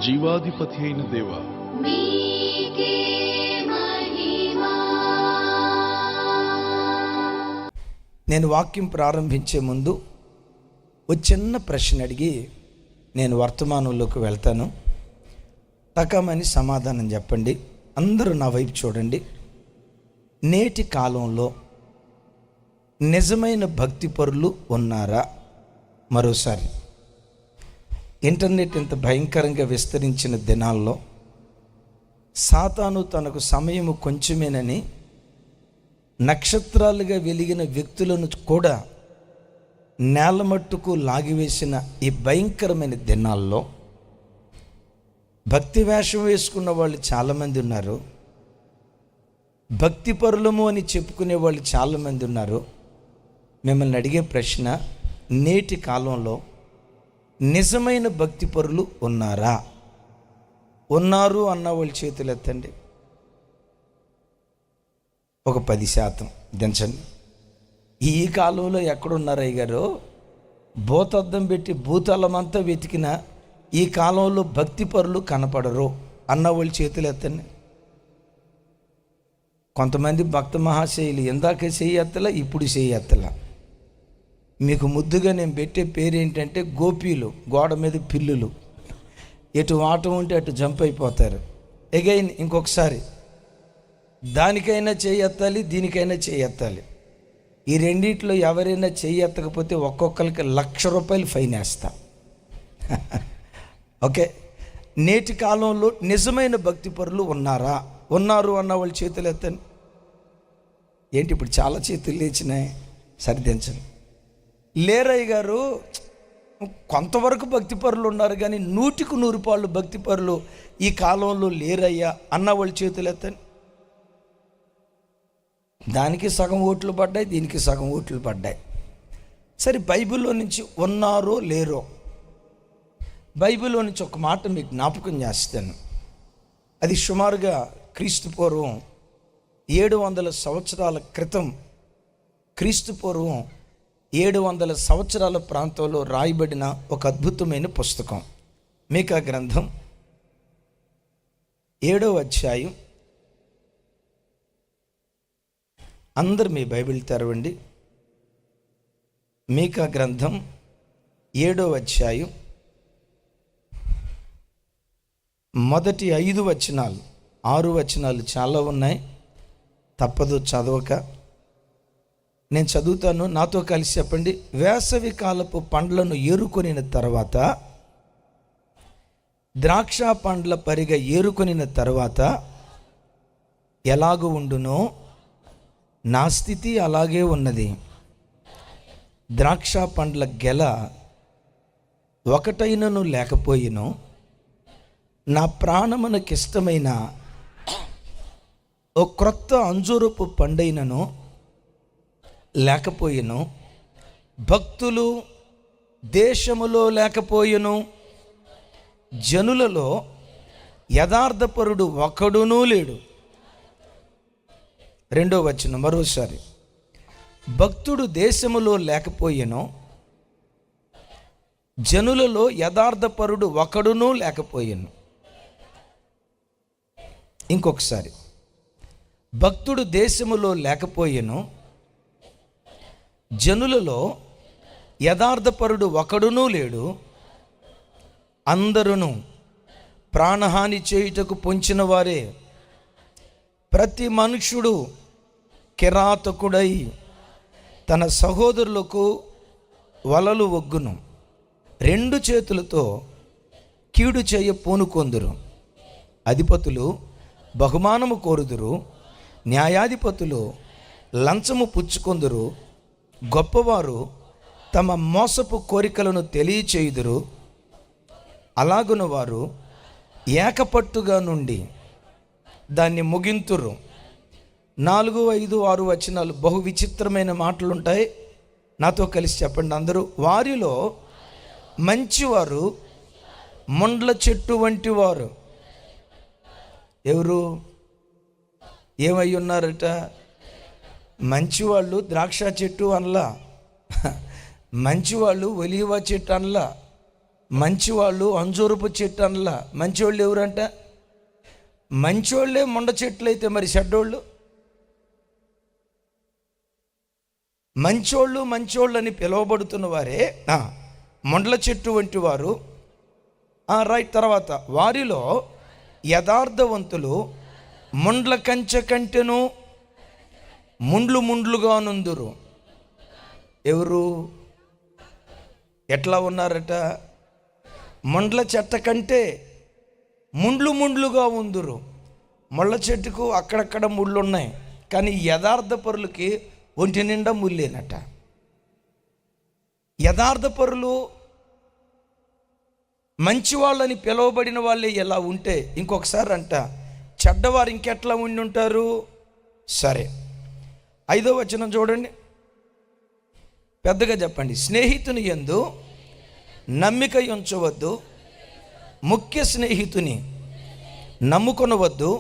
జీవాధిపతి అయిన దేవా, నీకే మహిమా. నేను వాక్యం ప్రారంభించే ముందు ఒక చిన్న ప్రశ్న అడిగి నేను వర్తమానంలోకి వెళ్తాను. టకమని సమాధానం చెప్పండి. అందరూ నా వైపు చూడండి. నేటి కాలంలో నిజమైన భక్తిపరులు ఉన్నారా? మరోసారి, ఇంటర్నెట్ ఇంత భయంకరంగా విస్తరించిన దినాల్లో సాతాను తనకు సమయము కొంచెమేనని నక్షత్రాలుగా వెలిగిన వ్యక్తులను కూడా నేలమట్టుకు లాగివేసిన ఈ భయంకరమైన దినాల్లో భక్తి వేషం వేసుకున్న వాళ్ళు చాలామంది ఉన్నారు. భక్తిపరులము అని చెప్పుకునే వాళ్ళు చాలామంది ఉన్నారు. మిమ్మల్ని అడిగే ప్రశ్న, నేటి కాలంలో నిజమైన భక్తిపరులు ఉన్నారా? ఉన్నారు అన్న వాళ్ళ చేతులు ఎత్తండి. ఒక 10% దించండి. ఈ కాలంలో ఎక్కడున్నారు అయ్యగారు? భూతద్దం పెట్టి భూతలమంతా వెతికిన ఈ కాలంలో భక్తిపరులు కనపడరు అన్న వాళ్ళ చేతులు ఎత్తండి. కొంతమంది భక్త మహాశైలి ఇందాక చేయెత్తలా, ఇప్పుడు చేయెత్తలా. మీకు ముద్దుగా నేను పెట్టే పేరు ఏంటంటే గోపీలు, గోడ మీద పిల్లులు. ఎటు ఆటం ఉంటే అటు జంప్ అయిపోతారు. ఎగైన్ ఇంకొకసారి దానికైనా చేయెత్తాలి, దీనికైనా చేయెత్తాలి. ఈ రెండిట్లో ఎవరైనా చేయెత్తకపోతే ఒక్కొక్కరికి ₹1,00,000 ఫైన్ వేస్తా. ఓకే, నేటి కాలంలో నిజమైన భక్తిపరులు ఉన్నారా? ఉన్నారు అన్న వాళ్ళు చేతులు ఎత్తండి. ఏంటి ఇప్పుడు చాలా చేతులు లేచినాయి? సరిదించండి. లేరయ్య గారు, కొంతవరకు భక్తిపరులు ఉన్నారు కానీ 100% భక్తిపరులు ఈ కాలంలో లేరయ్యా అన్న వాళ్ళ చేతులు ఎత్తండి. దానికి సగం ఓట్లు పడ్డాయి, దీనికి సగం ఓట్లు పడ్డాయి. సరే, బైబిల్లో నుంచి ఉన్నారో లేరో, బైబిల్లో నుంచి ఒక మాట మీకు జ్ఞాపకం చేస్తాను. అది సుమారుగా క్రీస్తు పూర్వం 700 సంవత్సరాల క్రితం, క్రీస్తు పూర్వం 700 సంవత్సరాల ప్రాంతంలో రాయబడిన ఒక అద్భుతమైన పుస్తకం. మీకా గ్రంథం 7వ అధ్యాయం. అందరు మీ బైబిల్ తెరవండి. మీకా గ్రంథం 7వ అధ్యాయం మొదటి 5 వచనాలు, 6 వచనాలు చాలా ఉన్నాయి, తప్పదు చదవక. నేను చదువుతాను, నాతో కలిసి చెప్పండి. వేసవి కాలపు పండ్లను ఏరుకొనిన తర్వాత, ద్రాక్ష పండ్ల పరిగ ఏరుకొనిన తర్వాత ఎలాగూ ఉండునో నా స్థితి అలాగే ఉన్నది. ద్రాక్ష పండ్ల గెల ఒకటైనను లేకపోయిను, నా ప్రాణమునకిష్టమైన ఓ క్రొత్త అంజూరపు పండైనను లేకపోయిను, భక్తులు దేశములో లేకపోయిను, జనులలో యథార్థపరుడు ఒకడునూ లేడు. 2వ వచనం మరోసారి, భక్తుడు దేశములో లేకపోయిను, జనులలో యథార్థపరుడు ఒకడునూ లేకపోయిను. ఇంకొకసారి, భక్తుడు దేశములో లేకపోయిను, జనులలో యథార్థపరుడు ఒకడునూ లేడు, అందరును ప్రాణహాని చేయుటకు పొంచిన వారే. ప్రతి మనుష్యుడు కిరాతకుడై తన సహోదరులకు వలలు ఒగ్గును, 2 చేతులతో కీడు చేయ పూనుకొందురు. అధిపతులు బహుమానము కోరుదురు, న్యాయాధిపతులు లంచము పుచ్చుకొందురు, గొప్పవారు తమ మోసపు కోరికలను తెలియచేయుదురు. అలాగున వారు ఏకపట్టుగా నుండి దాన్ని ముగింతురు. 4, 5, 6 వచనాలు బహు విచిత్రమైన మాటలు ఉంటాయి. నాతో కలిసి చెప్పండి అందరూ. వారిలో మంచివారు ముండ్ల చెట్టు వంటి వారు. ఎవరు? ఏమై ఉన్నారట? మంచివాళ్ళు ద్రాక్ష చెట్టు అనలా, మంచివాళ్ళు ఒలీవ చెట్టు అనలా, మంచివాళ్ళు అంజూరపు చెట్టు అనలా. మంచివాళ్ళు ఎవరంట? మంచివాళ్ళే మొండ చెట్లు అయితే మరి చెడ్డోళ్ళు? మంచోళ్ళు అని పిలువబడుతున్న వారే మొండ్ల చెట్టు వంటి వారు. రైట్. తర్వాత వారిలో యథార్థవంతులు ముండ్ల కంచె కంటెను ముండ్లుగా నుందురు. ఎవరు? ఎట్లా ఉన్నారట? ముండ్ల చెట్ట కంటే ముండ్లుగా ఉందురు. ముళ్ళ చెట్టుకు అక్కడక్కడ ముళ్ళు ఉన్నాయి, కానీ యథార్థ పరులకి ఒంటి నిండా ముళ్ళేనట. యథార్థ పరులు మంచివాళ్ళని పిలువబడిన వాళ్ళే ఎలా ఉంటే, ఇంకొకసారి అంట చెడ్డవారు ఇంకెట్లా ఉండి ఉంటారు? సరే, 5వ వచనం చూడండి, పెద్దగా చెప్పండి. స్నేహితుని యందు నమ్మిక ఉంచవద్దు, ముఖ్య స్నేహితుని నమ్ముకొనవద్దు,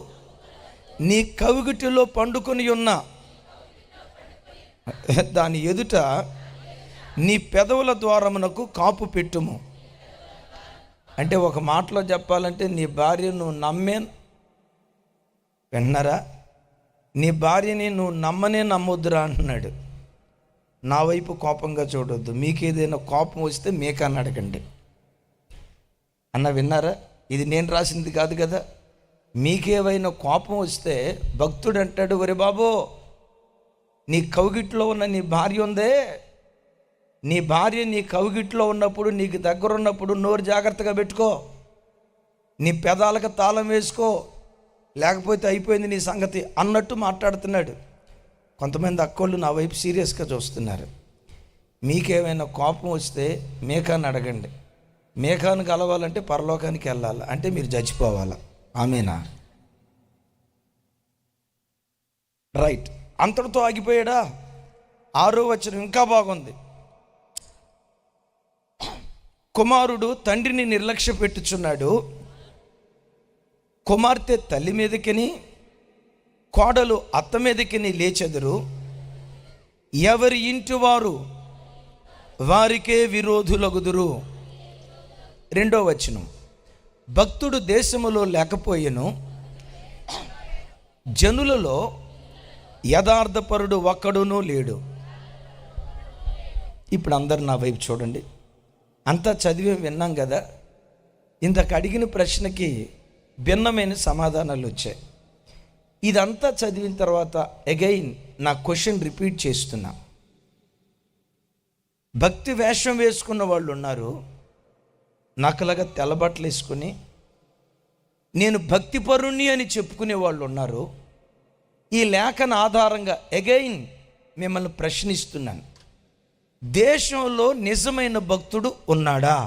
నీ కవిగిటిలో పండుకొని ఉన్న దాని ఎదుట నీ పెదవుల ద్వారమునకు కాపు పెట్టుము. అంటే ఒక మాటలో చెప్పాలంటే, నీ భార్య నువ్వు విన్నారా? నీ భార్యని నువ్వు నమ్మొద్దురా అంటున్నాడు. నా వైపు కోపంగా చూడొద్దు, మీకు ఏదైనా కోపం వస్తే మీకన్నా అడగండి అన్న. విన్నారా? ఇది నేను రాసింది కాదు కదా. మీకేమైనా కోపం వస్తే భక్తుడు అంటాడు, ఒరే బాబో, నీ కౌగిట్లో ఉన్న నీ భార్య ఉందే, నీ భార్య నీ కౌగిట్లో ఉన్నప్పుడు, నీకు దగ్గర ఉన్నప్పుడు నోరు జాగ్రత్తగా పెట్టుకో, నీ పెదాలకు తాళం వేసుకో, లేకపోతే అయిపోయింది నీ సంగతి అన్నట్టు మాట్లాడుతున్నాడు. కొంతమంది అక్కోళ్ళు నా వైపు సీరియస్గా చూస్తున్నారు. మీకేమైనా కోపం వస్తే మేకాన్ని అడగండి. మేకాను కలవాలంటే పరలోకానికి వెళ్ళాలి, అంటే మీరు చచ్చిపోవాలా. ఆమేనా? రైట్. అంతటితో ఆగిపోయాడా? 6వ వచనం ఇంకా బాగుంది. కుమారుడు తండ్రిని నిర్లక్ష్య పెట్టుచున్నాడు, కుమార్తె తల్లి మీదకిని కోడలు అత్త మీదకిని లేచెదరు, ఎవరి ఇంటి వారు వారికే విరోధులగుదురు. 2వ వచనం, భక్తుడు దేశములో లేకపోయెను, జనులలో యథార్థపరుడు ఒక్కడునూ లేడు. ఇప్పుడు అందరు నా వైపు చూడండి. అంతా చదివి విన్నాం కదా. ఇంతకు అడిగిన ప్రశ్నకి భిన్నమైన సమాధానాలు వచ్చాయి. ఇదంతా చదివిన తర్వాత అగైన్ నా క్వశ్చన్ రిపీట్ చేస్తున్నా. భక్తి వేషం వేసుకున్న వాళ్ళు ఉన్నారు, నాకులాగా తెల్లబట్టలు వేసుకుని నేను భక్తిపరుణ్ణి అని చెప్పుకునే వాళ్ళు ఉన్నారు. ఈ లేఖన ఆధారంగా అగైన్ మిమ్మల్ని ప్రశ్నిస్తున్నాను, దేశంలో నిజమైన భక్తుడు ఉన్నాడా?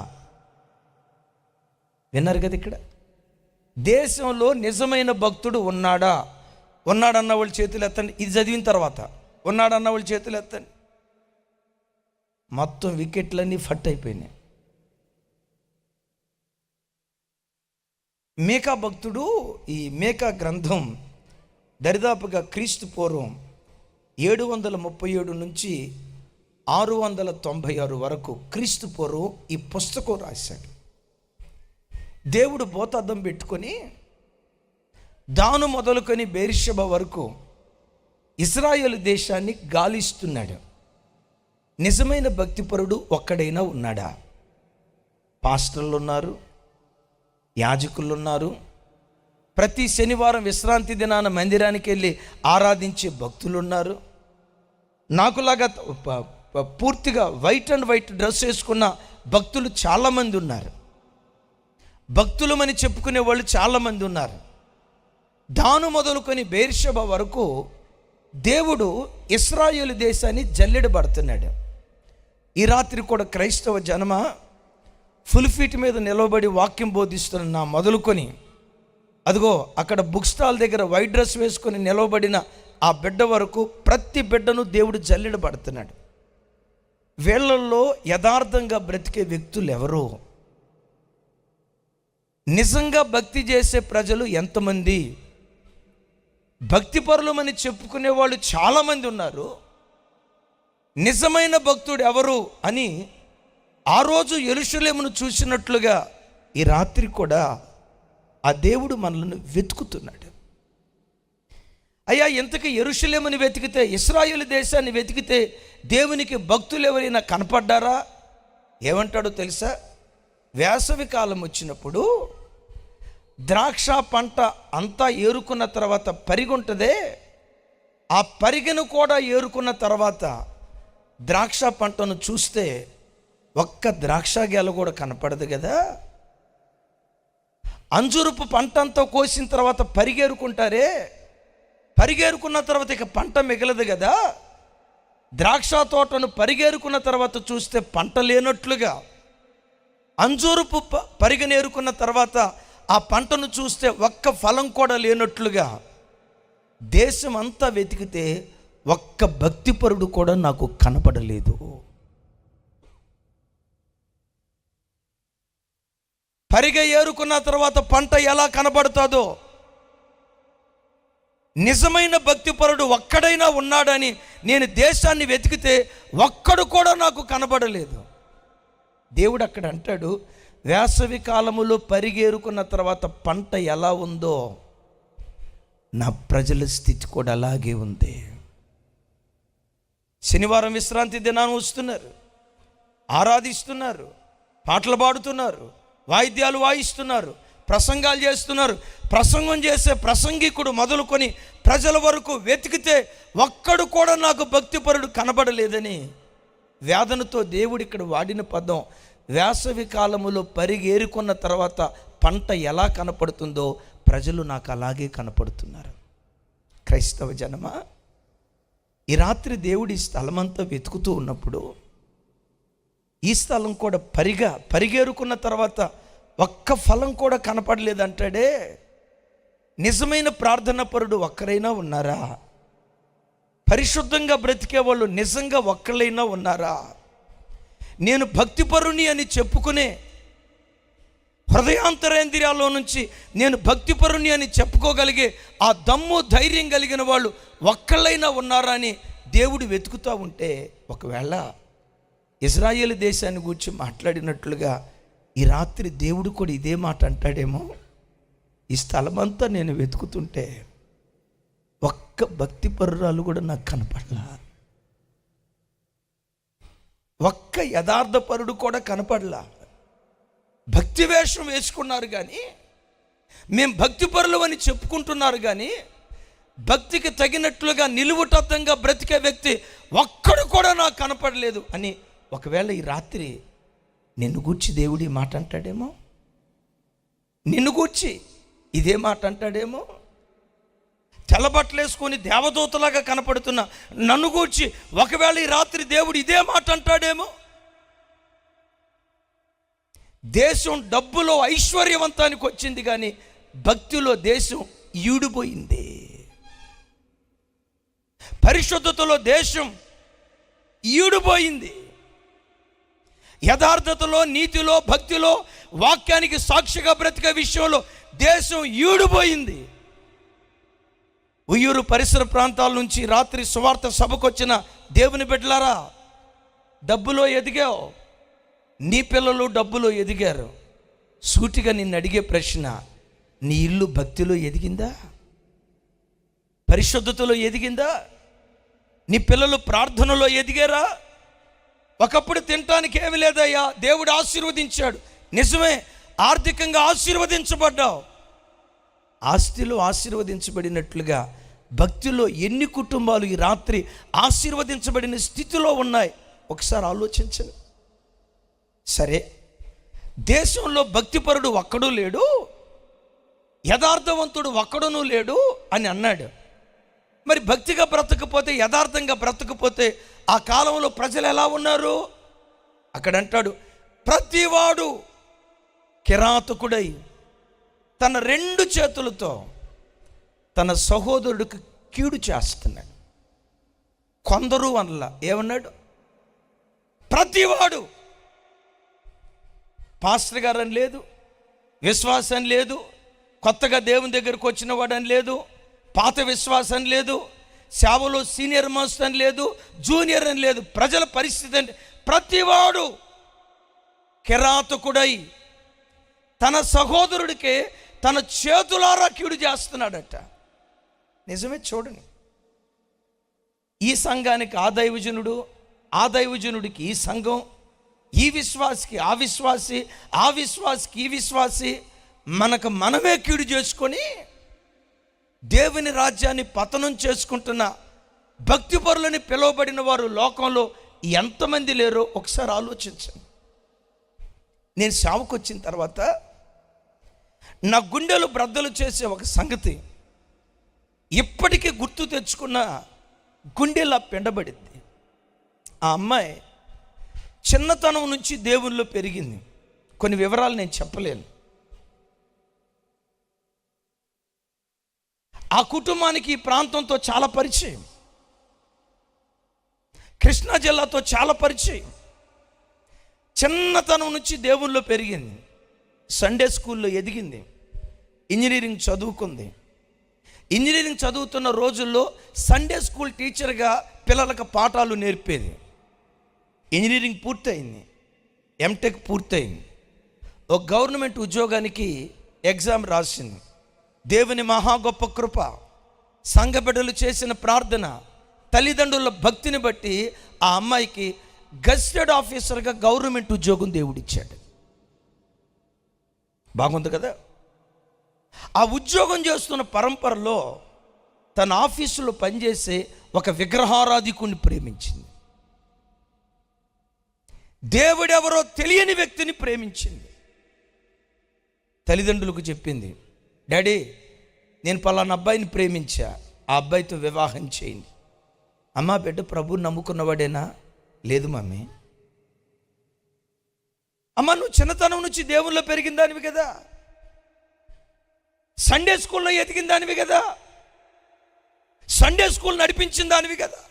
విన్నారు కదా ఇక్కడ, దేశంలో నిజమైన భక్తుడు ఉన్నాడా? ఉన్నాడన్న వాళ్ళు చేతులు ఎత్తండి. ఇది చదివిన తర్వాత ఉన్నాడన్న వాళ్ళు చేతులు ఎత్తండి. మొత్తం వికెట్లన్నీ ఫట్ అయిపోయినాయి. మేకా భక్తుడు, ఈ మేకా గ్రంథం దరిదాపుగా క్రీస్తు పూర్వం 737 నుంచి 696 వరకు క్రీస్తు పూర్వం ఈ పుస్తకం రాశాడు. దేవుడు భూతద్దం పెట్టుకొని దాను మొదలుకొని బెర్షెబ వరకు ఇశ్రాయేలు దేశాన్ని గాలిస్తున్నాడు. నిజమైన భక్తిపరుడు ఒక్కడైనా ఉన్నాడా? పాస్టర్లు ఉన్నారు, యాజకులు ఉన్నారు, ప్రతి శనివారం విశ్రాంతి దినాన మందిరానికి వెళ్ళి ఆరాధించే భక్తులు ఉన్నారు, నాకులాగా పూర్తిగా వైట్ డ్రెస్ వేసుకున్న భక్తులు చాలామంది ఉన్నారు, భక్తులమని చెప్పుకునే వాళ్ళు చాలామంది ఉన్నారు. దాను మొదలుకొని బెర్షెబ వరకు దేవుడు ఇశ్రాయేలు దేశాన్ని జల్లెడబడుతున్నాడు. ఈ రాత్రి కూడా క్రైస్తవ జనమ ఫుల్ ఫీట్ మీద నిలబడి వాక్యం బోధిస్తున్న నా మొదలుకొని, అదిగో అక్కడ బుక్ స్టాల్ దగ్గర వైట్ డ్రెస్ వేసుకొని నిలబడిన ఆ బిడ్డ వరకు ప్రతి బిడ్డను దేవుడు జల్లెడబడుతున్నాడు. వీళ్ళల్లో యథార్థంగా బ్రతికే వ్యక్తులు ఎవరు? నిజంగా భక్తి చేసే ప్రజలు ఎంతమంది? భక్తిపరులమని చెప్పుకునే వాళ్ళు చాలామంది ఉన్నారు. నిజమైన భక్తుడు ఎవరు అని ఆ రోజు యెరూషలేమును చూసినట్లుగా ఈ రాత్రి కూడా ఆ దేవుడు మనల్ని వెతుకుతున్నాడు. అయ్యా, ఇంతకీ యెరూషలేముని వెతికితే, ఇశ్రాయేలు దేశాన్ని వెతికితే దేవునికి భక్తులు ఎవరైనా కనపడ్డారా? ఏమంటాడో తెలుసా? వేసవి కాలం వచ్చినప్పుడు ద్రాక్ష పంట అంతా ఏరుకున్న తర్వాత పరిగుంటదే, ఆ పరిగెను కూడా ఏరుకున్న తర్వాత ద్రాక్ష పంటను చూస్తే ఒక్క ద్రాక్ష గెల కూడా కనపడదు కదా. అంజురపు పంట అంతా కోసిన తర్వాత పరిగేరుకుంటారే, పరిగేరుకున్న తర్వాత ఇక పంట మిగలదు కదా. ద్రాక్ష తోటను పరిగేరుకున్న తర్వాత చూస్తే పంట లేనట్లుగా, అంజూరపు పరిగనేరుకున్న తర్వాత ఆ పంటను చూస్తే ఒక్క ఫలం కూడా లేనట్లుగా దేశం అంతా వెతికితే ఒక్క భక్తిపరుడు కూడా నాకు కనపడలేదు. పరిగ ఏరుకున్న తర్వాత పంట ఎలా కనబడుతుందో, నిజమైన భక్తిపరుడు ఒక్కడైనా ఉన్నాడని నేను దేశాన్ని వెతికితే ఒక్కడు కూడా నాకు కనబడలేదు. దేవుడు అక్కడ అంటాడు, వేసవి కాలములో పరిగేరుకున్న తర్వాత పంట ఎలా ఉందో నా ప్రజల స్థితి కూడా అలాగే ఉంది. శనివారం విశ్రాంతి దినాన్ని వస్తున్నారు, ఆరాధిస్తున్నారు, పాటలు పాడుతున్నారు, వాయిద్యాలు వాయిస్తున్నారు, ప్రసంగాలు చేస్తున్నారు. ప్రసంగం చేసే ప్రసంగికుడు మొదలుకొని ప్రజల వరకు వెతికితే ఒక్కడు కూడా నాకు భక్తిపరుడు కనబడలేదని వేదనతో దేవుడు ఇక్కడ వాడిన పదం, వేసవి కాలములో పరిగేరుకున్న తర్వాత పంట ఎలా కనపడుతుందో ప్రజలు నాకు అలాగే కనపడుతున్నారు. క్రైస్తవ జనమా, ఈ రాత్రి దేవుడి స్థలమంతా వెతుకుతూ ఉన్నప్పుడు ఈ స్థలం కూడా పరిగేరుకున్న తర్వాత ఒక్క ఫలం కూడా కనపడలేదంటాడే. నిజమైన ప్రార్థన పరుడు ఒక్కరైనా ఉన్నారా? పరిశుద్ధంగా బ్రతికే వాళ్ళు నిజంగా ఒక్కళ్ళైనా ఉన్నారా? నేను భక్తిపరుని అని చెప్పుకునే హృదయాంతరేంద్రియాల్లో నుంచి నేను భక్తిపరుని అని చెప్పుకోగలిగే ఆ దమ్ము ధైర్యం కలిగిన వాళ్ళు ఒక్కళ్ళైనా ఉన్నారా అని దేవుడు వెతుకుతూ ఉంటే, ఒకవేళ ఇజ్రాయేలు దేశాన్ని గురించి మాట్లాడినట్లుగా ఈ రాత్రి దేవుడు కూడా ఇదే మాట అంటాడేమో. ఈ స్థలమంతా నేను వెతుకుతుంటే ఒక్క భక్తిపరురాలు కూడా నాకు కనపడలా, ఒక్క యథార్థపరుడు కూడా కనపడలా. భక్తి వేషం వేసుకున్నారు కానీ, మేము భక్తిపరులు అని చెప్పుకుంటున్నారు కానీ, భక్తికి తగినట్లుగా నిలువుటద్దంగా బ్రతికే వ్యక్తి ఒక్కడు కూడా నాకు కనపడలేదు అని ఒకవేళ ఈ రాత్రి నిన్ను గూర్చి దేవుడు ఈ మాట అంటాడేమో, నిన్ను గూర్చి ఇదే మాట అంటాడేమో. తెల్లబట్టలు వేసుకొని దేవదూతలాగా కనపడుతున్న నన్ను గూర్చి ఒకవేళ ఈ రాత్రి దేవుడు ఇదే మాట అంటాడేమో. దేశం డబ్బులో ఐశ్వర్యవంతానికి వచ్చింది కానీ భక్తిలో దేశం ఈడిపోయింది. పరిశుద్ధతలో దేశం ఈడిపోయింది. యథార్థతలో, నీతిలో, భక్తిలో, వాక్యానికి సాక్షిగా బ్రతికే విషయంలో దేశం ఈడిపోయింది. ఉయ్యూరు పరిసర ప్రాంతాల నుంచి రాత్రి సువార్త సభకు వచ్చిన దేవుని బిడ్డలారా, డబ్బులో ఎదిగావు, నీ పిల్లలు డబ్బులో ఎదిగారు. సూటిగా నిన్ను అడిగే ప్రశ్న, నీ ఇల్లు భక్తిలో ఎదిగిందా? పరిశుద్ధతలో ఎదిగిందా? నీ పిల్లలు ప్రార్థనలో ఎదిగారా? ఒకప్పుడు తినటానికి ఏమి లేదయ్యా, దేవుడు ఆశీర్వదించాడు, నిజమే, ఆర్థికంగా ఆశీర్వదించబడ్డావు. ఆస్తిలో ఆశీర్వదించబడినట్లుగా భక్తిలో ఎన్ని కుటుంబాలు ఈ రాత్రి ఆశీర్వదించబడిన స్థితిలో ఉన్నాయి ఒకసారి ఆలోచించండి. సరే, దేశంలో భక్తిపరుడు ఒక్కడూ లేడు, యథార్థవంతుడు ఒక్కడునూ లేడు అని అన్నాడు. మరి భక్తిగా బ్రతకపోతే, యథార్థంగా బ్రతకపోతే ఆ కాలంలో ప్రజలు ఎలా ఉన్నారు? అక్కడ అంటాడు, ప్రతివాడు కిరాతకుడై తన 2 చేతులతో తన సహోదరుడికి కీడు చేస్తున్నాడు. కొందరు అనలా, ఏమన్నాడు? ప్రతివాడు. పాస్టర్ గారని లేదు, విశ్వాసం లేదు, కొత్తగా దేవుని దగ్గరకు వచ్చిన వాడని లేదు, పాత విశ్వాసం లేదు, సేవలో సీనియర్ మోస్ట్ అని లేదు, జూనియర్ అని లేదు. ప్రజల పరిస్థితి అంటే ప్రతివాడు కిరాతకుడై తన సహోదరుడికే తన చేతులారా కీడు చేస్తున్నాడట. నిజమే, చూడండి. ఈ సంఘానికి ఆ దైవజనుడు, ఆ దైవజనుడికి ఈ సంఘం, ఈ విశ్వాసికి ఆ విశ్వాసి, ఆ విశ్వాసికి ఈ విశ్వాసి, మనకు మనమే కీడు చేసుకొని దేవుని రాజ్యాన్ని పతనం చేసుకుంటున్న భక్తిపరులని పిలువబడిన వారు లోకంలో ఎంతమంది లేరో ఒకసారి ఆలోచించండి. నేను సేవకు వచ్చిన తర్వాత నా గుండెలు బ్రద్దలు చేసే ఒక సంగతి ఇప్పటికీ గుర్తు తెచ్చుకున్న గుండెలా పిండబడింది. ఆ అమ్మాయి చిన్నతనం నుంచి దేవుల్లో పెరిగింది. కొన్ని వివరాలు నేను చెప్పలేను. ఆ కుటుంబానికి ఈ ప్రాంతంతో చాలా పరిచయం, కృష్ణా జిల్లాతో చాలా పరిచయం. చిన్నతనం నుంచి దేవుల్లో పెరిగింది, సండే స్కూల్లో ఎదిగింది, ఇంజనీరింగ్ చదువుకుంది. ఇంజనీరింగ్ చదువుతున్న రోజుల్లో సండే స్కూల్ టీచర్గా పిల్లలకు పాఠాలు నేర్పేది. ఇంజనీరింగ్ పూర్తయింది, ఎంటెక్ పూర్తయింది. ఒక గవర్నమెంట్ ఉద్యోగానికి ఎగ్జామ్ రాసింది. దేవుని మహా గొప్ప కృప, సంఘ బిడ్డలు చేసిన ప్రార్థన, తల్లిదండ్రుల భక్తిని బట్టి ఆ అమ్మాయికి గెస్టెడ్ ఆఫీసర్గా గవర్నమెంట్ ఉద్యోగం దేవుడిచ్చాడు. బాగుంది కదా. ఆ ఉద్యోగం చేస్తున్న పరంపరలో తన ఆఫీసులో పనిచేసే ఒక విగ్రహారాధికుడిని ప్రేమించింది. దేవుడెవరో తెలియని వ్యక్తిని ప్రేమించింది. తల్లిదండ్రులకు చెప్పింది, డాడీ నేను పలానా అబ్బాయిని ప్రేమించా, ఆ అబ్బాయితో వివాహం చేయండి. అమ్మా, బిడ్డ ప్రభువుని నమ్ముకున్నవాడేనా? లేదు మమ్మీ. అమ్మ, నువ్వు చిన్నతనం నుంచి దేవుల్లో పెరిగిన దానివి కదా, సండే స్కూల్లో ఎదిగిన దానివి కదా, సండే స్కూల్ నడిపించిన దానివి కదా.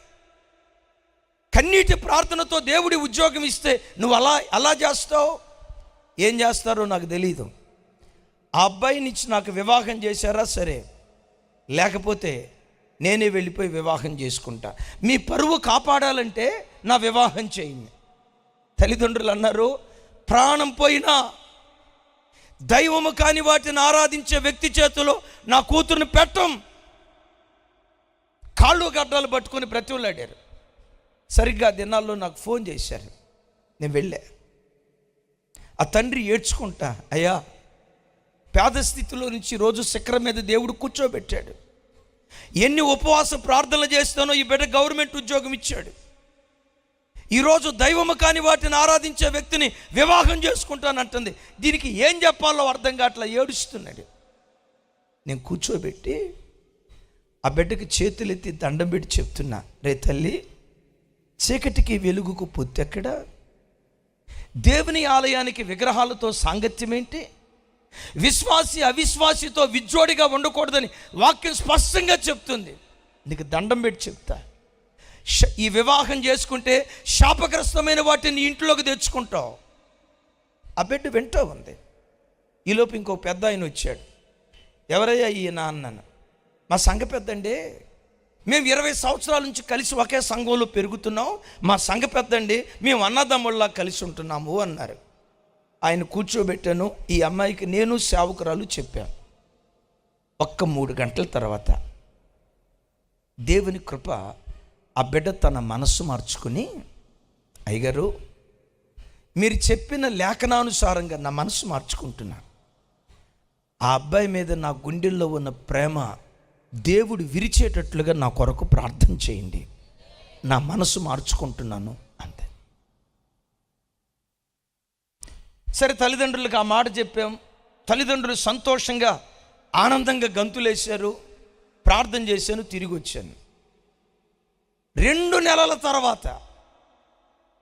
కన్నీటి ప్రార్థనతో దేవుడి ఉద్యోగం ఇస్తే నువ్వు అలా చేస్తావు. ఏం చేస్తారో నాకు తెలీదు. ఆ అబ్బాయినిచ్చి నాకు వివాహం చేశారా సరే, లేకపోతే నేనే వెళ్ళిపోయి వివాహం చేసుకుంటా. మీ పరువు కాపాడాలంటే నా వివాహం చేయండి. తల్లిదండ్రులు అన్నారు, ప్రాణం పోయినా దైవము కాని వాటిని ఆరాధించే వ్యక్తి చేతిలో నా కూతుర్ని పెట్టం. కాళ్ళు గడ్డలు పట్టుకొని బ్రతిమలాడారు. సరిగ్గా దినాల్లో నాకు ఫోన్ చేశారు. నేను వెళ్ళా. ఆ తండ్రి ఏడ్చుకుంటా, అయ్యా పేద స్థితిలో నుంచి రోజు శిఖరం మీద దేవుడు కూర్చోబెట్టాడు. ఎన్ని ఉపవాస ప్రార్థనలు చేస్తానో ఈ బిడ్డ గవర్నమెంట్ ఉద్యోగం ఇచ్చాడు. ఈరోజు దైవము కాని వాటిని ఆరాధించే వ్యక్తిని వివాహం చేసుకుంటానంటుంది. దీనికి ఏం చెప్పాలో అర్థం కావట్లా, ఏడుస్తున్నాడు. నేను కూర్చోబెట్టి ఆ బిడ్డకి చేతులెత్తి దండం పెట్టి చెప్తున్నా, రే తల్లి, చీకటికి వెలుగుకు పొత్తెక్కడ? దేవుని ఆలయానికి విగ్రహాలతో సాంగత్యం ఏంటి? విశ్వాసి అవిశ్వాసితో విజ్జోడిగా ఉండకూడదని వాక్యం స్పష్టంగా చెప్తుంది. నీకు దండం పెట్టి చెప్తా, ఈ వివాహం చేసుకుంటే శాపగ్రస్తమైన వాటిని ఇంట్లోకి తెచ్చుకుంటావు. ఆ బిడ్డ వింటూ ఉంది. ఈలోపు ఇంకో పెద్ద ఆయన వచ్చాడు. ఎవరయ్యా ఈయన అన్నాను. మా సంఘ పెద్దండి, మేము 20 సంవత్సరాల నుంచి కలిసి ఒకే సంఘంలో పెరుగుతున్నాం, మా సంఘ పెద్దండి, మేము అన్నదమ్ముళ్ళలా కలిసి ఉంటున్నాము అన్నారు. ఆయన కూర్చోబెట్టాను. ఈ అమ్మాయికి నేను సేవకురాలు చెప్పాను. 3 గంటల తర్వాత దేవుని కృప, ఆ బిడ్డ తన మనస్సు మార్చుకుని, అయ్యగారు మీరు చెప్పిన లేఖనానుసారంగా నా మనసు మార్చుకుంటున్నా. ఆ అబ్బాయి మీద నా గుండెల్లో ఉన్న ప్రేమ దేవుడు విరిచేటట్లుగా నా కొరకు ప్రార్థన చేయండి, నా మనసు మార్చుకుంటున్నాను అంతే. సరే, తల్లిదండ్రులకు ఆ మాట చెప్పాం. తల్లిదండ్రులు సంతోషంగా ఆనందంగా గంతులేశారు. ప్రార్థన చేశాను, తిరిగి వచ్చాను. 2 నెలల తర్వాత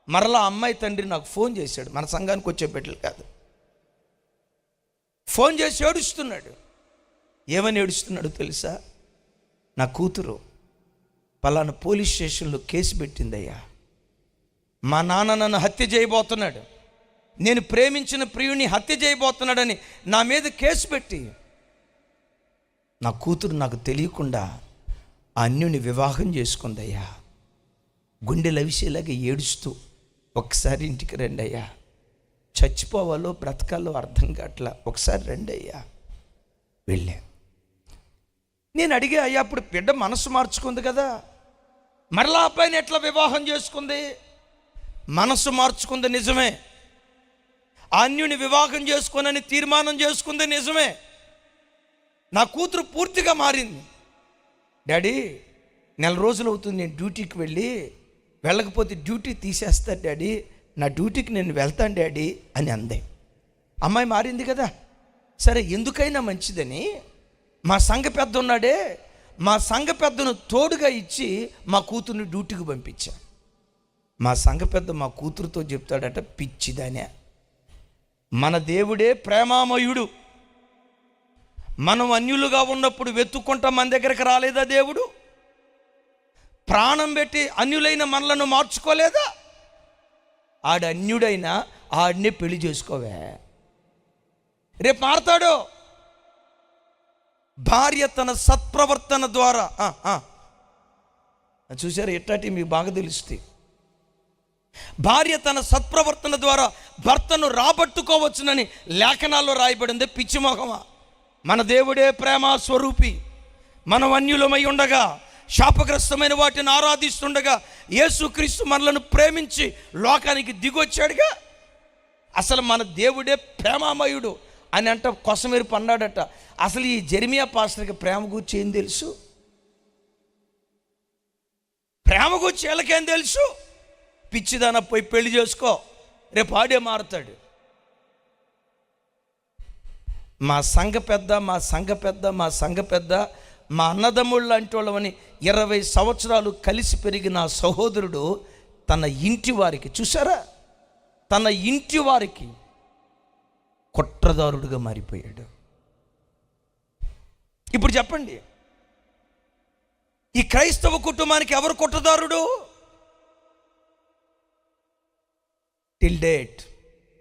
మరలా అమ్మాయి తండ్రి నాకు ఫోన్ చేశాడు. మన సంఘానికి వచ్చే బిడ్డలు కాదు. ఫోన్ చేసి ఏడుస్తున్నాడు. ఏమని ఏడుస్తున్నాడు తెలుసా? నా కూతురు పలానా పోలీస్ స్టేషన్లో కేసు పెట్టిందయ్యా, మా నాన్న నన్ను హత్య చేయబోతున్నాడు, నేను ప్రేమించిన ప్రియుని హత్య చేయబోతున్నాడని నా మీద కేసు పెట్టి నా కూతురు నాకు తెలియకుండా ఆ అన్యుని వివాహం చేసుకుందయ్యా. గుండె లవిసేలాగా ఏడుస్తూ, ఒకసారి ఇంటికి రండి అయ్యా, చచ్చిపోవాలో బ్రతకాలో అర్థం కావట్లా, ఒకసారి రండి అయ్యా. వెళ్ళా. నేను అడిగే, అయ్యా అప్పుడు బిడ్డ మనసు మార్చుకుంది కదా, మరలా అబ్బాయిని ఎట్లా వివాహం చేసుకుంది? మనసు మార్చుకుంది నిజమే, అన్యుని వివాహం చేసుకోనని తీర్మానం చేసుకుంది నిజమే. నా కూతురు పూర్తిగా మారింది. డాడీ, నెల రోజులు అవుతుంది నేను డ్యూటీకి వెళ్ళకపోతే డ్యూటీ తీసేస్తాను డాడీ, నా డ్యూటీకి నేను వెళ్తాను డాడీ అని అందే. అమ్మాయి మారింది కదా. సరే, ఎందుకైనా మంచిదని మా సంఘ పెద్ద ఉన్నాడే, మా సంఘ పెద్దను తోడుగా ఇచ్చి మా కూతుర్ని డ్యూటీకి పంపించా. మా సంఘ పెద్ద మా కూతురుతో చెప్తాడట, పిచ్చిదానే, మన దేవుడే ప్రేమామయుడు, మనం అన్యులుగా ఉన్నప్పుడు వెతుక్కుంటా మన దగ్గరకు రాలేదా దేవుడు? ప్రాణం పెట్టి అన్యులైన మనలను మార్చుకోలేదా? ఆడు అన్యుడైనా ఆడినే పెళ్లి చేసుకోవే, రేపు మారతాడు. భార్య తన సత్ప్రవర్తన ద్వారా చూసారు, ఎట్టాటి మీకు బాగా తెలుస్తాయి. భార్య తన సత్ప్రవర్తన ద్వారా భర్తను రాబట్టుకోవచ్చునని లేఖనాల్లో రాయబడింది. పిచ్చిమోహమా, మన దేవుడే ప్రేమ స్వరూపి. మనం అన్యులమై ఉండగా, శాపగ్రస్తమైన వాటిని ఆరాధిస్తుండగా యేసుక్రీస్తు మనలను ప్రేమించి లోకానికి దిగొచ్చాడుగా. అసలు మన దేవుడే ప్రేమామయుడు అని అంట కొసమేరు పన్నాడట. అసలు ఈ జెర్మియా పాస్టర్కి ప్రేమ గురించి ఏం తెలుసు? ప్రేమ గురించి వీళ్ళకేం తెలుసు? పిచ్చిదాన పోయి పెళ్లి చేసుకో, రేపు ఆడే మారుతాడు. మా సంఘ పెద్ద మా అన్నదమ్ముళ్ళు లాంటి వాళ్ళమని 20 సంవత్సరాలు కలిసి పెరిగిన సహోదరుడు తన ఇంటి వారికి, చూసారా, తన ఇంటి వారికి కుట్రదారుడుగా మారిపోయాడు. ఇప్పుడు చెప్పండి, ఈ క్రైస్తవ కుటుంబానికి ఎవరు కుట్రదారుడు? టిల్ డేట్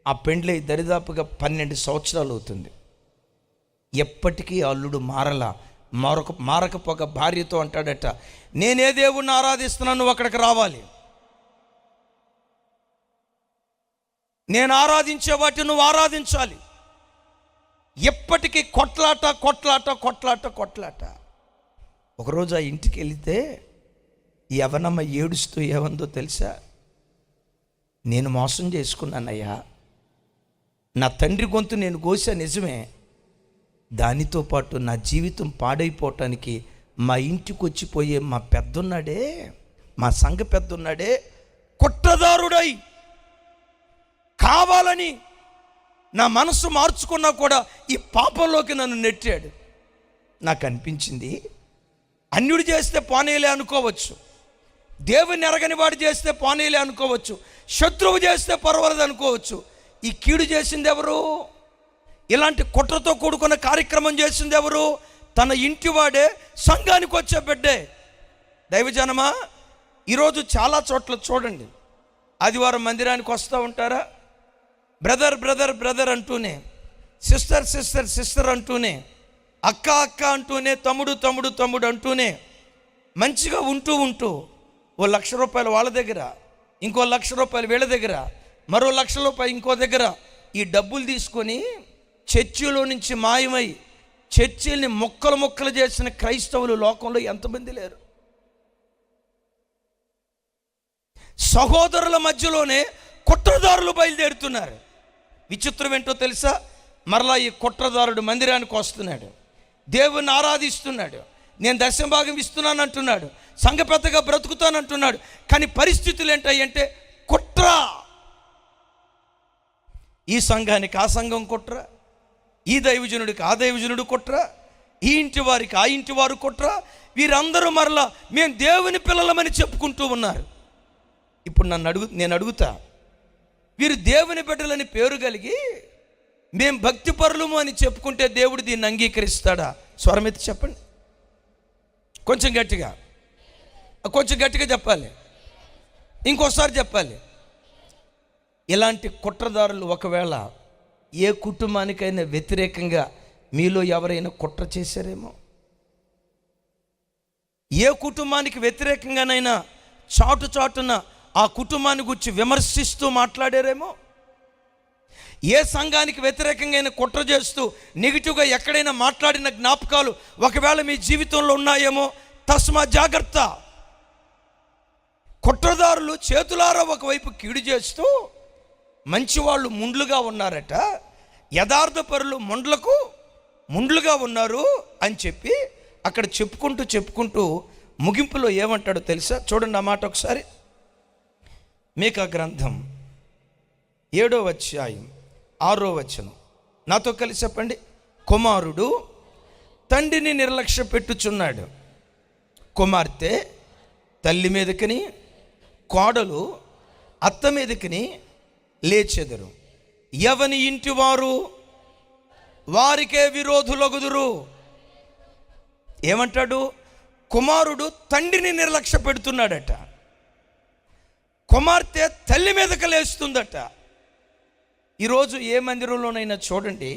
ఆ పెండ్లి దరిదాపుగా 12 సంవత్సరాలు అవుతుంది. ఎప్పటికీ అల్లుడు మారకపోక భార్యతో అంటాడట, నేనే దేవుణ్ణి ఆరాధిస్తున్నాను, నువ్వు అక్కడికి రావాలి, నేను ఆరాధించే వాటిని నువ్వు ఆరాధించాలి. ఎప్పటికీ కొట్లాట. ఒకరోజు ఆ ఇంటికి వెళితే ఈ యవనమ్మ ఏడుస్తూ ఏమందో తెలుసా? నేను మోసం చేసుకున్నానయ్యా, నా తండ్రి గొంతు నేను కోసా నిజమే, దానితో పాటు నా జీవితం పాడైపోవటానికి మా ఇంటికి వచ్చిపోయే మా పెద్దన్నాడే, మా సంఘ పెద్దన్నాడే కుట్రదారుడై కావాలని నా మనసు మార్చుకున్నా కూడా ఈ పాపంలోకి నన్ను నెట్టాడు. నాకు అనిపించింది, అన్యుడు చేస్తే పోనీలే అనుకోవచ్చు, దేవుని ఎరగని వాడు చేస్తే పోనీలే అనుకోవచ్చు, శత్రువు చేస్తే పర్వాలేదు అనుకోవచ్చు. ఈ కీడు చేసింది ఎవరు? ఇలాంటి కుట్రతో కూడుకున్న కార్యక్రమం చేసింది ఎవరు? తన ఇంటి వాడే, సంఘానికి వచ్చే బిడ్డే. దైవజనమా, ఈరోజు చాలా చోట్ల చూడండి, ఆదివారం మందిరానికి వస్తూ ఉంటారా, బ్రదర్ అంటూనే, సిస్టర్ అంటూనే, అక్క అంటూనే, తమ్ముడు అంటూనే మంచిగా ఉంటూ ఓ ₹1,00,000 వాళ్ళ దగ్గర, ఇంకో ₹1,00,000 వీళ్ళ దగ్గర, మరో ₹1,00,000 ఇంకో దగ్గర, ఈ డబ్బులు తీసుకొని చర్చిలో నుంచి మాయమై చర్చిల్ని ముక్కలు చేసిన క్రైస్తవులు లోకంలో ఎంతమంది లేరు? సహోదరుల మధ్యలోనే కుట్రదారులు బయలుదేరుతున్నారు. విచిత్రం ఏంటో తెలుసా? మరలా ఈ కుట్రదారుడు మందిరానికి వస్తున్నాడు, దేవుణ్ణి ఆరాధిస్తున్నాడు, నేను దశమభాగం ఇస్తున్నాను అంటున్నాడు, సంఘ పెద్దగా బ్రతుకుతానంటున్నాడు. కానీ పరిస్థితులు ఏంటంటే కుట్ర. ఈ సంఘానికి ఆ సంఘం కుట్ర, ఈ దైవజనుడికి ఆ దైవజనుడు కుట్ర, ఈ ఇంటి వారికి ఆ ఇంటి వారు కుట్ర. వీరందరూ మరలా మేము దేవుని పిల్లలమని చెప్పుకుంటూ ఉన్నారు. ఇప్పుడు నేను అడుగుతా, వీరు దేవుని బిడ్డలని పేరు కలిగి మేము భక్తి పరులము అని చెప్పుకుంటే దేవుడు దీన్ని అంగీకరిస్తాడా? స్వరమెత్తి చెప్పండి, కొంచెం గట్టిగా చెప్పాలి, ఇంకోసారి చెప్పాలి. ఇలాంటి కుట్రదారులు ఒకవేళ ఏ కుటుంబానికైనా వ్యతిరేకంగా మీలో ఎవరైనా కుట్ర చేశారేమో, ఏ కుటుంబానికి వ్యతిరేకంగానైనా చాటున ఆ కుటుంబాన్ని గురించి విమర్శిస్తూ మాట్లాడారేమో, ఏ సంఘానికి వ్యతిరేకంగా కుట్ర చేస్తూ నెగిటివ్గా ఎక్కడైనా మాట్లాడిన జ్ఞాపకాలు ఒకవేళ మీ జీవితంలో ఉన్నాయేమో, తస్మా జాగ్రత్త. కుట్రదారులు చేతులారా ఒకవైపు కీడు చేస్తూ మంచివాళ్ళు ముండ్లుగా ఉన్నారట, యథార్థపరులు ముండ్లుగా ఉన్నారు అని చెప్పి అక్కడ చెప్పుకుంటూ ముగింపులో ఏమంటాడో తెలుసా? చూడండి ఆ మాట ఒకసారి. మీకా గ్రంథం 7వ అధ్యాయం 6వ వచనం నాతో కలిసి చెప్పండి. కుమారుడు తండ్రిని నిర్లక్ష్య పెట్టుచున్నాడు, కుమార్తె తల్లి మీదకిని కోడలు అత్త మీదకిని లేచెదరు. ఎవని ఇంటి వారు వారికే విరోధులగుదురు. ఏమంటాడు? కుమారుడు తండ్రిని నిర్లక్ష్య పెడుతున్నాడట, కుమార్తె తల్లి మీదకి లేస్తుందట. ఈరోజు ఏ మందిరంలోనైనా చూడండి,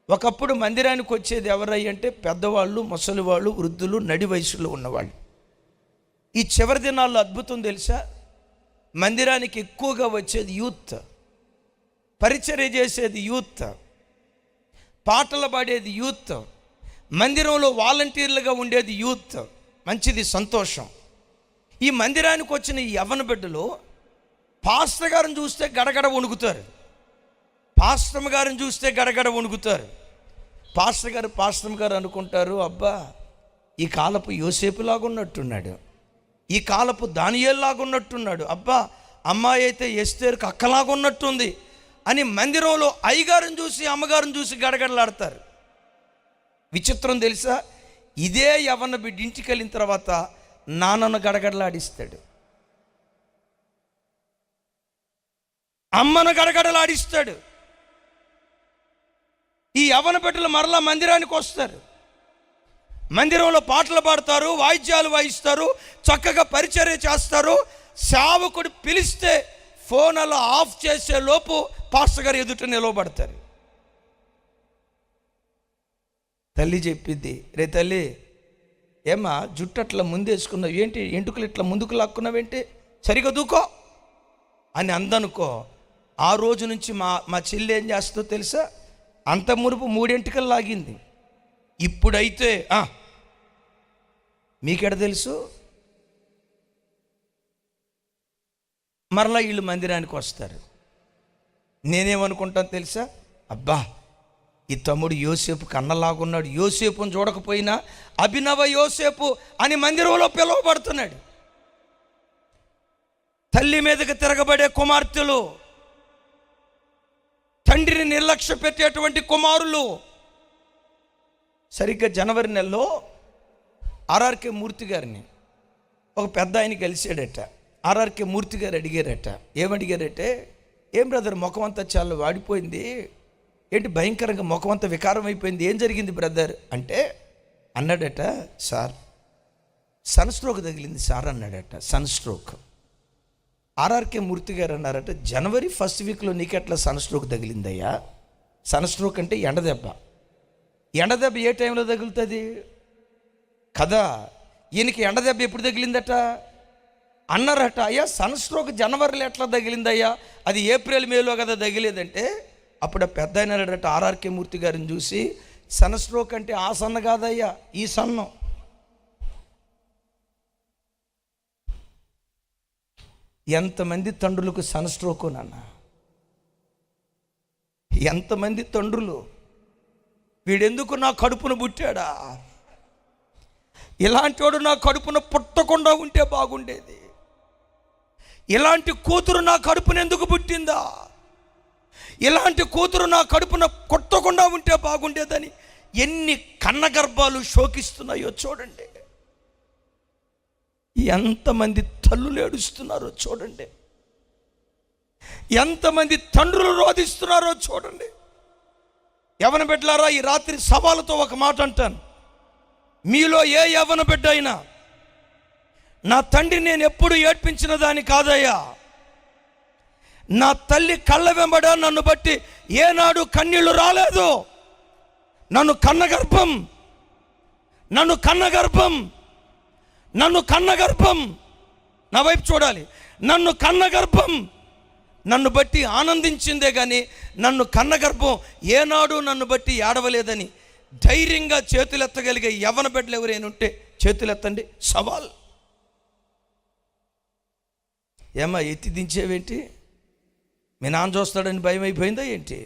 ఒకప్పుడు మందిరానికి వచ్చేది ఎవరై అంటే పెద్దవాళ్ళు, ముసలివాళ్ళు, వృద్ధులు, నడి వయసులో ఉన్నవాళ్ళు. ఈ చివరి దినాల్లో అద్భుతం తెలుసా? మందిరానికి ఎక్కువగా వచ్చేది యూత్, పరిచర్య చేసేది యూత్, పాటలు పాడేది యూత్, మందిరంలో వాలంటీర్లుగా ఉండేది యూత్. మంచిది, సంతోషం. ఈ మందిరానికి వచ్చిన ఈ యవ్వన బిడ్డలు పాస్టర్ గారిని చూస్తే గడగడ వణుకుతారు, పాస్టర్ గారిని చూస్తే గడగడ వణుకుతారు. పాస్టర్ గారు అనుకుంటారు, అబ్బా ఈ కాలపు యోసేపులాగా ఉన్నట్టున్నాడు, ఈ కాలపు దానియేలులాగా ఉన్నట్టున్నాడు, అబ్బా అమ్మాయి అయితే ఎస్తేరుకు అక్కలాగా ఉన్నట్టుంది అని మందిరంలో అయ్యగారిని చూసి అమ్మగారిని చూసి గడగడలాడతారు. విచిత్రం తెలుసా? ఇదే యవ్వన బిడ్డ ఇంటికి వెళ్ళిన తర్వాత నాన్నను గడగడలాడిస్తాడు, అమ్మను గడగడలాడిస్తాడు. ఈ యవ్వన బిడ్డలు మరలా మందిరానికి వస్తారు, మందిరంలో పాటలు పాడతారు, వాయిద్యాలు వాయిస్తారు, చక్కగా పరిచర్య చేస్తారు. సేవకుడు పిలిస్తే ఫోన్ అలా ఆఫ్ చేసే లోపు పాస్టర్ గారు ఎదుట నిలవబడతారు. తల్లి చెప్పింది, రే తల్లి ఏమా జుట్టు అట్లా ముందేసుకున్నావు ఏంటి, ఎంటుకలు ఇట్లా ముందుకు లాక్కున్నావేంటి, సరిగా దూకో అని అందనుకో. ఆ రోజు నుంచి మా చెల్లి ఏం చేస్తుందో తెలుసా? అంత మురుపు 3 ఎంటుకలు లాగింది. ఇప్పుడైతే మీకెడ తెలుసు? మరలా వీళ్ళు మందిరానికి వస్తారు. నేనేమనుకుంటాను తెలుసా? అబ్బా ఈ తమ్ముడు యోసేపు కన్నలాగున్నాడు, యోసేపుని చూడకపోయినా అభినవ యోసేపు అని మందిరంలో పిలువబడుతున్నాడు. తల్లి మీదకి తిరగబడే కుమార్తెలు, తండ్రిని నిర్లక్ష్య పెట్టేటువంటి కుమారులు. సరిగ్గా జనవరి నెలలో ఆర్ఆర్కే మూర్తి గారిని ఒక పెద్ద ఆయన కలిసాడట. ఆర్ఆర్కే మూర్తి గారు అడిగారట, ఏమడిగారంటే, ఏం బ్రదర్ ముఖం అంతా చాలా వాడిపోయింది, ఏంటి భయంకరంగా ముఖం అంతా వికారం అయిపోయింది, ఏం జరిగింది బ్రదర్ అంటే అన్నాడట, సార్ సన్ స్ట్రోక్ తగిలింది సార్ అన్నాడట. Sun stroke. ఆర్ఆర్కే మూర్తి గారు అన్నారట, జనవరి 1st వీక్లో నీకెట్లా సన్ స్ట్రోక్ తగిలిందయ్యా? సన్ స్ట్రోక్ అంటే ఎండదెబ్బ. ఎండదెబ్బ ఏ టైంలో తగులుతుంది కదా? ఈయనకి ఎండదెబ్బ ఎప్పుడు తగిలిందట అన్నారట. అయ్యా సన్ స్ట్రోక్ జనవరిలో ఎట్లా తగిలిందయ్యా? అది ఏప్రిల్ మేలో కదా తగిలేదంటే అప్పుడు పెద్ద అయినాడట ఆర్ఆర్కే మూర్తి గారిని చూసి, సన్ స్ట్రోక్ అంటే ఆ సన్న కాదయ్యా, ఈ సన్నం. ఎంతమంది తండ్రులకు సన్ స్ట్రోక్ నాన్న, ఎంతమంది తండ్రులు వీడెందుకు నా కడుపును పుట్టాడా, ఇలాంటి వాడు నా కడుపున పుట్టకుండా ఉంటే బాగుండేది, ఇలాంటి కూతురు నా కడుపున ఎందుకు పుట్టిందా, ఇలాంటి కూతురు నా కడుపున కొట్టకుండా ఉంటే బాగుండేదని ఎన్ని కన్నగర్భాలు శోకిస్తున్నాయో చూడండి. ఎంతమంది తల్లులు ఏడుస్తున్నారో చూడండి, ఎంతమంది తండ్రులు రోధిస్తున్నారో చూడండి. యవ్వన బిడ్డలారా, ఈ రాత్రి సవాలుతో ఒక మాట అంటాను. మీలో ఏ యవ్వన బిడ్డ అయినా, నా తండ్రి నేను ఎప్పుడు ఏడ్పించిన దాన్ని కాదయ్యా, నా తల్లి కళ్ళ వెంబడ నన్ను బట్టి ఏనాడు కన్నీళ్లు రాలేదు, నన్ను కన్నగర్భం నా వైపు చూడాలి, నన్ను కన్నగర్భం నన్ను బట్టి ఆనందించిందే కానీ నన్ను కన్న గర్భం ఏనాడు నన్ను బట్టి ఏడవలేదని ధైర్యంగా చేతులెత్తగలిగే యవ్వన బిడ్డలు ఎవరైనా ఉంటే చేతులెత్తండి. సవాల్. ఏమా ఎత్తి దించేవేంటి? మీ నాన్న చూస్తాడని భయం అయిపోయిందా ఏంటి?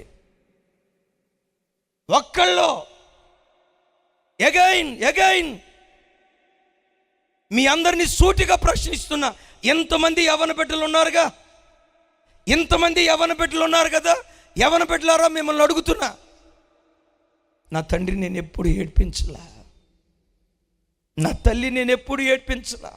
ఒక్కళ్ళు ఎగైన్ మీ అందరినీ సూటిగా ప్రశ్నిస్తున్నా. ఎంతమంది యవ్వన బిడ్డలు ఉన్నారుగా, ఇంతమంది యవ్వన బిడ్డలు ఉన్నారు కదా, యవ్వన బిడ్డలారా మిమ్మల్ని అడుగుతున్నా. నా తండ్రి నేను ఎప్పుడు ఏడ్పించలా, నా తల్లి నేను ఎప్పుడు ఏడ్పించలా.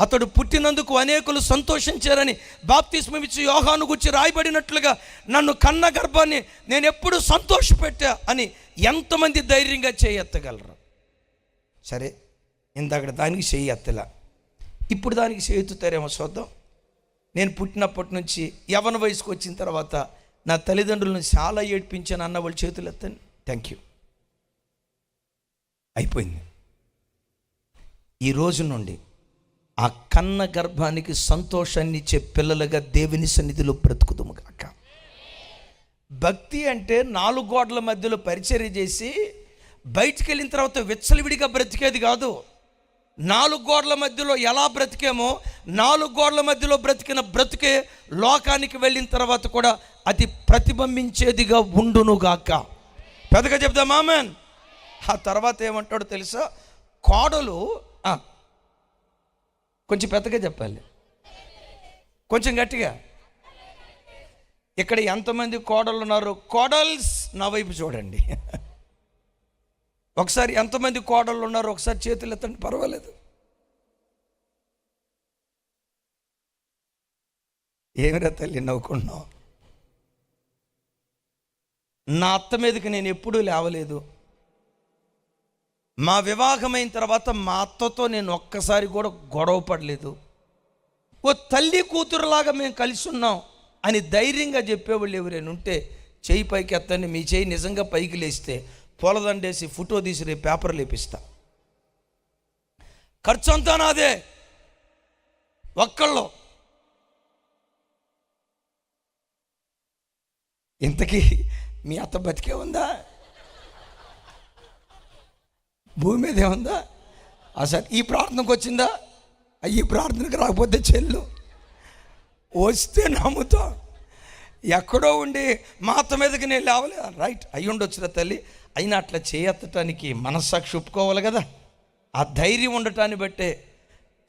అతడు పుట్టినందుకు అనేకులు సంతోషించారని బాప్తిస్మం ఇచ్చి యోహాను గురించి రాయబడినట్లుగా నన్ను కన్న గర్భాన్ని నేను ఎప్పుడు సంతోషపెట్టా అని ఎంతమంది ధైర్యంగా చేయెత్తగలరు? సరే, ఇందాక దానికి చేయెత్తలా, ఇప్పుడు దానికి చేయుతారేమో చూద్దాం. నేను పుట్టినప్పటి నుంచి యవ్వన వయసుకు వచ్చిన తర్వాత నా తల్లిదండ్రులను చాలా ఏడ్పించాను అన్న వాళ్ళు చేతులు ఎత్తండి. Thank you. అయిపోయింది. ఈ రోజు నుండి ఆ కన్న గర్భానికి సంతోషాన్ని ఇచ్చే పిల్లలుగా దేవుని సన్నిధిలో బ్రతుకుదుము కాక. భక్తి అంటే 4 గోడల మధ్యలో పరిచర్య చేసి బయటికి వెళ్ళిన తర్వాత విచ్చలవిడిగా బ్రతికేది కాదు. 4 గోడల మధ్యలో ఎలా బ్రతికేమో 4 గోడల మధ్యలో బ్రతికిన బ్రతికే లోకానికి వెళ్ళిన తర్వాత కూడా అది ప్రతిబింబించేదిగా ఉండునుగాక. పెద్దగా చెప్దాం ఆమేన్. ఆ తర్వాత ఏమంటాడో తెలుసా? కోడలు కొంచెం పెద్దగా చెప్పాలి, కొంచెం గట్టిగా. ఇక్కడ ఎంతమంది కోడలు ఉన్నారు? కోడల్స్ నా వైపు చూడండి. ఒకసారి ఎంతమంది కోడళ్ళు ఉన్నారు ఒకసారి చేతులు ఎత్తండి, పర్వాలేదు. ఏమిరా తల్లి నవ్వుకున్నావు? నా అత్త మీదకి నేను ఎప్పుడూ లేవలేదు. మా వివాహమైన తర్వాత మా అత్తతో నేను ఒక్కసారి కూడా గొడవ పడలేదు. ఓ తల్లి కూతురులాగా మేము కలిసి ఉన్నాం అని ధైర్యంగా చెప్పేవాళ్ళు ఎవరైనా ఉంటే చెయ్యి పైకి ఎత్తండి. మీ చెయ్యి నిజంగా పైకి లేస్తే పూలదండేసి ఫోటో తీసి రేపు పేపర్లు వేపిస్తా. ఖర్చు అంతా నాదే. ఒక్కళ్ళు. ఇంతకీ మీ అత్త బతికే ఉందా? భూమి మీద ఏముందా? అసలు ఈ ప్రార్థనకు వచ్చిందా? ఈ ప్రార్థనకు రాకపోతే చెల్లు, వస్తే నమ్ముతా. ఎక్కడో ఉండి మా అత్త మీదకి నేను లేవలే, రైట్ అయ్యి ఉండొచ్చురా తల్లి. అయినా అట్లా చేయెత్తటానికి మనస్సాక్షి ఒప్పుకోవాలి కదా, ఆ ధైర్యం ఉండటాన్ని బట్టే.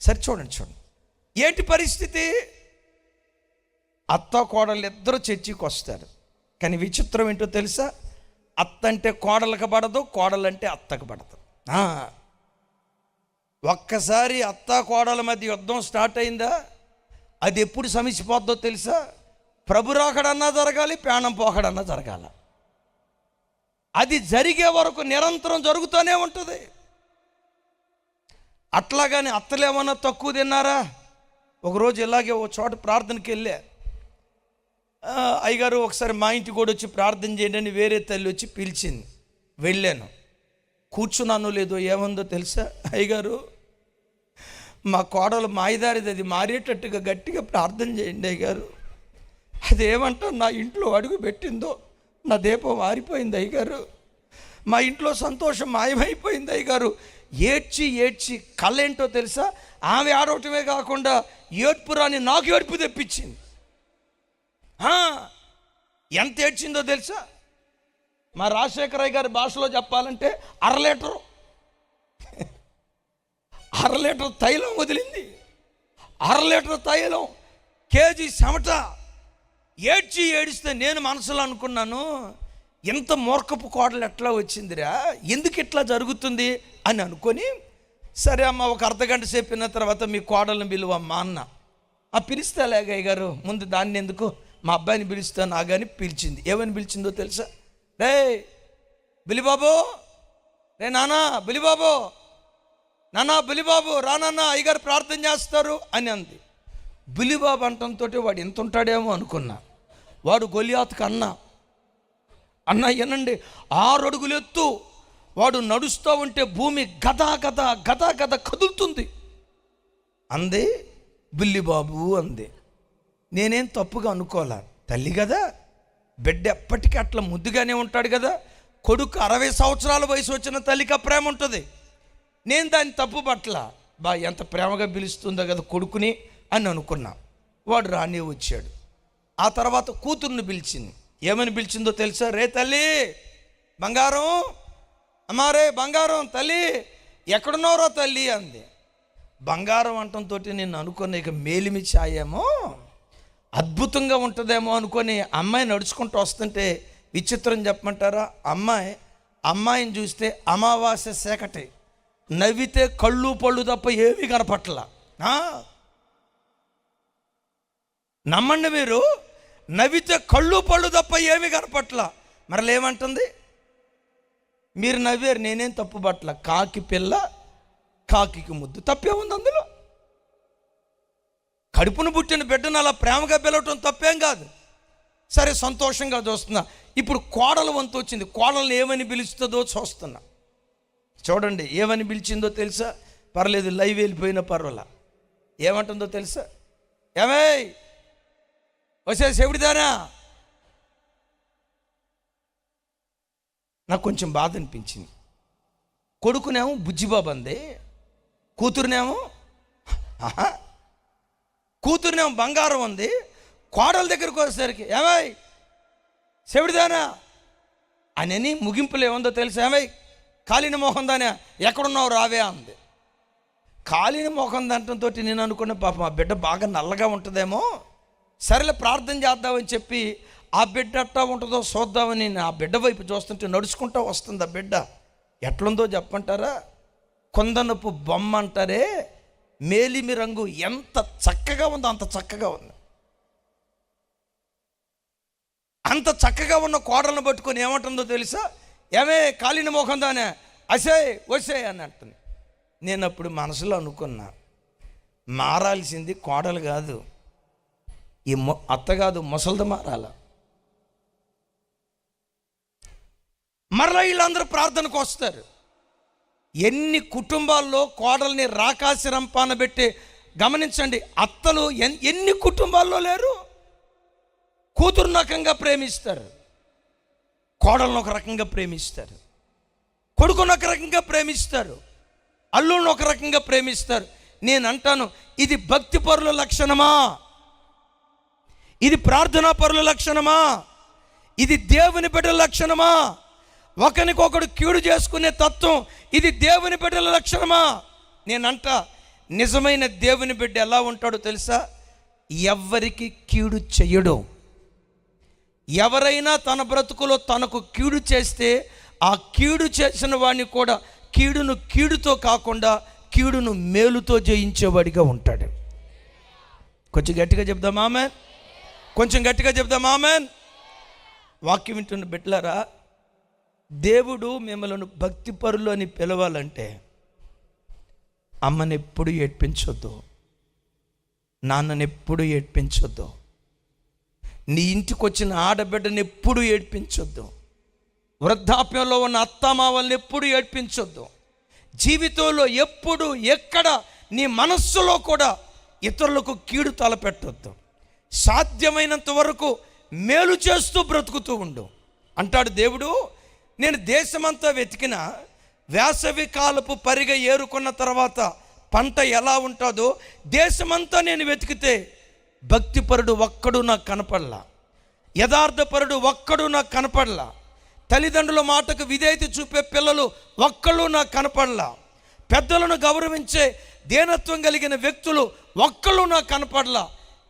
సరే చూడండి ఏంటి పరిస్థితి. అత్త కోడళ్ళు ఇద్దరు చర్చికి వస్తారు. కానీ విచిత్రం ఏంటో తెలుసా? అత్త అంటే కోడలకు పడదు, కోడలంటే అత్తకు పడదు. ఒక్కసారి అత్త కోడల మధ్య యుద్ధం స్టార్ట్ అయిందా, అది ఎప్పుడు సమసిపోద్దో తెలుసా? ప్రభు రాకడన్నా జరగాలి, ప్రాణం పోకడన్నా జరగాల. అది జరిగే వరకు నిరంతరం జరుగుతూనే ఉంటుంది. అట్లాగానే అత్తలేమన్నా తక్కువ తిన్నారా? ఒకరోజు ఇలాగే ఓ చోట ప్రార్థనకి వెళ్ళా. అయ్యగారు ఒకసారి మా ఇంటికి కూడా వచ్చి ప్రార్థన చేయండి అని వేరే తల్లి వచ్చి పిలిచింది. వెళ్ళాను, కూర్చున్నాను. లేదో ఏముందో తెలుసా? అయ్యగారు మా కోడలు మాయదారిది, అది మారేటట్టుగా గట్టిగా ప్రార్థన చేయండి అయ్యగారు. అదేమంటా నా ఇంట్లో అడుగు పెట్టిందో నా దీపం ఆరిపోయింది అయ్యగారు. మా ఇంట్లో సంతోషం మాయమైపోయింది అయ్యగారు. ఏడ్చి కళ్ళేంటో తెలుసా? ఆమె ఆడవటమే కాకుండా ఏడ్పురాని నాకు ఏడుపు తెప్పించింది. ఎంత ఏడ్చిందో తెలుసా? మా రాజశేఖరయ్య గారి భాషలో చెప్పాలంటే 1/2 లీటర్ తైలం వదిలింది. 1/2 లీటర్ తైలం, కేజీ చెమట. ఏడిస్తే నేను మనసులో అనుకున్నాను, ఎంత మూర్ఖపు కోడలు ఎట్లా వచ్చిందిరా, ఎందుకు ఇట్లా జరుగుతుంది అని అనుకొని, సరే అమ్మ ఒక అర్ధగంట సేపిన తర్వాత మీ కోడలను పిలువమ్మా అన్న. పిలిస్తే లేగయ్య గారు, ముందు దాన్ని ఎందుకు మా అబ్బాయిని పిలుస్తాను ఆగాని పిలిచింది. ఏమని పిలిచిందో తెలుసా? రే బులిబాబు, రే నానా బులిబాబు, నానా బులిబాబు రానన్నా అయ్యగారు ప్రార్థన చేస్తారు అని అంది. బులిబాబు అంటంతో వాడు ఎంత ఉంటాడేమో అనుకున్నా. వాడు గొలియాతుకు అన్న వినండి, 6 అడుగులు ఎత్తు. వాడు నడుస్తూ ఉంటే భూమి గద కదులుతుంది అంది. బుల్లిబాబు అంది. నేనేం తప్పుగా అనుకోలే, తల్లి కదా బిడ్డ ఎప్పటికీ అట్లా ముద్దుగానే ఉంటాడు కదా. కొడుకు 60 సంవత్సరాల వయసు వచ్చిన తల్లికి ఆ ప్రేమ ఉంటుంది. నేను దాన్ని తప్పు పట్ల ఎంత ప్రేమగా పిలుస్తుందో కదా కొడుకుని అని అనుకున్నా. వాడు రానే వచ్చాడు. ఆ తర్వాత కూతుర్ని పిలిచింది. ఏమని పిలిచిందో తెలుసా? రే తల్లి బంగారం, అమ్మారే బంగారం, తల్లి ఎక్కడున్నారో తల్లి అంది. బంగారం అంటంతో నేను అనుకున్న ఇక మేలిమి ఛాయేమో అద్భుతంగా ఉంటుందేమో అనుకొని అమ్మాయి నడుచుకుంటూ వస్తుంటే విచిత్రం చెప్పమంటారా, అమ్మాయిని చూస్తే అమావాస్య సేకటి, నవ్వితే కళ్ళు పళ్ళు తప్ప ఏమీ కనపట్ల. నమ్మండి మీరు, నవ్వితే కళ్ళు పళ్ళు తప్ప ఏమీ కనపట్ల. మరలా ఏమంటుంది? మీరు నవ్వారు, నేనేం తప్పు పట్ల. కాకి పిల్ల కాకి ముద్దు, తప్పే ఉంది అందులో? కడుపును పుట్టిన బిడ్డను అలా ప్రేమగా పిలవటం తప్పేం కాదు. సరే, సంతోషంగా చూస్తున్నా. ఇప్పుడు కోడలు వంతు వచ్చింది. కోడలు ఏమని పిలుస్తుందో చూస్తున్నా. చూడండి, ఏమని పిలిచిందో తెలుసా? పర్లేదు, లైవ్ వెళ్ళిపోయినా పర్వాలా. ఏమంటుందో తెలుసా? ఏమై వచ్చే చెవిడిదానా? నాకు కొంచెం బాధ అనిపించింది. కొడుకునేమో బుజ్జిబాబు అంది, కూతురునేమో బంగారం ఉంది. కోడల దగ్గరకు వచ్చేసరికి ఏమై చెవిడిదానా అని ముగింపులు ఏముందో తెలుసా? ఏమై కాలిన మోహం దానే, ఎక్కడున్నావు రావే అంది. కాలిన మోహం దాంతో నేను అనుకున్న పాపం ఆ బిడ్డ బాగా నల్లగా ఉంటుందేమో, సరేలే ప్రార్థన చేద్దామని చెప్పి ఆ బిడ్డ అట్టా ఉంటుందో చూద్దామని ఆ బిడ్డ వైపు చూస్తుంటే నడుచుకుంటూ వస్తుంది. ఆ బిడ్డ ఎట్లుందో చెప్పంటారా? కొందనపు బొమ్మ అంటారే, మేలిమి రంగు ఎంత చక్కగా ఉందో అంత చక్కగా ఉంది. అంత చక్కగా ఉన్న కోడలను పట్టుకొని ఏమంటుందో తెలుసా? ఏమే కాలిన మోహం దానే, వసే అని అంటుంది. నేను అప్పుడు మనసులో అనుకున్నా, మారాల్సింది కోడలు కాదు, ఈ అత్త కాదు, ముసలిది మారాల. మరలా వీళ్ళందరూ ప్రార్థనకు వస్తారు. ఎన్ని కుటుంబాల్లో కోడల్ని రాకాసి రంపాన పెట్టి గమనించండి. అత్తలు ఎన్ని కుటుంబాల్లో లేరు? కూతురుని ఒక రకంగా ప్రేమిస్తారు, కోడలను ఒక రకంగా ప్రేమిస్తారు, కొడుకుని ఒక రకంగా ప్రేమిస్తారు, అల్లుని ఒక రకంగా ప్రేమిస్తారు. నేను అంటాను, ఇది భక్తి పరుల లక్షణమా? ఇది ప్రార్థనా పరుల లక్షణమా? ఇది దేవుని బిడ్డల లక్షణమా? ఒకరికొకడు కీడు చేసుకునే తత్వం ఇది దేవుని బిడ్డల లక్షణమా? నేనంట, నిజమైన దేవుని బిడ్డ ఎలా ఉంటాడో తెలుసా? ఎవ్వరికి కీడు చెయ్యడు. ఎవరైనా తన బ్రతుకులో తనకు కీడు చేస్తే ఆ కీడు చేసిన వాడిని కూడా కీడును కీడుతో కాకుండా కీడును మేలుతో జయించేవాడిగా ఉంటాడు. కొంచెం గట్టిగా చెప్దాం ఆమెన్. కొంచెం గట్టిగా చెప్దాం ఆమెన్. వాక్యం వింటున్న బిడ్డలారా, దేవుడు మిమ్మల్ని భక్తి పరులు అని పిలవాలంటే అమ్మని ఎప్పుడు ఏడ్పించొద్దు, నాన్నని ఎప్పుడు ఏడ్పించొద్దు, నీ ఇంటికి వచ్చిన ఆడబిడ్డని ఎప్పుడు ఏడ్పించొద్దు, వృద్ధాప్యంలో ఉన్న అత్తమావల్ని ఎప్పుడు ఏడ్పించొద్దు. జీవితంలో ఎప్పుడు ఎక్కడ నీ మనస్సులో కూడా ఇతరులకు కీడు తలపెట్టొద్దు. సాధ్యమైనంత వరకు మేలు చేస్తూ బ్రతుకుతూ ఉండు అంటాడు దేవుడు. నేను దేశమంతా వెతికిన వేసవి కాలపు పరిగ ఏరుకున్న తర్వాత పంట ఎలా ఉంటుందో దేశమంతా నేను వెతికితే భక్తిపరుడు ఒక్కడు నాకు కనపడలా, యథార్థపరుడు ఒక్కడు నాకు కనపడలా, తల్లిదండ్రుల మాటకు విధేయత చూపే పిల్లలు ఒక్కళ్ళు నాకు కనపడలా, పెద్దలను గౌరవించే దీనత్వం కలిగిన వ్యక్తులు ఒక్కళ్ళు నాకు కనపడలా.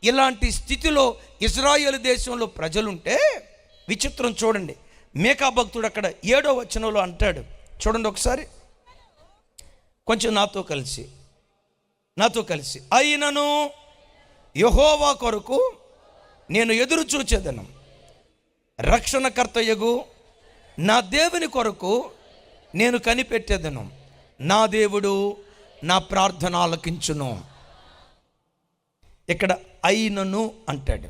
ఇలాంటి స్థితిలో ఇజ్రాయేలు దేశంలో ప్రజలుంటే విచిత్రం చూడండి. మేకా భక్తుడు అక్కడ 7వ వచనంలో అంటాడు, చూడండి ఒకసారి, కొంచెం నాతో కలిసి అయినను యెహోవా కొరకు నేను ఎదురు చూచేదను, రక్షణకర్తయగు నా దేవుని కొరకు నేను కనిపెట్టేదను, నా దేవుడు నా ప్రార్థన ఆలకించును. ఇక్కడ అయినను అంటాడు.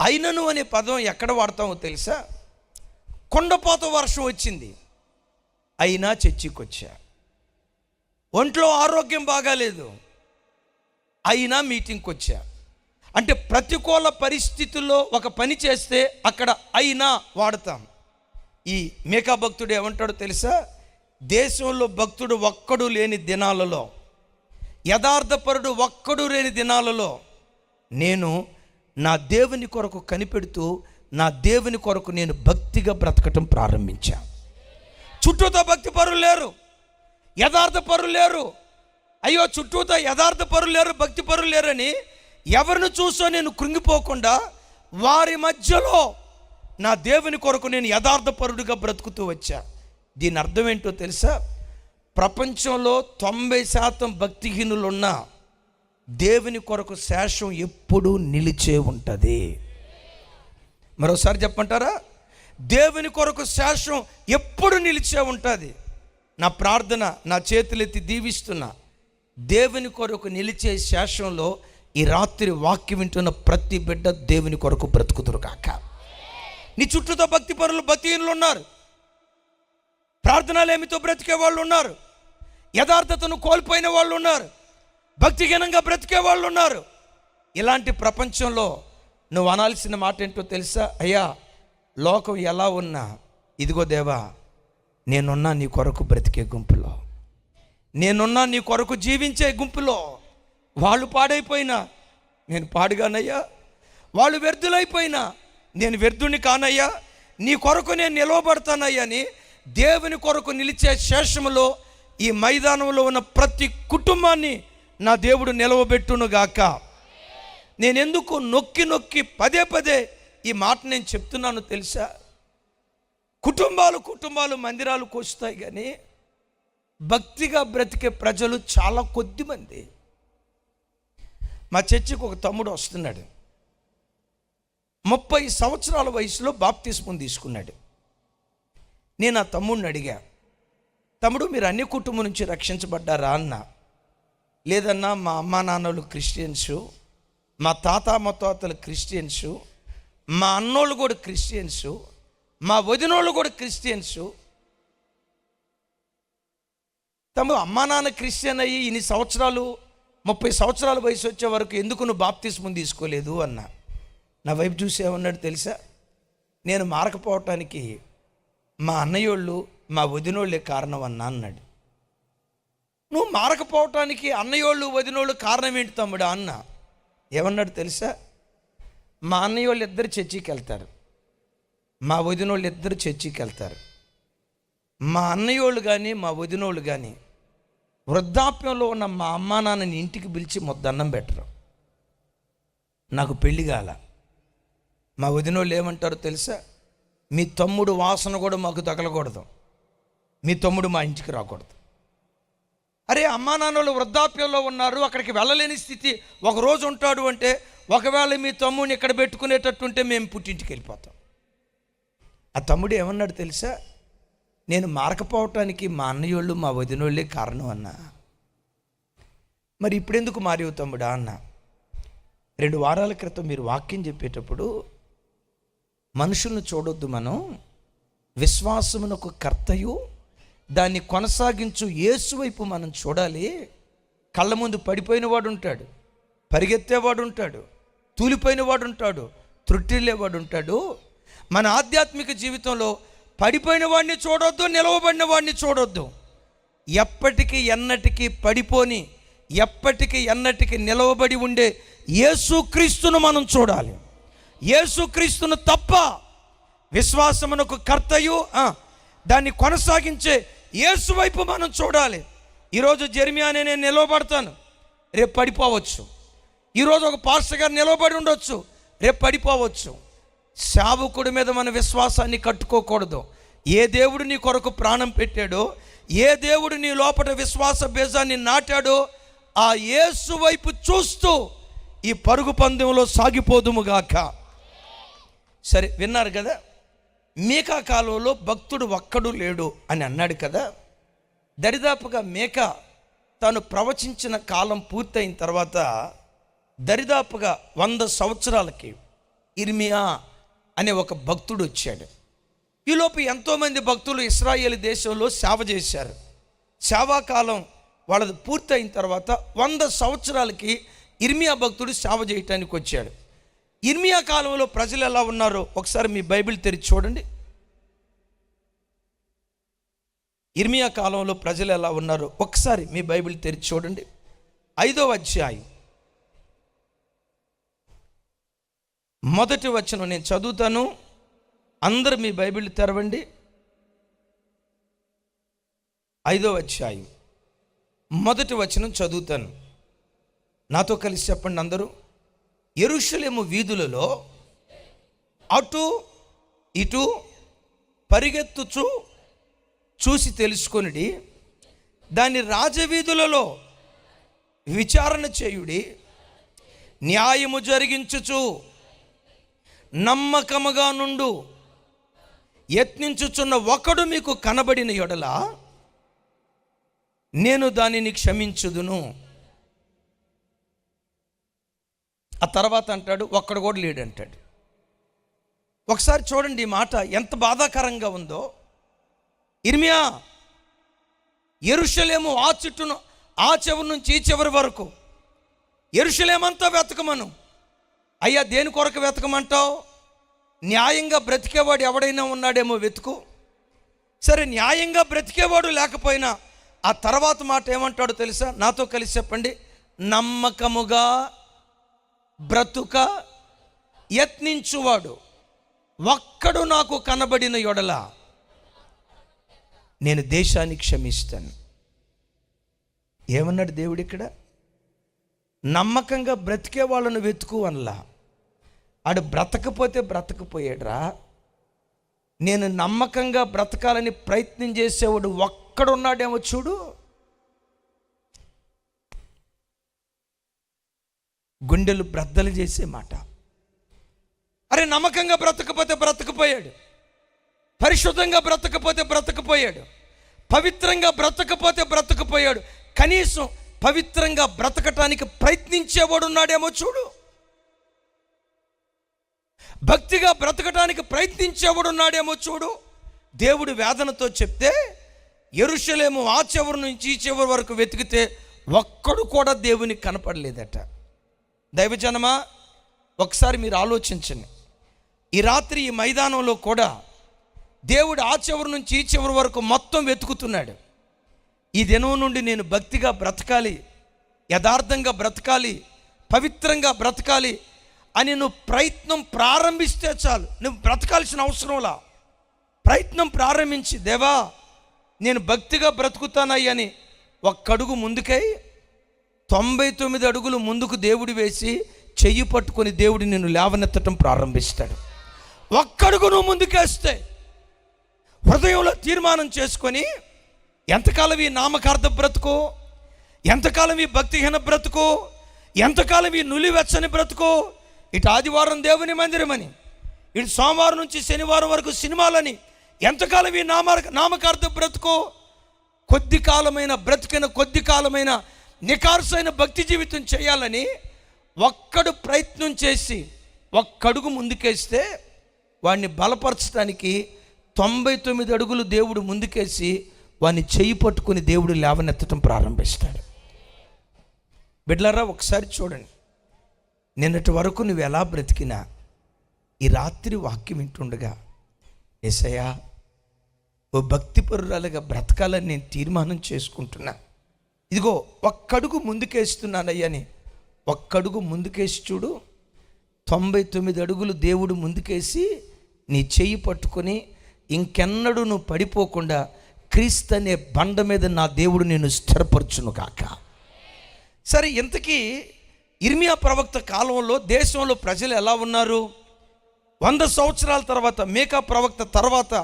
అయినను అనే పదం ఎక్కడ వాడతామో తెలుసా? కొండపోత వర్షం వచ్చింది, అయినా చర్చికి వచ్చా. ఒంట్లో ఆరోగ్యం బాగాలేదు, అయినా మీటింగ్కి వచ్చా. అంటే ప్రతికూల పరిస్థితుల్లో ఒక పని చేస్తే అక్కడ అయినా వాడతాం. ఈ మేకా భక్తుడు ఏమంటాడో తెలుసా? దేశంలో భక్తుడు ఒక్కడు లేని దినాలలో, యథార్థపరుడు ఒక్కడు లేని దినాలలో నేను నా దేవుని కొరకు కనిపెడుతూ నా దేవుని కొరకు నేను భక్తిగా బ్రతకటం ప్రారంభించాను. చుట్టూతో భక్తి పరులు లేరు, యథార్థ పరులు లేరు. అయ్యో చుట్టూతో యథార్థ పరులు లేరు, భక్తి పరులు లేరని ఎవరిని చూసో నేను కృంగిపోకుండా వారి మధ్యలో నా దేవుని కొరకు నేను యథార్థ పరుడుగా బ్రతుకుతూ వచ్చా. దీని అర్థం ఏంటో తెలుసా? ప్రపంచంలో 90% భక్తిహీనులున్న దేవుని కొరకు శేషం ఎప్పుడూ నిలిచే ఉంటుంది. మరోసారి చెప్పంటారా? దేవుని కొరకు శేషం ఎప్పుడు నిలిచే ఉంటుంది. నా ప్రార్థన, నా చేతులెత్తి దీవిస్తున్నా, దేవుని కొరకు నిలిచే శేషంలో ఈ రాత్రి వాక్యం వింటున్న ప్రతి బిడ్డ దేవుని కొరకు బ్రతుకుతురు కాక. నీ చుట్టూతో భక్తి పరులు, భక్తిహీనులు ఉన్నారు, ప్రార్థనలేమితో బ్రతికే వాళ్ళు ఉన్నారు, యథార్థతను కోల్పోయిన వాళ్ళు ఉన్నారు, భక్తిహీనంగా బ్రతికే వాళ్ళు ఉన్నారు. ఇలాంటి ప్రపంచంలో నువ్వు అనాల్సిన మాట ఏంటో తెలుసా? అయ్యా లోకం ఎలా ఉన్నా, ఇదిగో దేవా నేనున్నా నీ కొరకు బ్రతికే గుంపులో, నేనున్నా నీ కొరకు జీవించే గుంపులో. వాళ్ళు పాడైపోయినా నేను పాడుగానయ్యా, వాళ్ళు వ్యర్థులైపోయినా నేను వ్యర్థుని కానయ్యా, నీ కొరకు నేను నిలవబడతానయ్యా అని దేవుని కొరకు నిలిచే శేషములో ఈ మైదానంలో ఉన్న ప్రతి కుటుంబాన్ని నా దేవుడు నిలవబెట్టునుగాక. నేనెందుకు నొక్కి నొక్కి పదే పదే ఈ మాట నేను చెప్తున్నాను తెలుసా? కుటుంబాలు మందిరాలు కోస్తాయి, కానీ భక్తిగా బ్రతికే ప్రజలు చాలా కొద్ది మంది. మా చర్చికి ఒక తమ్ముడు వస్తున్నాడు, 30 సంవత్సరాల వయసులో బాప్తిస్మం తీసుకున్నాడు. నేను ఆ తమ్ముడిని అడిగా, తమ్ముడు మీరు అన్ని కుటుంబం నుంచి రక్షించబడ్డారా అన్న. లేదన్నా మా అమ్మా నాన్నలు క్రిస్టియన్సు, మా తాత ముత్తాతలు క్రిస్టియన్సు, మా అన్నోళ్ళు కూడా క్రిస్టియన్సు, మా వదినోళ్ళు కూడా క్రిస్టియన్సు. తమ్ముడు అమ్మా నాన్న క్రిస్టియన్ అయ్యి ఇన్ని సంవత్సరాలు 30 సంవత్సరాల వయసు వచ్చే వరకు ఎందుకు నువ్వు బాప్తిస్మం తీసుకోలేదు అన్న. నా వైపు చూసి ఏమన్నాడు తెలుసా? నేను మారకపోవటానికి మా అన్నయ్యోళ్ళు మా వదినోళ్ళే కారణం అన్నా అన్నాడు. నువ్వు మారకపోవటానికి అన్నయ్యోళ్ళు వదినోళ్ళు కారణం ఏంటి తమ్ముడా అన్న. ఏమన్నాడు తెలుసా? మా అన్నయ్యోళ్ళు ఇద్దరు చర్చికి వెళ్తారు, మా వదినోళ్ళు ఇద్దరు చర్చికి వెళ్తారు. మా అన్నయ్యోళ్ళు కానీ మా వదినోళ్ళు కానీ వృద్ధాప్యంలో ఉన్న మా అమ్మా నాన్నని ఇంటికి పిలిచి మొద్దన్నం పెట్టరు. నాకు పెళ్ళి కాల. మా వదినోళ్ళు ఏమంటారో తెలుసా? మీ తమ్ముడు వాసన కూడా మాకు తగలకూడదు, మీ తమ్ముడు మా ఇంటికి రాకూడదు. అరే అమ్మా నాన్నలు వృద్ధాప్యంలో ఉన్నారు, అక్కడికి వెళ్ళలేని స్థితి, ఒకరోజు ఉంటాడు అంటే ఒకవేళ మీ తమ్ముడిని ఇక్కడ పెట్టుకునేటట్టుంటే మేము పుట్టింటికి వెళ్ళిపోతాం. ఆ తమ్ముడు ఏమన్నాడు తెలుసా? నేను మారకపోవటానికి మా అన్నయ్యోళ్ళు మా వదినోళ్ళే కారణం అన్నా. మరి ఇప్పుడెందుకు మారేవు తమ్ముడా అన్న. 2 వారాల క్రితం మీరు వాక్యం చెప్పేటప్పుడు మనుషులను చూడొద్దు, మనం విశ్వాసమునకు కర్తయు దాన్ని కొనసాగించు యేసు వైపు మనం చూడాలి. కళ్ళ ముందు పడిపోయిన వాడు ఉంటాడు, పరిగెత్తేవాడు ఉంటాడు, తూలిపోయిన వాడు ఉంటాడు, త్రుట్టిల్లేవాడు ఉంటాడు. మన ఆధ్యాత్మిక జీవితంలో పడిపోయిన వాడిని చూడొద్దు, నిలవబడిన వాడిని చూడొద్దు. ఎప్పటికీ ఎన్నటికీ పడిపోని, ఎప్పటికీ ఎన్నటికీ నిలవబడి ఉండే యేసుక్రీస్తును మనం చూడాలి. యేసుక్రీస్తును తప్ప విశ్వాసమునకు కర్తయు దాన్ని కొనసాగించే యేసు వైపు మనం చూడాలి. ఈరోజు జెర్మియానే నేను నిలవబడతాను, రేపు పడిపోవచ్చు. ఈరోజు ఒక పాస్టర్ గారు నిలవబడి ఉండొచ్చు, రేపు పడిపోవచ్చు. సేవకుడి మీద మన విశ్వాసాన్ని కట్టుకోకూడదు. ఏ దేవుడు నీ కొరకు ప్రాణం పెట్టాడో, ఏ దేవుడు నీ లోపల విశ్వాస బీజాన్ని నాటాడో ఆ యేసు వైపు చూస్తూ ఈ పరుగు పందెంలో సాగిపోదుముగాక. సరే, విన్నారు కదా? మీకా కాలంలో భక్తుడు ఒక్కడు లేడు అని అన్నాడు కదా. దరిదాపుగా మీకా తాను ప్రవచించిన కాలం పూర్తయిన తర్వాత దరిదాపుగా 100 సంవత్సరాలకి ఇర్మియా అనే ఒక భక్తుడు వచ్చాడు. ఈలోపు ఎంతోమంది భక్తులు ఇశ్రాయేలు దేశంలో సేవ చేశారు. సేవాకాలం వాళ్ళది పూర్తయిన తర్వాత 100 సంవత్సరాలకి ఇర్మియా భక్తుడు సేవ చేయటానికి వచ్చాడు. ఇర్మియా కాలంలో ప్రజలు ఎలా ఉన్నారో ఒకసారి మీ బైబిల్ తెరిచి చూడండి. ఇర్మియా కాలంలో ప్రజలు ఎలా ఉన్నారో ఒకసారి మీ బైబిల్ తెరిచి చూడండి. 5వ అధ్యాయం 1వ వచనం నేను చదువుతాను. అందరూ మీ బైబిల్ తెరవండి. 5వ అధ్యాయం 1వ వచనం చదువుతాను. నాతో కలిసి చెప్పండి అందరూ. యెరూషలేము వీధులలో అటు ఇటు పరిగెత్తుచు చూసి తెలుసుకొనిడి, దాని రాజవీధులలో విచారణ చేయుడి, న్యాయము జరిగించుచు నమ్మకముగా నుండు యత్నించుచున్న ఒకడు మీకు కనబడిన యెడల నేను దానిని క్షమించుదును. ఆ తర్వాత అంటాడు ఒక్కడు కూడా లేడు అంటాడు. ఒకసారి చూడండి ఈ మాట ఎంత బాధాకరంగా ఉందో. ఇర్మియా, యెరూషలేము ఆ చుట్టూను ఆ చివరి నుంచి ఈ చివరి వరకు యెరూషలేమంతా వెతకమను. అయ్యా దేని కొరకు వెతకమంటావు? న్యాయంగా బ్రతికేవాడు ఎవడైనా ఉన్నాడేమో వెతుకు. సరే న్యాయంగా బ్రతికేవాడు లేకపోయినా ఆ తర్వాత మాట ఏమంటాడో తెలుసా? నాతో కలిసి చెప్పండి. నమ్మకముగా బ్రతుక యత్నించువాడు ఒక్కడు నాకు కనబడిన యెడల నేను దేశాన్ని క్షమిస్తాను. ఏమన్నాడు దేవుడు ఇక్కడ? నమ్మకంగా బ్రతికే వాళ్ళను వెతుకు అనలా. ఆడు బ్రతకపోతే బ్రతకపోయాడురా. నేను నమ్మకంగా బ్రతకాలని ప్రయత్నం చేసేవాడు ఒక్కడున్నాడేమో చూడు. గుండెలు బ్రద్దలు చేసే మాట. అరే నమ్మకంగా బ్రతకపోతే బ్రతకపోయాడు, పరిశుద్ధంగా బ్రతకపోతే బ్రతకపోయాడు, పవిత్రంగా బ్రతకపోతే బ్రతకపోయాడు. కనీసం పవిత్రంగా బ్రతకటానికి ప్రయత్నించేవాడు ఉన్నాడేమో చూడు. భక్తిగా బ్రతకటానికి ప్రయత్నించేవాడు ఉన్నాడేమో చూడు. దేవుడు వేదనతో చెప్తే యెరూషలేము ఆ చివరి నుంచి ఈ చివరి వరకు వెతికితే ఒక్కడు కూడా దేవునికి కనపడలేదట. దైవజనమా, ఒకసారి మీరు ఆలోచించండి. ఈ రాత్రి ఈ మైదానంలో కూడా దేవుడు ఆ చివరి నుంచి ఈ చివరి వరకు మొత్తం వెతుకుతున్నాడు. ఈ దినం నుండి నేను భక్తిగా బ్రతకాలి, యథార్థంగా బ్రతకాలి, పవిత్రంగా బ్రతకాలి అని నువ్వు ప్రయత్నం ప్రారంభిస్తే చాలు. నువ్వు బ్రతకాల్సిన అవసరంలా ప్రయత్నం ప్రారంభించి దేవా నేను భక్తిగా బ్రతుకుతానయ్యని ఒక్కడుగు ముందుకై 99 అడుగులు ముందుకు దేవుడు వేసి చెయ్యి పట్టుకొని దేవుడు నిన్ను లేవనెత్తటం ప్రారంభిస్తాడు. ఒక్కడుగు నువ్వు ముందుకేస్తే హృదయంలో తీర్మానం చేసుకొని ఎంతకాలం ఈ నామకార్థ బ్రతుకు, ఎంతకాలం ఈ భక్తిహీన బ్రతుకు, ఎంతకాలం ఈ నులివెచ్చని బ్రతుకు, ఇటు ఆదివారం దేవుని మందిరమని, ఇటు సోమవారం నుంచి శనివారం వరకు సినిమాలని, ఎంతకాలం ఈ నామకార్థ బ్రతుకు, కొద్ది కాలమైన బ్రతికిన కొద్ది కాలమైన నికార్సైన భక్తి జీవితం చేయాలని ఒక్కడు ప్రయత్నం చేసి ఒక్కడుగు ముందుకేస్తే వాడిని బలపరచడానికి 99 అడుగులు దేవుడు ముందుకేసి వాడిని చెయ్యి పట్టుకుని దేవుడు లేవనెత్తడం ప్రారంభిస్తాడు. బిడ్డలారా ఒకసారి చూడండి. నిన్నటి వరకు నువ్వు ఎలా బ్రతికినా ఈ రాత్రి వాక్యం వింటుండగా యేసయ్యా ఓ భక్తిపరురాలుగా బ్రతకాలని నేను తీర్మానం చేసుకుంటున్నా. ఇదిగో ఒక్కడుగు ముందుకేస్తున్నానయ్యని ఒక్కడుగు ముందుకేసి చూడు. 99 అడుగులు దేవుడు ముందుకేసి నీ చెయ్యి పట్టుకొని ఇంకెన్నడూ నువ్వు పడిపోకుండా క్రీస్తు అనే బండ మీద నా దేవుడు నేను స్థిరపరచును కాక. సరే, ఇంతకీ ఇర్మియా ప్రవక్త కాలంలో దేశంలో ప్రజలు ఎలా ఉన్నారు? 100 సంవత్సరాల తర్వాత, మీకా ప్రవక్త తర్వాత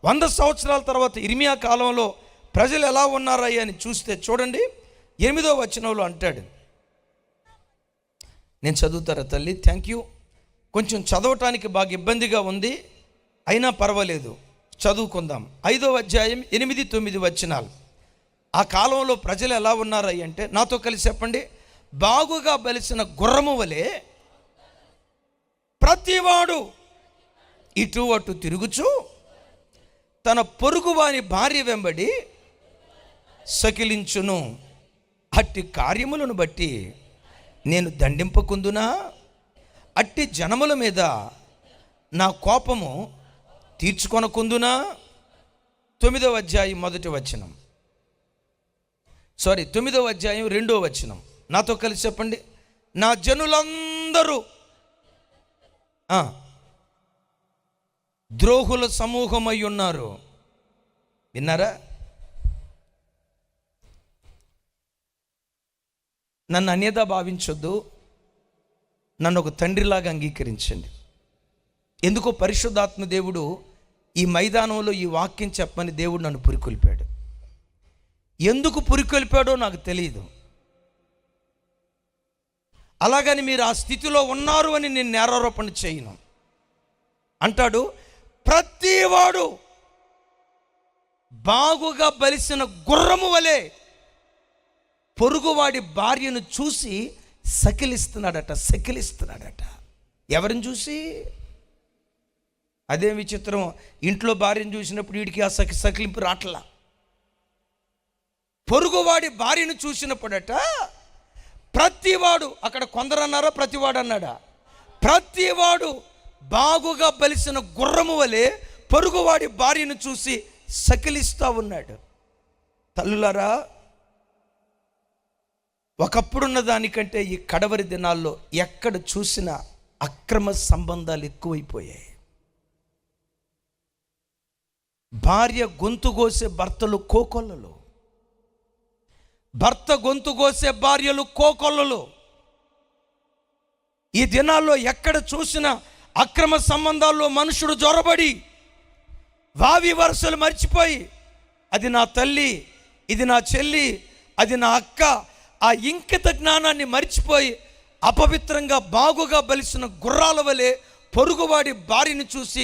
100 సంవత్సరాల తర్వాత ఇర్మియా కాలంలో ప్రజలు ఎలా ఉన్నారయ్యా అని చూస్తే చూడండి. 8వ వచనంలో అంటాడు. నేను చదువుతారా తల్లి? Thank you. కొంచెం చదవటానికి బాగా ఇబ్బందిగా ఉంది, అయినా పర్వాలేదు, చదువుకుందాం. 5వ అధ్యాయం 8, 9 వచనాలు. ఆ కాలంలో ప్రజలు ఎలా ఉన్నారయ్య అంటే నాతో కలిసి చెప్పండి. బాగుగా బలిసిన గుర్రము వలె ప్రతివాడు ఇటు అటు తిరుగుచు తన పొరుగువాని భార్య వెంబడి సకిలించును. అట్టి కార్యములను బట్టి నేను దండింపకుందునా? అట్టి జనముల మీద నా కోపము తీర్చుకొనకుందునా? 9వ అధ్యాయం 1వ వచనం, 9వ అధ్యాయం 2వ వచనం, నాతో కలిసి చెప్పండి. నా జనులందరూ ద్రోహుల సమూహమై ఉన్నారు. విన్నారా? నన్ను అన్యదా భావించొద్దు, నన్ను ఒక తండ్రిలాగా అంగీకరించండి. ఎందుకో పరిశుద్ధాత్మ దేవుడు ఈ మైదానంలో ఈ వాక్యం చెప్పమని దేవుడు నన్ను పురికొల్పాడు. ఎందుకు పురికొల్పాడో నాకు తెలియదు. అలాగని మీరు ఆ స్థితిలో ఉన్నారు అని నేను నేరారోపణ చేయను. అంటాడు, ప్రతివాడు బాగుగా బలిసిన గుర్రము వలె పొరుగువాడి భార్యను చూసి సకిలిస్తున్నాడట. ఎవరిని చూసి? అదే విచిత్రం, ఇంట్లో భార్యను చూసినప్పుడు వీడికి ఆ సకిలింపు రాట్లా. పొరుగువాడి భార్యను చూసినప్పుడట ప్రతివాడు, అక్కడ కొందరు అన్నారా ప్రతివాడు అన్నాడా? ప్రతివాడు బాగుగా బలిసిన గుర్రము వలె పొరుగువాడి భార్యను చూసి సకిలిస్తూ ఉన్నాడు. తల్లులారా, ఒకప్పుడున్న దానికంటే ఈ కడవరి దినాల్లో ఎక్కడ చూసినా అక్రమ సంబంధాలు ఎక్కువైపోయాయి. భార్య గొంతు కోసే భర్తలు కోకొల్లలు, భర్త గొంతు కోసే భార్యలు కోకొల్లలు. ఈ దినాల్లో ఎక్కడ చూసినా అక్రమ సంబంధాల్లో మనుషుడు జొరబడి వావి వరుసలు మర్చిపోయి, అది నా తల్లి, ఇది నా చెల్లి, అది నా అక్క, ఆ ఇంకిత జ్ఞానాన్ని మర్చిపోయి అపవిత్రంగా బాగుగా బలిసిన గుర్రాల వలె పొరుగువాడి భార్యను చూసి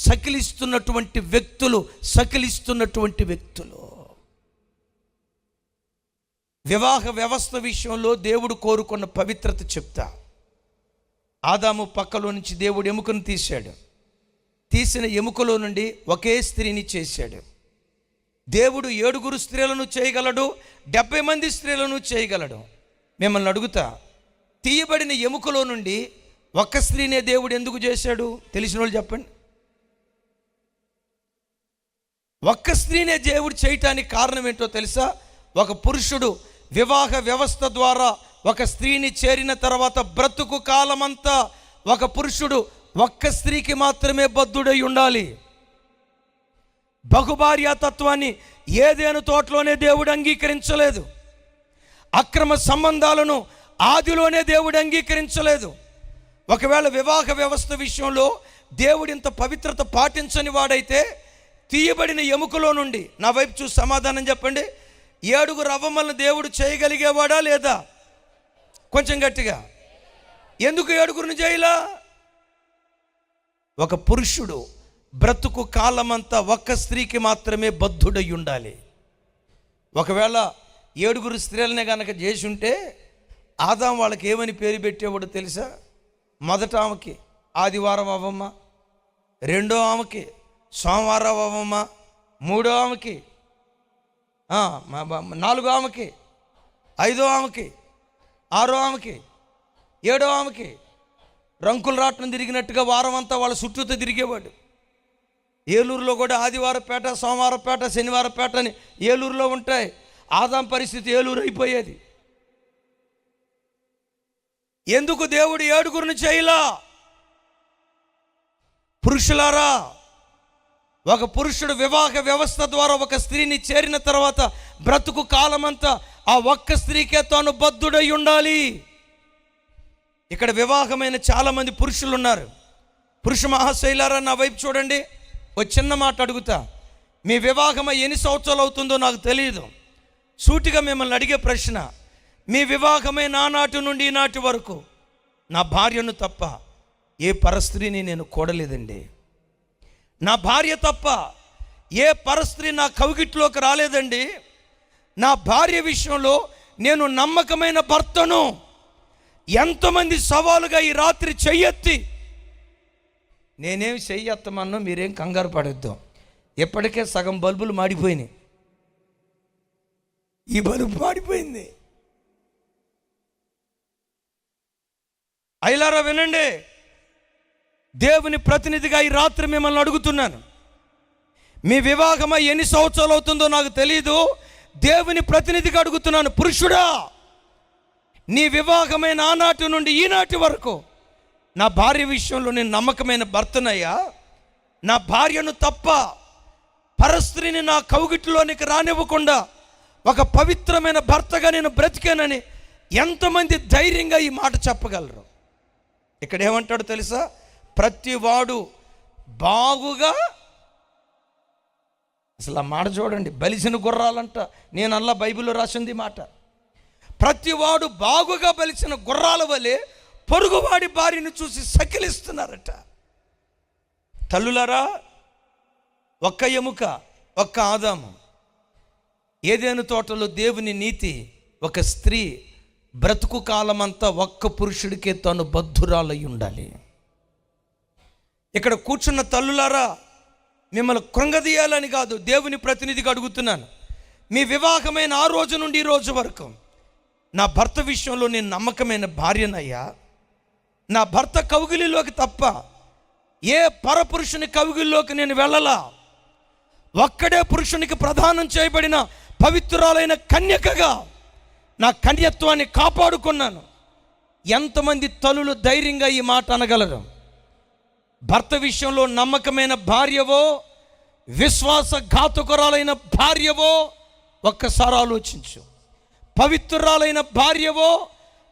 సకిలిస్తున్నటువంటి వ్యక్తులు. వివాహ వ్యవస్థ విషయంలో దేవుడు కోరుకున్న పవిత్రత చెప్తా. ఆదాము పక్కలో నుంచి దేవుడు ఎముకను తీశాడు. తీసిన ఎముకలో నుండి ఒకే స్త్రీని చేశాడు. దేవుడు 7 స్త్రీలను చేయగలడు, 70 మంది స్త్రీలను చేయగలడు. మిమ్మల్ని అడుగుతా, తీయబడిన ఎముకలో నుండి ఒక్క స్త్రీనే దేవుడు ఎందుకు చేశాడు? తెలిసిన వాళ్ళు చెప్పండి. ఒక్క స్త్రీనే దేవుడు చేయటానికి కారణం ఏంటో తెలుసా? ఒక పురుషుడు వివాహ వ్యవస్థ ద్వారా ఒక స్త్రీని చేరిన తర్వాత బ్రతుకు కాలమంతా ఒక పురుషుడు ఒక్క స్త్రీకి మాత్రమే బద్ధుడై ఉండాలి. బహుభార్యాతత్వాన్ని ఏదేను తోటలోనే దేవుడు అంగీకరించలేదు. అక్రమ సంబంధాలను ఆదిలోనే దేవుడు అంగీకరించలేదు. ఒకవేళ వివాహ వ్యవస్థ విషయంలో దేవుడు ఇంత పవిత్రత పాటించని వాడైతే తీయబడిన ఎముకలో నుండి, నా వైపు చూసి సమాధానం చెప్పండి, 7 అవ్వమలను దేవుడు చేయగలిగేవాడా లేదా? కొంచెం గట్టిగా. ఎందుకు 7 చేయలా? ఒక పురుషుడు బ్రతుకు కాలమంతా ఒక్క స్త్రీకి మాత్రమే బద్ధుడై ఉండాలి. ఒకవేళ 7 స్త్రీలనే కనుక చేసి ఉంటే ఆదాం వాళ్ళకి ఏమని పేరు పెట్టేవాడు తెలుసా? మొదట ఆమెకి ఆదివారం అవ్వమ్మ, రెండో ఆమెకి సోమవారం అవ్వమ్మ, మూడో ఆమెకి, 4 ఆమెకి, 5 ఆమెకి, 6 ఆమెకి, 7 ఆమెకి రంకులు రాట్నం తిరిగినట్టుగా వారం అంతా వాళ్ళ చుట్టూతో తిరిగేవాడు. ఏలూరులో కూడా ఆదివారపేట, సోమవారపేట, శనివారపేట అని ఏలూరులో ఉంటాయి. ఆదాం పరిస్థితి ఏలూరు అయిపోయేది. ఎందుకు దేవుడు 7 చేయలా? పురుషులారా, ఒక పురుషుడు వివాహ వ్యవస్థ ద్వారా ఒక స్త్రీని చేరిన తర్వాత బ్రతుకు కాలమంతా ఆ ఒక్క స్త్రీకే తాను బద్ధుడై ఉండాలి. ఇక్కడ వివాహమైన చాలామంది పురుషులు ఉన్నారు. పురుష మహాశైలారా, నా వైపు చూడండి. ఒక చిన్న మాట అడుగుతా, మీ వివాహమై ఎన్ని సంవత్సరాలు అవుతుందో నాకు తెలియదు. సూటిగా మిమ్మల్ని అడిగే ప్రశ్న, మీ వివాహమై నానాటి నుండి ఈనాటి వరకు నా భార్యను తప్ప ఏ పరస్త్రీని నేను కూడలేదండి. నా భార్య తప్ప ఏ పరస్త్రీ నా కౌగిట్లోకి రాలేదండి. నా భార్య విషయంలో నేను నమ్మకమైన భర్తను. ఎంతమంది సవాలుగా ఈ రాత్రి చెయ్యెత్తి, నేనేమి చెయ్యెత్తమన్నా మీరేం కంగారు పడొద్దు. ఎప్పటికే సగం బల్బులు మాడిపోయినాయి. ఈ బల్బు మాడిపోయింది. అయ్యలారా వినండి, దేవుని ప్రతినిధిగా ఈ రాత్రి మిమ్మల్ని అడుగుతున్నాను. మీ వివాహమై ఎన్ని సంవత్సరాలు అవుతుందో నాకు తెలియదు. దేవుని ప్రతినిధిగా అడుగుతున్నాను, పురుషుడా, నీ వివాహమైన ఆనాటి నుండి ఈనాటి వరకు నా భార్య విషయంలో నేను నమ్మకమైన భర్తనయ్యా, నా భార్యను తప్ప పరస్త్రీని నా కౌగిట్లోనికి రానివ్వకుండా ఒక పవిత్రమైన భర్తగా నేను బ్రతికానని ఎంతమంది ధైర్యంగా ఈ మాట చెప్పగలరు? ఇక్కడ ఏమంటాడు తెలుసా? ప్రతివాడు బాగుగా, అసలు ఆ మాట చూడండి, బలిసిన గుర్రాలంట. నేను అలా బైబిల్లో రాసింది మాట. ప్రతివాడు బాగుగా బలిసిన గుర్రాల వలె పొరుగువాడి భార్యను చూసి సకిలిస్తున్నారట. తల్లులారా, ఒక్క ఎముక, ఒక్క ఆదాము, ఏదైనా తోటలో దేవుని నీతి, ఒక స్త్రీ బ్రతుకు కాలమంతా ఒక్క పురుషుడికే తాను బద్ధురాలై ఉండాలి. ఇక్కడ కూర్చున్న తల్లులారా, మిమ్మల్ని కృంగదీయాలని కాదు, దేవుని ప్రతినిధిగా అడుగుతున్నాను. మీ వివాహమైన ఆ రోజు నుండి ఈ రోజు వరకు నా భర్త విషయంలో నేను నమ్మకమైన భార్యనయ్యా, నా భర్త కౌగిలిలోకి తప్ప ఏ పరపురుషుని కౌగిలిలోకి నేను వెళ్ళలా, ఒక్కడే పురుషునికి ప్రదానం చేయబడిన పవిత్రురాలైన కన్యకగా నా కన్యత్వాన్ని కాపాడుకున్నాను. ఎంతమంది తల్లులు ధైర్యంగా ఈ మాట అనగలరు? భర్త విషయంలో నమ్మకమైన భార్యవో, విశ్వాసఘాతుకురాలైన భార్యవో ఒక్కసారి ఆలోచించు. పవిత్రురాలైన భార్యవో,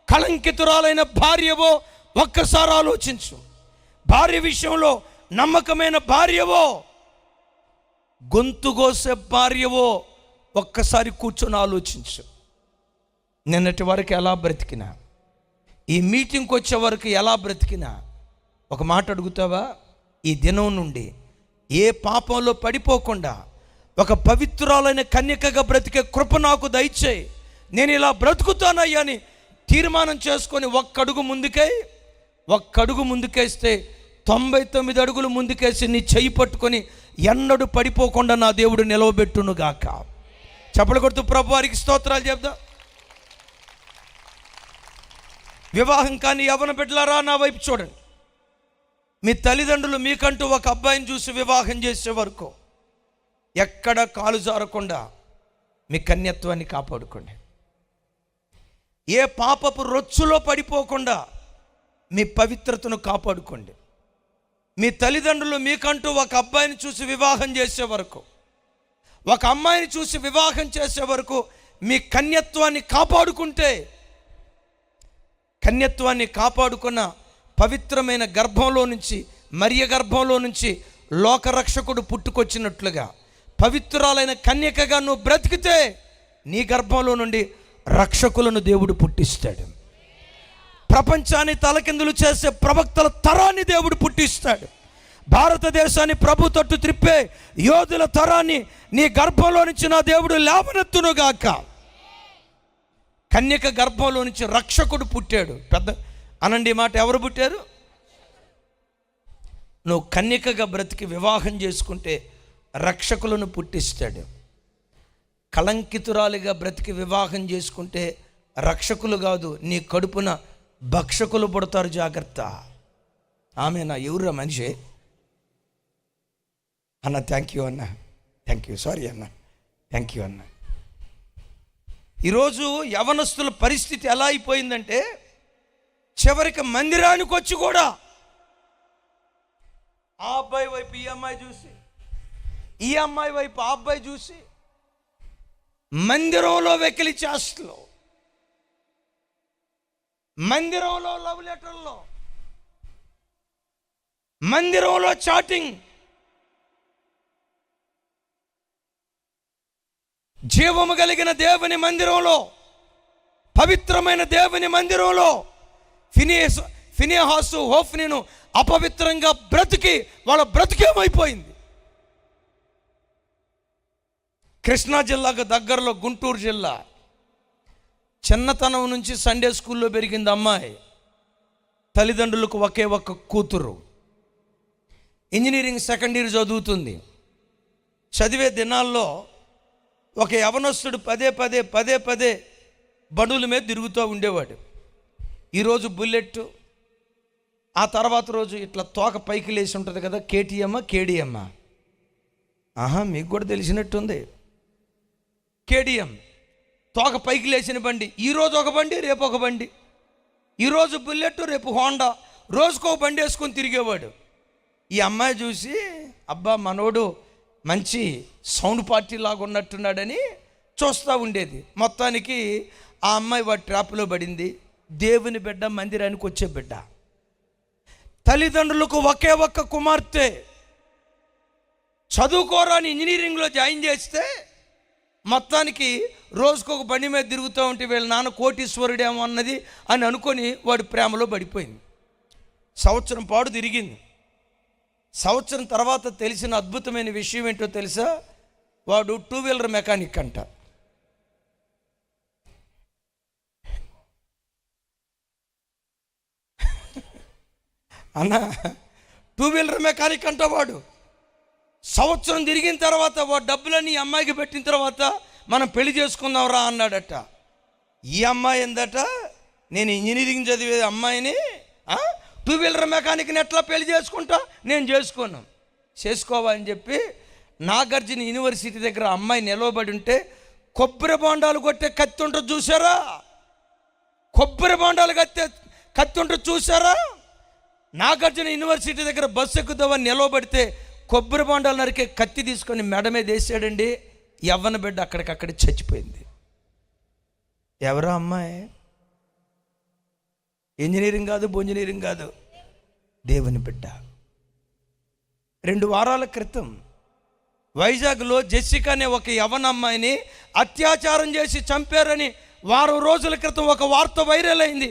కళంకితురాలైన భార్యవో ఒక్కసారి ఆలోచించు. భార్య విషయంలో నమ్మకమైన భార్యవో, గొంతుగోసే భార్యవో ఒక్కసారి కూర్చొని ఆలోచించు. నిన్నటి వరకు ఎలా బ్రతికినా, ఈ మీటింగ్కి వచ్చే వరకు ఎలా బ్రతికినా, ఒక మాట అడుగుతావా? ఈ దినం నుండి ఏ పాపంలో పడిపోకుండా ఒక పవిత్రురాలైన కన్యకగా బ్రతికే కృప నాకు దయచేయి, నేను ఇలా బ్రతుకుతానయ్యా అని తీర్మానం చేసుకొని ఒక్కడుగు ముందుకేస్తే 99 అడుగులు ముందుకేసి నీ చెయ్యి పట్టుకొని ఎన్నడూ పడిపోకుండా నా దేవుడు నిలవబెట్టును గాక. చప్పలు కొడుతూ ప్రభు వారికి స్తోత్రాలు చెప్దాం. వివాహం కాని యవ్వన బిడ్డలారా, నా వైపు చూడండి. మీ తల్లిదండ్రులు మీకంటూ ఒక అబ్బాయిని చూసి వివాహం చేసే వరకు ఎక్కడ కాలు జారకుండా మీ కన్యత్వాన్ని కాపాడుకోండి. ఏ పాపపు రొచ్చులో పడిపోకుండా మీ పవిత్రతను కాపాడుకోండి. మీ తల్లిదండ్రులు మీకంటూ ఒక అబ్బాయిని చూసి వివాహం చేసే వరకు, ఒక అమ్మాయిని చూసి వివాహం చేసే వరకు మీ కన్యత్వాన్ని కాపాడుకుంటే, కన్యత్వాన్ని కాపాడుకున్న పవిత్రమైన గర్భంలో నుంచి, మరియ గర్భంలో నుంచి లోకరక్షకుడు పుట్టుకొచ్చినట్లుగా పవిత్రురాలైన కన్యకగా నువ్వు బ్రతికితే నీ గర్భంలో నుండి రక్షకులను దేవుడు పుట్టిస్తాడు. ప్రపంచాన్ని తలకిందులు చేసే ప్రవక్తల తరాన్ని దేవుడు పుట్టిస్తాడు. భారతదేశాన్ని ప్రభు తట్టు త్రిప్పే యోధుల తరాన్ని నీ గర్భంలో నుంచి నా దేవుడు లేవనెత్తునుగాక. కన్యక గర్భంలో నుంచి రక్షకుడు పుట్టాడు. పెద్ద అనండి మాట, ఎవరు పుట్టారు? నువ్వు కన్యకగా బ్రతికి వివాహం చేసుకుంటే రక్షకులను పుట్టిస్తాడు. కళంకితురాలిగా బ్రతికి వివాహం చేసుకుంటే రక్షకులు కాదు, నీ కడుపున భక్షకులు పుడతారు. జాగ్రత్త. ఆమె నా ఎవరురా మనిషి అన్న? థ్యాంక్ యూ అన్న, థ్యాంక్ యూ, సారీ అన్న, థ్యాంక్ యూ అన్న. ఈరోజు యవనస్తుల పరిస్థితి ఎలా అయిపోయిందంటే, చివరికి మందిరానికి వచ్చి కూడా ఆ అబ్బాయి వైపు ఈ అమ్మాయి చూసి, ఈ అమ్మాయి వైపు ఆ అబ్బాయి చూసి, మందిరంలో వెకిలి చేష్టలు, మందిరంలో లవ్ లెటర్లో, మందిరంలో చాటింగ్, జీవము కలిగిన దేవుని మందిరంలో, పవిత్రమైన దేవుని మందిరంలో ఫినెహాసు హోఫ్నీను అపవిత్రంగా బ్రతికి వాళ్ళ బ్రతికేమైపోయింది. కృష్ణా జిల్లాకు దగ్గరలో గుంటూరు జిల్లా, చిన్నతనం నుంచి సండే స్కూల్లో పెరిగింది అమ్మాయి. తల్లిదండ్రులకు ఒకే ఒక్క కూతురు, ఇంజనీరింగ్ సెకండ్ ఇయర్ చదువుతుంది. చదివే దినాల్లో ఒక యవనస్తుడు పదే పదే బండుల మీద తిరుగుతూ ఉండేవాడు. ఈరోజు బుల్లెట్, ఆ తర్వాత రోజు ఇట్లా తోక పైకి లేచి ఉంటుంది కదా, కేటీఎమ్ కేడిఎమ్. మీకు కూడా తెలిసినట్టుంది. కేడిఎం తోక పైకి లేచిన బండి. ఈరోజు ఒక బండి, రేపు ఒక బండి. ఈరోజు బుల్లెట్, రేపు హోండా, రోజుకో బండి వేసుకొని తిరిగేవాడు. ఈ అమ్మాయి చూసి అబ్బా మనోడు మంచి సౌండ్ పార్టీ లాగా ఉన్నట్టున్నాడని చూస్తూ ఉండేది. మొత్తానికి ఆ అమ్మాయి వాడి ట్రాప్లో పడింది. దేవుని బిడ్డ, మందిరానికి వచ్చే బిడ్డ. తల్లిదండ్రులకు ఒకే ఒక్క కుమార్తె. చదువుకోరాని ఇంజనీరింగ్లో జాయిన్ చేస్తే మొత్తానికి రోజుకొక బండి మీద తిరుగుతూ ఉంటే వీళ్ళ నాన్న కోటీశ్వరుడేమో అన్నది అని అనుకొని వాడు ప్రేమలో పడిపోయింది. సంవత్సరం పాడు తిరిగింది. సంవత్సరం తర్వాత తెలిసిన అద్భుతమైన విషయం ఏంటో తెలుసా? వాడు 2 వీలర్ మెకానిక్ అంట. అన్న 2 వీలర్ మెకానిక్ అంట వాడు. సంవత్సరం తిరిగిన తర్వాత వాడు డబ్బులన్నీ ఈ అమ్మాయికి పెట్టిన తర్వాత మనం పెళ్లి చేసుకుందాంరా అన్నాడట. ఈ అమ్మాయి ఏందట, నేను ఇంజనీరింగ్ చదివే అమ్మాయిని 2 వీలర్ మెకానిక్ని ఎట్లా పెళ్లి చేసుకుంటా, నేను చేసుకోవా అని చెప్పి నాగార్జున యూనివర్సిటీ దగ్గర అమ్మాయి నిలవబడి ఉంటే కొబ్బరి బొండాలు కొట్టే కత్తి ఉంటుంది చూసారా? కొబ్బరి బొండాలు కత్తి ఉంటుంది చూసారా? నాగార్జున యూనివర్సిటీ దగ్గర బస్సు ఎక్కుదామని నిలవబడితే కొబ్బరి బొండాలు నరికే కత్తి తీసుకొని మెడ మీద వేసాడండి. యవ్వన బిడ్డ అక్కడికక్కడ చచ్చిపోయింది. ఎవరా అమ్మాయి? ఇంజనీరింగ్ కాదు, బొంజనీరింగ్ కాదు, దేవుని బిడ్డ. 2 వారాల క్రితం వైజాగ్లో జెసికా అనే ఒక యవ్వన అమ్మాయిని అత్యాచారం చేసి చంపారని వారం రోజుల క్రితం ఒక వార్త వైరల్ అయింది.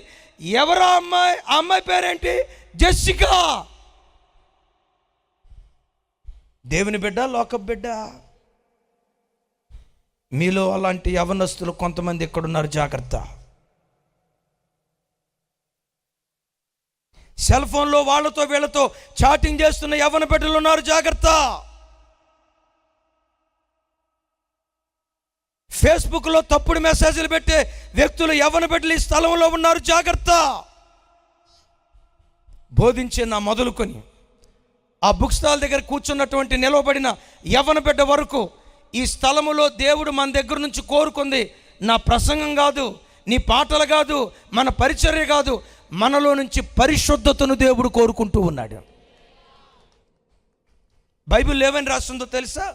ఎవరా అమ్మాయి? ఆ అమ్మాయి పేరేంటి? జెసికా. దేవుని బిడ్డ, లోక బిడ్డ. మీలో అలాంటి యవనస్తులు కొంతమంది ఎక్కడున్నారు, జాగ్రత్త. సెల్ ఫోన్లో వాళ్ళతో వీళ్ళతో చాటింగ్ చేస్తున్న యవన బిడ్డలు ఉన్నారు, జాగ్రత్త. ఫేస్బుక్లో తప్పుడు మెసేజ్లు పెట్టే వ్యక్తులు యవన బిడ్డలు ఈ స్థలంలో ఉన్నారు, జాగ్రత్త. బోధించే నా మొదలుకొని ఆ బుక్ స్టాల్ దగ్గర కూర్చున్నటువంటి నిలవబడిన యవన బిడ్డ వరకు ఈ స్థలములో దేవుడు మన దగ్గర నుంచి కోరుకుంది నా ప్రసంగం కాదు, నీ పాటలు కాదు, మన పరిచర్య కాదు, మనలో నుంచి పరిశుద్ధతను దేవుడు కోరుకుంటూ ఉన్నాడు. బైబిల్ ఏమని రాస్తుందో తెలుసా?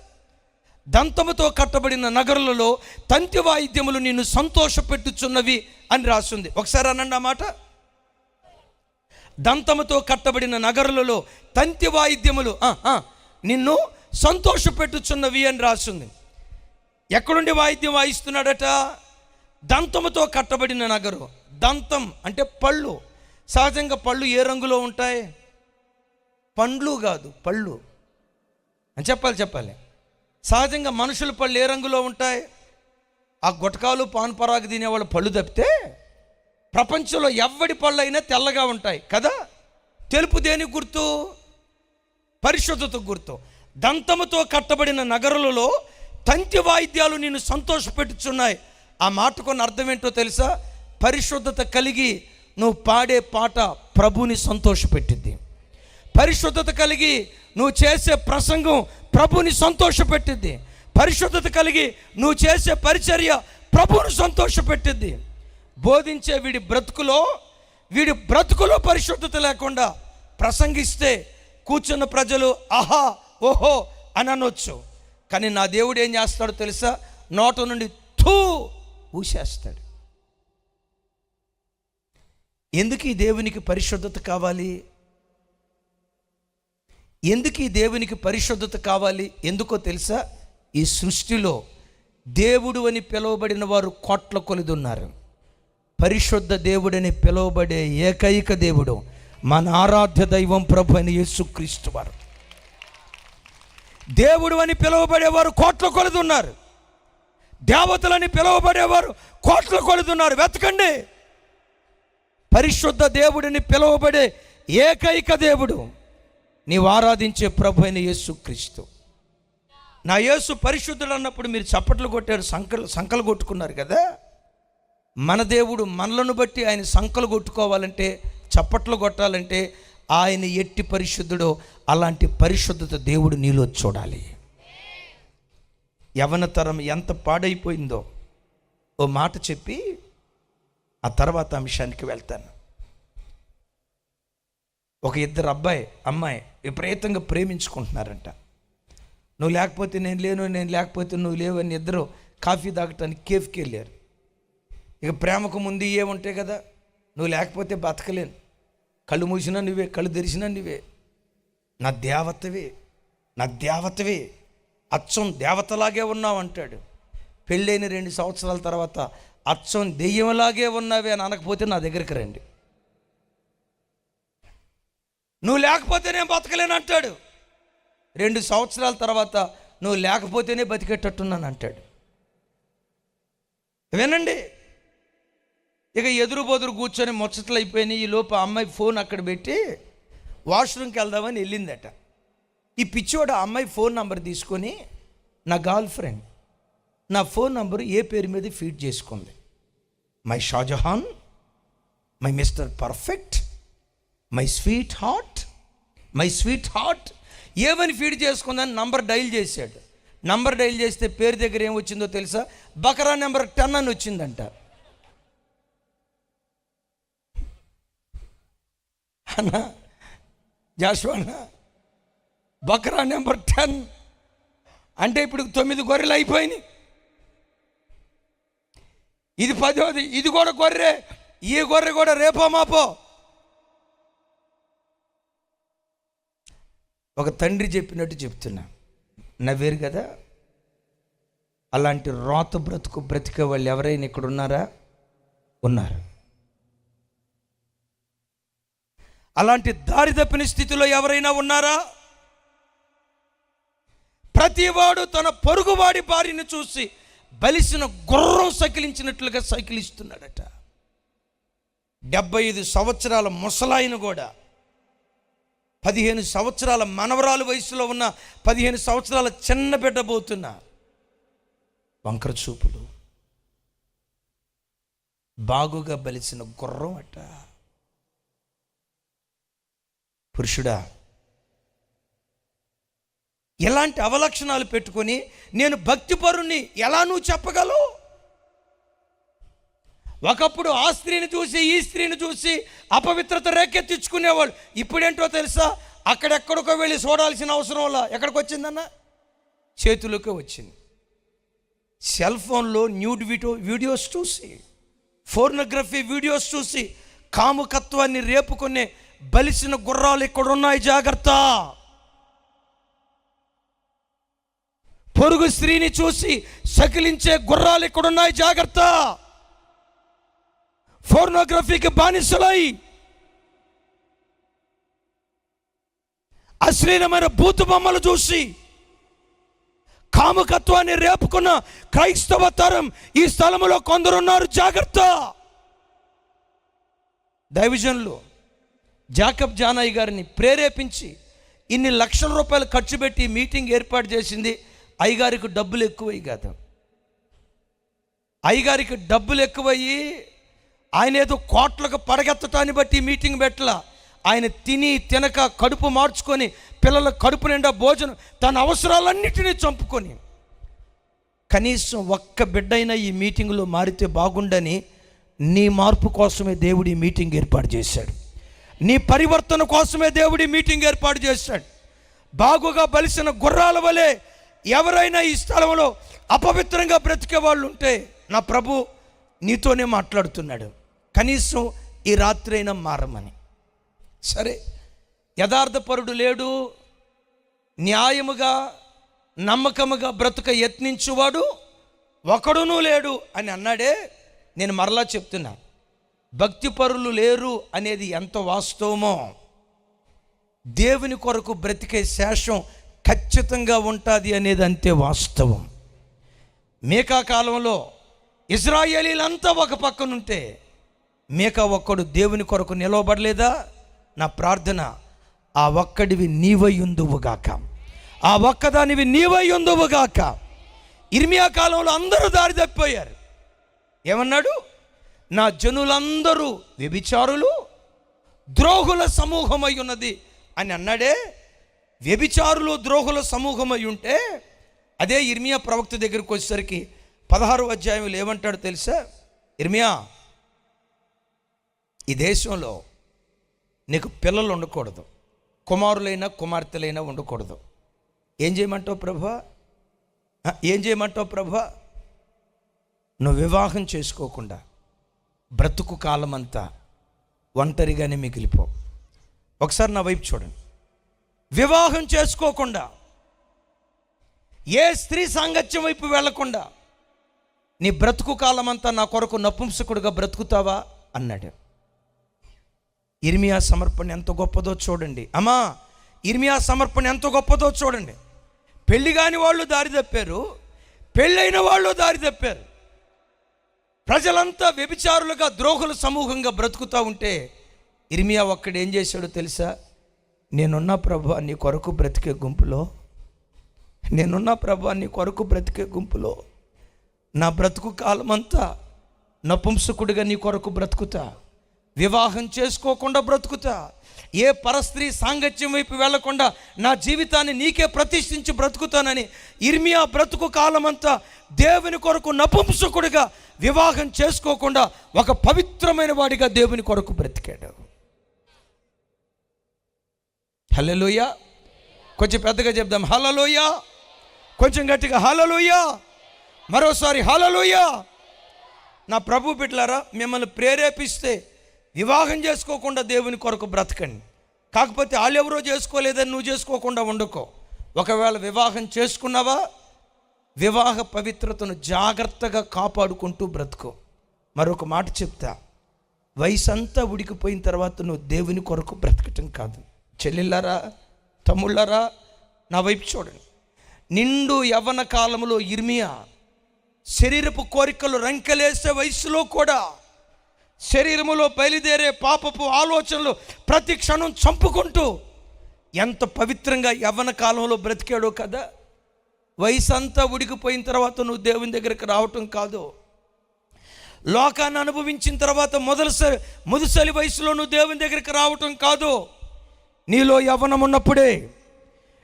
దంతముతో కట్టబడిన నగరులలో తంతి వాయిద్యములు నిన్ను సంతోషపెట్టుచున్నవి అని రాస్తుంది. ఒకసారి అనండి ఆ మాట. దంతముతో కట్టబడిన నగరులలో తంతి వాయిద్యములు నిన్ను సంతోషపెట్టుచున్నవి అని రాస్తుంది. ఎక్కడుండి వాయిద్యం వాయిస్తున్నాడట? దంతముతో కట్టబడిన నగరు. దంతం అంటే పళ్ళు. సహజంగా పళ్ళు ఏ రంగులో ఉంటాయి? పండ్లు కాదు, పళ్ళు అని చెప్పాలి. సహజంగా మనుషుల పళ్ళు ఏ రంగులో ఉంటాయి? ఆ గుటకాలు పాన్ పరాగు తినేవాళ్ళు పళ్ళు తప్పితే ప్రపంచంలో ఎవడి పళ్ళు అయినా తెల్లగా ఉంటాయి కదా. తెలుపు దేనికి గుర్తు? పరిశుద్ధతకు గుర్తు. దంతముతో కట్టబడిన నగరులలో తంతి వాయిద్యాలు నిన్ను సంతోషపెట్టుచున్నాయి. ఆ మాటకున్న అర్థం ఏంటో తెలుసా? పరిశుద్ధత కలిగి నువ్వు పాడే పాట ప్రభుని సంతోషపెట్టింది. పరిశుద్ధత కలిగి నువ్వు చేసే ప్రసంగం ప్రభుని సంతోషపెట్టింది. పరిశుద్ధత కలిగి నువ్వు చేసే పరిచర్య ప్రభుని సంతోషపెట్టింది. బోధించే వీడి బ్రతుకులో పరిశుద్ధత లేకుండా ప్రసంగిస్తే కూర్చున్న ప్రజలు ఆహా ఓహో అని అనొచ్చు. కానీ నా దేవుడు ఏం చేస్తాడో తెలుసా? నోట నుండి థూ ఊసేస్తాడు. ఎందుకు ఈ దేవునికి పరిశుద్ధత కావాలి? ఎందుకు ఈ దేవునికి పరిశుద్ధత కావాలి? ఎందుకో తెలుసా? ఈ సృష్టిలో దేవుడు అని పిలువబడిన వారు కోట్ల కొలది ఉన్నారు. పరిశుద్ధ దేవుడని పిలువబడే ఏకైక దేవుడు మన ఆరాధ్య దైవం ప్రభు అయిన యేసుక్రీస్తు వారు. దేవుడు అని పిలువబడేవారు కోట్ల కొలది ఉన్నారు. దేవతలని పిలువబడేవారు కోట్ల కొలది ఉన్నారు. వెతకండి. పరిశుద్ధ దేవుడిని పిలువబడే ఏకైక దేవుడు నీవు ఆరాధించే ప్రభు అయిన యేసుక్రీస్తు. నా యేసు పరిశుద్ధుడు అన్నప్పుడు మీరు చప్పట్లు కొట్టారు, సంకలు కొట్టుకున్నారు కదా. మన దేవుడు మనలను బట్టి ఆయన సంకలు కొట్టుకోవాలంటే, చప్పట్లు కొట్టాలంటే ఆయన ఎట్టి పరిశుద్ధుడో అలాంటి పరిశుద్ధత దేవుడు నీలో చూడాలి. యవన తరం ఎంత పాడైపోయిందో ఓ మాట చెప్పి ఆ తర్వాత అంశానికి వెళ్తాను. ఒక ఇద్దరు అమ్మాయి విపరీతంగా ప్రేమించుకుంటున్నారంట. నువ్వు లేకపోతే నేను లేను, నేను లేకపోతే నువ్వు లేవు అని ఇద్దరు కాఫీ తాగటానికి కేఫ్కి వెళ్ళారు. ఇక ప్రేమకు ముందు ఏముంటాయి కదా, నువ్వు లేకపోతే బతకలేను, కళ్ళు మూసినా నువ్వే, కళ్ళు తెరిచినా నువ్వే, నా దేవతవే, అచ్చం దేవతలాగే ఉన్నావు అంటాడు. పెళ్ళైన 2 సంవత్సరాల తర్వాత అచ్చం దెయ్యంలాగే ఉన్నావే అని అనకపోతే నా దగ్గరికి రండి. నువ్వు లేకపోతే నేను బతకలేను అంటాడు. 2 సంవత్సరాల తర్వాత నువ్వు లేకపోతేనే బతికేటట్టున్నాను అంటాడు. వినండి, ఇక ఎదురు బొదురు కూర్చొని ముచ్చట్లు అయిపోయినాయి. ఈ లోపు అమ్మాయి ఫోన్ అక్కడ పెట్టి వాష్రూమ్కి వెళ్దామని వెళ్ళిందట. ఈ పిచ్చోడు ఆ అమ్మాయి ఫోన్ నంబర్ తీసుకొని, నా గర్ల్ ఫ్రెండ్ నా ఫోన్ నంబరు ఏ పేరు మీద ఫీడ్ చేసుకుంది, my Shahjahan, my mister perfect, my sweet heart ఏమని ఫీడ్ చేసుకుందని నంబర్ డైల్ చేశాడు. నంబర్ డైల్ చేస్తే పేరు దగ్గర ఏం వచ్చిందో తెలుసా? బకరా నెంబర్ 10 అని వచ్చిందంట. అన్నా జాషువా, బకరా నెంబర్ 10 అంటే ఇప్పుడు 9 గొర్రెలు అయిపోయినాయి. ఇది 10వ, ఇది కూడా గొర్రె, ఈ గొర్రె కూడా రేపో మాపో. ఒక తండ్రి చెప్పినట్టు చెప్తున్నా, నవ్వేరు కదా. అలాంటి రోత బ్రతుకు బ్రతికే వాళ్ళు ఎవరైనా ఇక్కడ ఉన్నారా? ఉన్నారు. అలాంటి దారి తప్పిన స్థితిలో ఎవరైనా ఉన్నారా? ప్రతివాడు తన పొరుగువాడి భార్యను చూసి బలిసిన గుర్రం సకిలించినట్లుగా సైకిలిస్తున్నాడట. 75 సంవత్సరాల ముసలాయన కూడా 15 సంవత్సరాల మనవరాలు వయసులో ఉన్న 15 సంవత్సరాల చిన్న బిడ్డ పోతున్న వంకర చూపులు, బాగుగా బలిసిన గుర్రం అట. పురుషుడా, ఎలాంటి అవలక్షణాలు పెట్టుకొని నేను భక్తిపరుని ఎలా నువ్వు చెప్పగలవు? ఒకప్పుడు ఆ స్త్రీని చూసి ఈ స్త్రీని చూసి అపవిత్రత రేకెత్తించుకునేవాళ్ళు. ఇప్పుడేంటో తెలుసా? అక్కడెక్కడికో వెళ్ళి చూడాల్సిన అవసరం వల్ల ఎక్కడికి వచ్చిందన్న చేతులకే వచ్చింది. సెల్ ఫోన్లో న్యూడ్ వీడియోస్ చూసి, ఫోర్నోగ్రఫీ వీడియోస్ చూసి కాముకత్వాన్ని రేపుకునే బలిసిన గుర్రాలు ఇక్కడున్నాయి, జాగ్రత్త. పొరుగు స్త్రీని చూసి సకిలించే గుర్రాలు ఇక్కడున్నాయి, జాగ్రత్త. ఫోర్నోగ్రఫీకి బానిసలై అశ్లీలమైన బూతు బొమ్మలు చూసి కాముకత్వాన్ని రేపుకున్న క్రైస్తవ తరం ఈ స్థలంలో కొందరున్నారు, జాగ్రత్త. దైవజనులు జాకబ్ జానయ్య గారిని ప్రేరేపించి ఇన్ని లక్షల రూపాయలు ఖర్చు పెట్టి మీటింగ్ ఏర్పాటు చేసింది అయ్యగారికి డబ్బులు ఎక్కువయ్యి కాదు. అయ్యగారికి డబ్బులు ఎక్కువయ్యి ఆయన ఏదో కోట్లకు పడగెత్తటాన్ని బట్టి మీటింగ్ పెట్టలా. ఆయన తిని తినక కడుపు మార్చుకొని పిల్లల కడుపు నిండా భోజనం, తన అవసరాలన్నిటినీ చంపుకొని కనీసం ఒక్క బిడ్డైనా ఈ మీటింగ్లో మారితే బాగుండని నీ మార్పు కోసమే దేవుడు ఈ మీటింగ్ ఏర్పాటు చేశాడు. నీ పరివర్తన కోసమే దేవుడి మీటింగ్ ఏర్పాటు చేశాడు. బాగుగా బలిసిన గుర్రాల వలె ఎవరైనా ఈ స్థలంలో అపవిత్రంగా బ్రతికే వాళ్ళు ఉంటే నా ప్రభు నీతోనే మాట్లాడుతున్నాడు. కనీసం ఈ రాత్రి అయినా మారమని. సరే, యథార్థపరుడు లేడు, న్యాయముగా నమ్మకముగా బ్రతుక యత్నించువాడు ఒకడునూ లేడు అని అన్నాడే. నేను మరలా చెప్తున్నా, భక్తిపరులు లేరు అనేది ఎంత వాస్తవమో దేవుని కొరకు బ్రతికే శేషం ఖచ్చితంగా ఉంటుంది అనేది అంతే వాస్తవం. మీకా కాలంలో ఇశ్రాయేలీలంతా ఒక పక్కనుంటే మీకా ఒక్కడు దేవుని కొరకు నిలవబడలేదా? నా ప్రార్థన, ఆ ఒక్కడివి నీవై ఉందువుగాక, ఆ ఒక్కదానివి నీవై ఉందువుగాక. ఇర్మియా కాలంలో అందరూ దారి తప్పిపోయారు. ఏమన్నాడు? నా జనులందరూ వ్యభిచారులు, ద్రోహుల సమూహమై ఉన్నది అని అన్నాడే. వ్యభిచారులు ద్రోహుల సమూహమై ఉంటే అదే ఇర్మియా ప్రవక్త దగ్గరికి వచ్చేసరికి 16వ అధ్యాయంలో ఏమంటాడు తెలుసా? ఇర్మియా, ఈ దేశంలో నీకు పిల్లలు ఉండకూడదు, కుమారులైనా కుమార్తెలైనా ఉండకూడదు. ఏం చేయమంటావు ప్రభువా? ఏం చేయమంటావు ప్రభువా? నువ్వు వివాహం చేసుకోకుండా బ్రతుకు కాలమంతా ఒంటరిగానే మిగిలిపో. ఒకసారి నా వైపు చూడండి. వివాహం చేసుకోకుండా, ఏ స్త్రీ సాంగత్యం వైపు వెళ్లకుండా నీ బ్రతుకు కాలమంతా నా కొరకు నపుంసకుడుగా బ్రతుకుతావా అన్నాడు. ఇర్మియా సమర్పణ ఎంత గొప్పదో చూడండి. అమ్మా, ఇర్మియా సమర్పణ ఎంత గొప్పదో చూడండి. పెళ్లి కాని వాళ్ళు దారి తప్పారు, పెళ్ళైన వాళ్ళు దారి తప్పారు. ప్రజలంతా వ్యభిచారులుగా ద్రోహుల సమూహంగా బ్రతుకుతూ ఉంటే ఇర్మియా ఒక్కడు ఏం చేశాడో తెలుసా? నేనున్నా ప్రభువా నీ కొరకు బ్రతికే గుంపులో, నేనున్నా ప్రభువా నీ కొరకు బ్రతికే గుంపులో నా బ్రతుకు కాలమంతా నపుంసకుడిగా నీ కొరకు బ్రతుకుతా, వివాహం చేసుకోకుండా బ్రతుకుతా, ఏ పరస్త్రీ సాంగత్యం వైపు వెళ్లకుండా నా జీవితాన్ని నీకే ప్రతిష్ఠించి బ్రతుకుతానని ఇర్మియా బ్రతుకు కాలమంతా దేవుని కొరకు నపుంసకుడిగా వివాహం చేసుకోకుండా ఒక పవిత్రమైన వాడిగా దేవుని కొరకు బ్రతికాడు. హల్లెలూయా. కొంచెం పెద్దగా చెప్దాం, హల్లెలూయా. కొంచెం గట్టిగా హల్లెలూయా. మరోసారి హల్లెలూయా. నా ప్రభు బిడ్డలారా, మిమ్మల్ని ప్రేరేపిస్తే వివాహం చేసుకోకుండా దేవుని కొరకు బ్రతకండి. కాకపోతే వాళ్ళెవరో చేసుకోలేదని నువ్వు చేసుకోకుండా వండుకో. ఒకవేళ వివాహం చేసుకున్నావా, వివాహ పవిత్రతను జాగ్రత్తగా కాపాడుకుంటూ బ్రతుకో. మరొక మాట చెప్తా, వయసంతా ఉడికిపోయిన తర్వాత నువ్వు దేవుని కొరకు బ్రతకటం కాదు. చెల్లెళ్ళారా, తమ్ముళ్ళారా, నా వైపు చూడండి. నిండు యవ్వన కాలంలో ఇర్మియా శరీరపు కోరికలు రంకెలేసే వయసులో కూడా శరీరములో బయలుదేరే పాపపు ఆలోచనలు ప్రతి క్షణం చంపుకుంటూ ఎంత పవిత్రంగా యవ్వన కాలంలో బ్రతికాడో కదా. వయసంతా ఉడికిపోయిన తర్వాత నువ్వు దేవుని దగ్గరికి రావటం కాదు. లోకాన్ని అనుభవించిన తర్వాత ముదుసలి వయసులో నువ్వు దేవుని దగ్గరికి రావటం కాదు. నీలో యవ్వనం ఉన్నప్పుడే,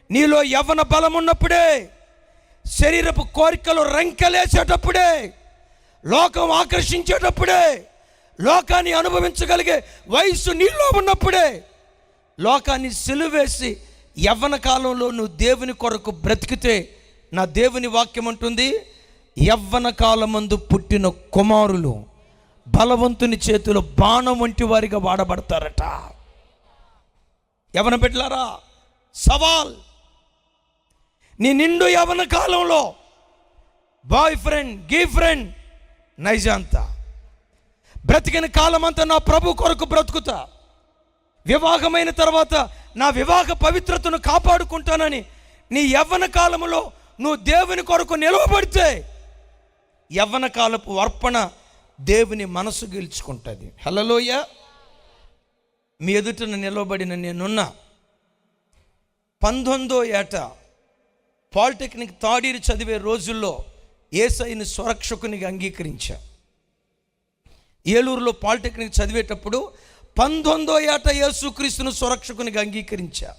నీలో యవ్వన బలం ఉన్నప్పుడే, శరీరపు కోరికలు రంకెలేసేటప్పుడే, లోకం ఆకర్షించేటప్పుడే, లోకాన్ని అనుభవించగలిగే వయసు నీలో ఉన్నప్పుడే లోకాన్ని సిలువేసి యవ్వన కాలంలో నువ్వు దేవుని కొరకు బ్రతికితే నా దేవుని వాక్యం అంటుంది, యవ్వన కాలమందు పుట్టిన కుమారులు బలవంతుని చేతిలో బాణం వంటి వారిగా వాడబడతారట. యవ్వన బిడ్డలారా, సవాల్. నీ నిండు యవ్వన కాలంలో బాయ్ ఫ్రెండ్, గర్ల్ ఫ్రెండ్ నైజాంతా బ్రతికిన కాలమంతా నా ప్రభు కొరకు బ్రతుకుతా, వివాహమైన తర్వాత నా వివాహ పవిత్రతను కాపాడుకుంటానని నీ యవ్వన కాలంలో నువ్వు దేవుని కొరకు నిలవబడితే యవ్వన కాలపు అర్పణ దేవుని మనసు గెలుచుకుంటుంది. హల్లెలూయా. మీ ఎదుటను నిలవబడిన నేనున్నా. 19వ ఏట పాలిటెక్నిక్ థర్డ్ ఇయర్ చదివే రోజుల్లో యేసయ్యను స్వరక్షకునిగా అంగీకరించా. ఏలూరులో పాలిటెక్నిక్ చదివేటప్పుడు 19వ ఏట యేసుక్రీస్తును స్వరక్షకునిగా అంగీకరించా.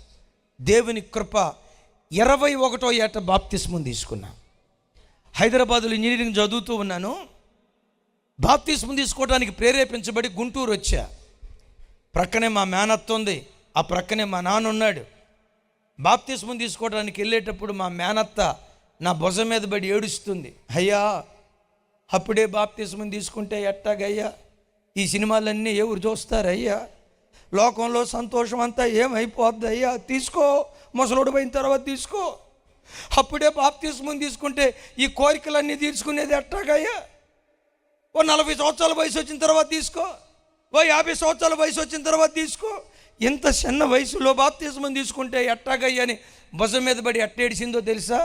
దేవుని కృప 21వ ఏట బాప్తిస్మం తీసుకున్నా. హైదరాబాదులో ఇంజనీరింగ్ చదువుతూ ఉన్నాను. బాప్తిస్మం తీసుకోవడానికి ప్రేరేపించబడి గుంటూరు వచ్చా. ప్రక్కనే మా మేనత్త ఉంది, ఆ ప్రక్కనే మా నాన్న ఉన్నాడు. బాప్తిస్మం తీసుకోవడానికి వెళ్ళేటప్పుడు మా మేనత్త నా భుజం మీద పడి ఏడుస్తుంది. అయ్యా, అప్పుడే బాప్తిస్మం తీసుకుంటే ఎట్టాగయ్యా, ఈ సినిమాలన్నీ ఎవరు చూస్తారయ్యా, లోకంలో సంతోషం అంతా ఏమైపోద్ది అయ్యా, తీసుకో, ముసలోడు పోయిన తర్వాత తీసుకో. అప్పుడే బాప్తిస్మం తీసుకుంటే ఈ కోరికలన్నీ తీర్చుకునేది ఎట్టాగయ్యా, ఓ 40 సంవత్సరాల వయసు వచ్చిన తర్వాత తీసుకో, ఓ 50 సంవత్సరాల వయసు వచ్చిన తర్వాత తీసుకో. ఇంత చిన్న వయసులో బాప్తిస్మం తీసుకుంటే ఎట్టాగయ్యా అని భుజం మీద పడి ఎట్టేడిసిందో తెలుసా?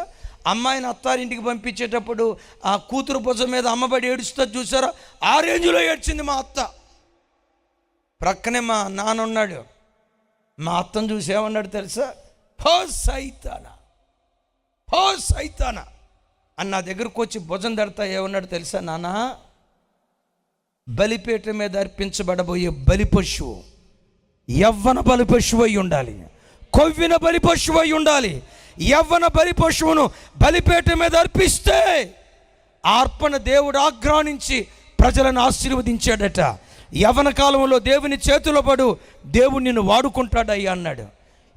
అమ్మాయిని అత్తారింటికి పంపించేటప్పుడు ఆ కూతురు భుజం మీద అమ్మబడి ఏడుస్తా చూసారా, ఆ రేంజ్లో ఏడ్చింది మా అత్త. ప్రక్కనే మా నాన్న ఉన్నాడు. మా అత్తను చూసి ఏమన్నాడు తెలుసా? హో సైతానా, హో సైతానా అని నా దగ్గరకు వచ్చి భుజం దడతా ఏమన్నాడు తెలుసా? నాన్న, బలిపీఠ మీద అర్పించబడబోయే బలి పశువు యవ్వన బలి పశువు అయి ఉండాలి, కొవ్విన బలి పశువు అయి ఉండాలి. యవ్వన బలి పశువును బలిపేట మీద అర్పిస్తే ఆ అర్పణ దేవుడు ఆగ్రహించి ప్రజలను ఆశీర్వదించాడట. యవ్వన కాలంలో దేవుని చేతిలో పడు, దేవుడు నిన్ను వాడుకుంటాడయ్యా అన్నాడు.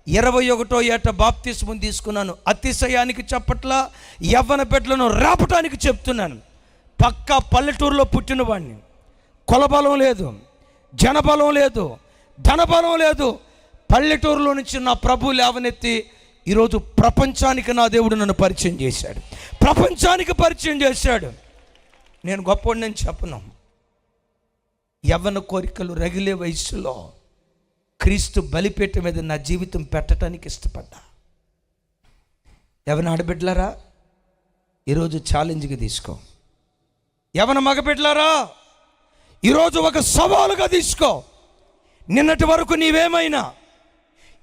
21వ ఏట బాప్తిస్మం తీసుకున్నాను. అతిశయానికి చెప్పట్లా, యవ్వన బిడ్డలను రాపటానికి చెప్తున్నాను. పక్కా పల్లెటూరులో పుట్టిన వాడిని. కులబలం లేదు, జనబలం లేదు, ధనబలం లేదు. పల్లెటూరులో నుంచి నా ప్రభు లేవనెత్తి ఈరోజు ప్రపంచానికి నా దేవుడు నన్ను పరిచయం చేశాడు, ప్రపంచానికి పరిచయం చేశాడు. నేను గొప్పవాడిని చెప్పను. యవ్వన కోరికలు రగిలే వయసులో క్రీస్తు బలిపేట మీద నా జీవితం పెట్టడానికి ఇష్టపడ్డా. యవ్వన ఆడబిడ్డలారా, ఈరోజు ఛాలెంజ్గా తీసుకో. యవ్వన మగబిడ్డలారా, ఈరోజు ఒక సవాలుగా తీసుకో. నిన్నటి వరకు నీవేమైనా,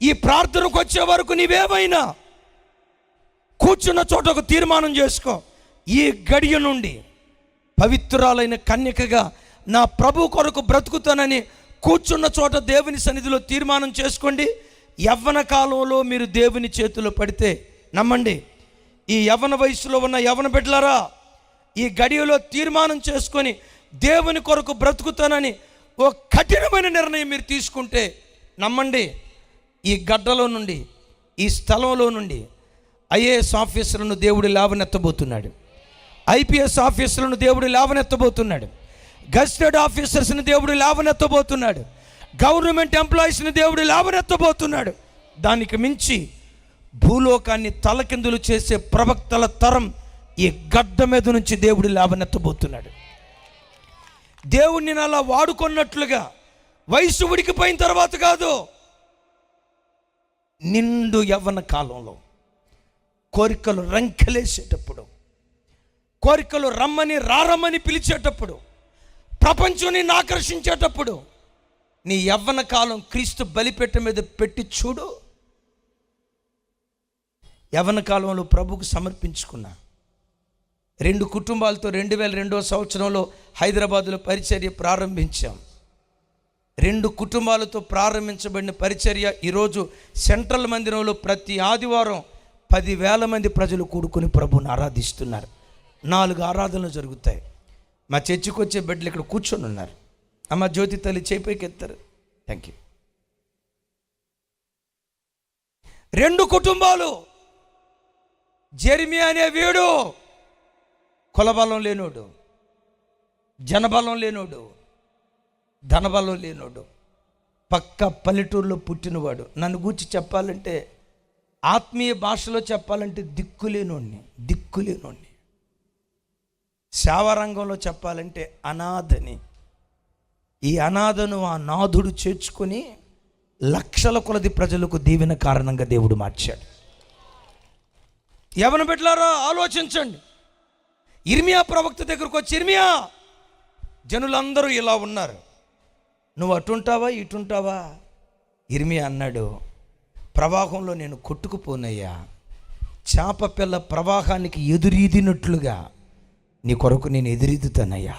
ఈ ప్రార్థనకు వచ్చే వరకు నీవేమైనా, కూర్చున్న చోట ఒక తీర్మానం చేసుకో. ఈ గడియ నుండి పవిత్రాలైన కన్యకగా నా ప్రభు కొరకు బ్రతుకుతానని కూర్చున్న చోట దేవుని సన్నిధిలో తీర్మానం చేసుకోండి. యవ్వన కాలంలో మీరు దేవుని చేతిలో పడితే నమ్మండి, ఈ యవ్వన వయసులో ఉన్న యవ్వన బిడ్డలారా, ఈ గడియలో తీర్మానం చేసుకొని దేవుని కొరకు బ్రతుకుతానని ఓ కఠినమైన నిర్ణయం మీరు తీసుకుంటే నమ్మండి, ఈ గడ్డలో నుండి, ఈ స్థలంలో నుండి ఐఏఎస్ ఆఫీసర్లను దేవుడు లేవనెత్తబోతున్నాడు, ఐపీఎస్ ఆఫీసర్లను దేవుడు లేవనెత్తబోతున్నాడు, గెస్టెడ్ ఆఫీసర్స్ని దేవుడు లేవనెత్తబోతున్నాడు, గవర్నమెంట్ ఎంప్లాయీస్ని దేవుడు లేవనెత్తబోతున్నాడు. దానికి మించి భూలోకాన్ని తలకిందులు చేసే ప్రవక్తల తరం ఈ గడ్డ మీద నుంచి దేవుడు లేవనెత్తబోతున్నాడు. దేవుడిని అలా వాడుకున్నట్లుగా వయసు ఉడికిపోయిన తర్వాత కాదు, నిండు యవ్వన కాలంలో కోరికలు రంకెలేసేటప్పుడు, కోరికలు రమ్మని రారమ్మని పిలిచేటప్పుడు, ప్రపంచం నిన్ను ఆకర్షించేటప్పుడు నీ యవ్వన కాలం క్రీస్తు బలిపేట మీద పెట్టి చూడు. యవ్వన కాలంలో ప్రభుకు సమర్పించుకున్నా 2 కుటుంబాలతో 2002వ సంవత్సరంలో హైదరాబాదులో పరిచర్య ప్రారంభించాం. 2 కుటుంబాలతో ప్రారంభించబడిన పరిచర్య ఈరోజు సెంట్రల్ మందిరంలో ప్రతి ఆదివారం 10,000 మంది ప్రజలు కూడుకుని ప్రభువుని ఆరాధిస్తున్నారు. 4 ఆరాధనలు జరుగుతాయి. మా చర్చికి వచ్చే బిడ్డలు ఇక్కడ కూర్చొని ఉన్నారు. అమ్మ జ్యోతి తల్లి చేపైకి ఎత్తారు. Thank you. 2 కుటుంబాలు. జెర్మియా అనే వీడు కులబలం లేనోడు, జనబలం లేనోడు, ధనబలం లేనోడు, పక్క పల్లెటూరులో పుట్టినవాడు. నన్ను గూర్చి చెప్పాలంటే, ఆత్మీయ భాషలో చెప్పాలంటే దిక్కులేనోడిని. సేవారంగంలో చెప్పాలంటే అనాథని. ఈ అనాథను ఆ నాథుడు చేర్చుకొని లక్షల కొలది ప్రజలకు దీవెన కారణంగా దేవుడు మార్చాడు. యవ్వన బిడ్డలారా ఆలోచించండి. ఇర్మియా ప్రవక్త దగ్గరకు వచ్చి, ఇర్మియా, జనులందరూ ఇలా ఉన్నారు, నువ్వు అటుంటావా ఇటుంటావా? ఇర్మియా అన్నాడు, ప్రవాహంలో నేను కొట్టుకుపోనయ్యా, చేప పిల్ల ప్రవాహానికి ఎదురీదినట్లుగా నీ కొరకు నేను ఎదురీదుతానయ్యా,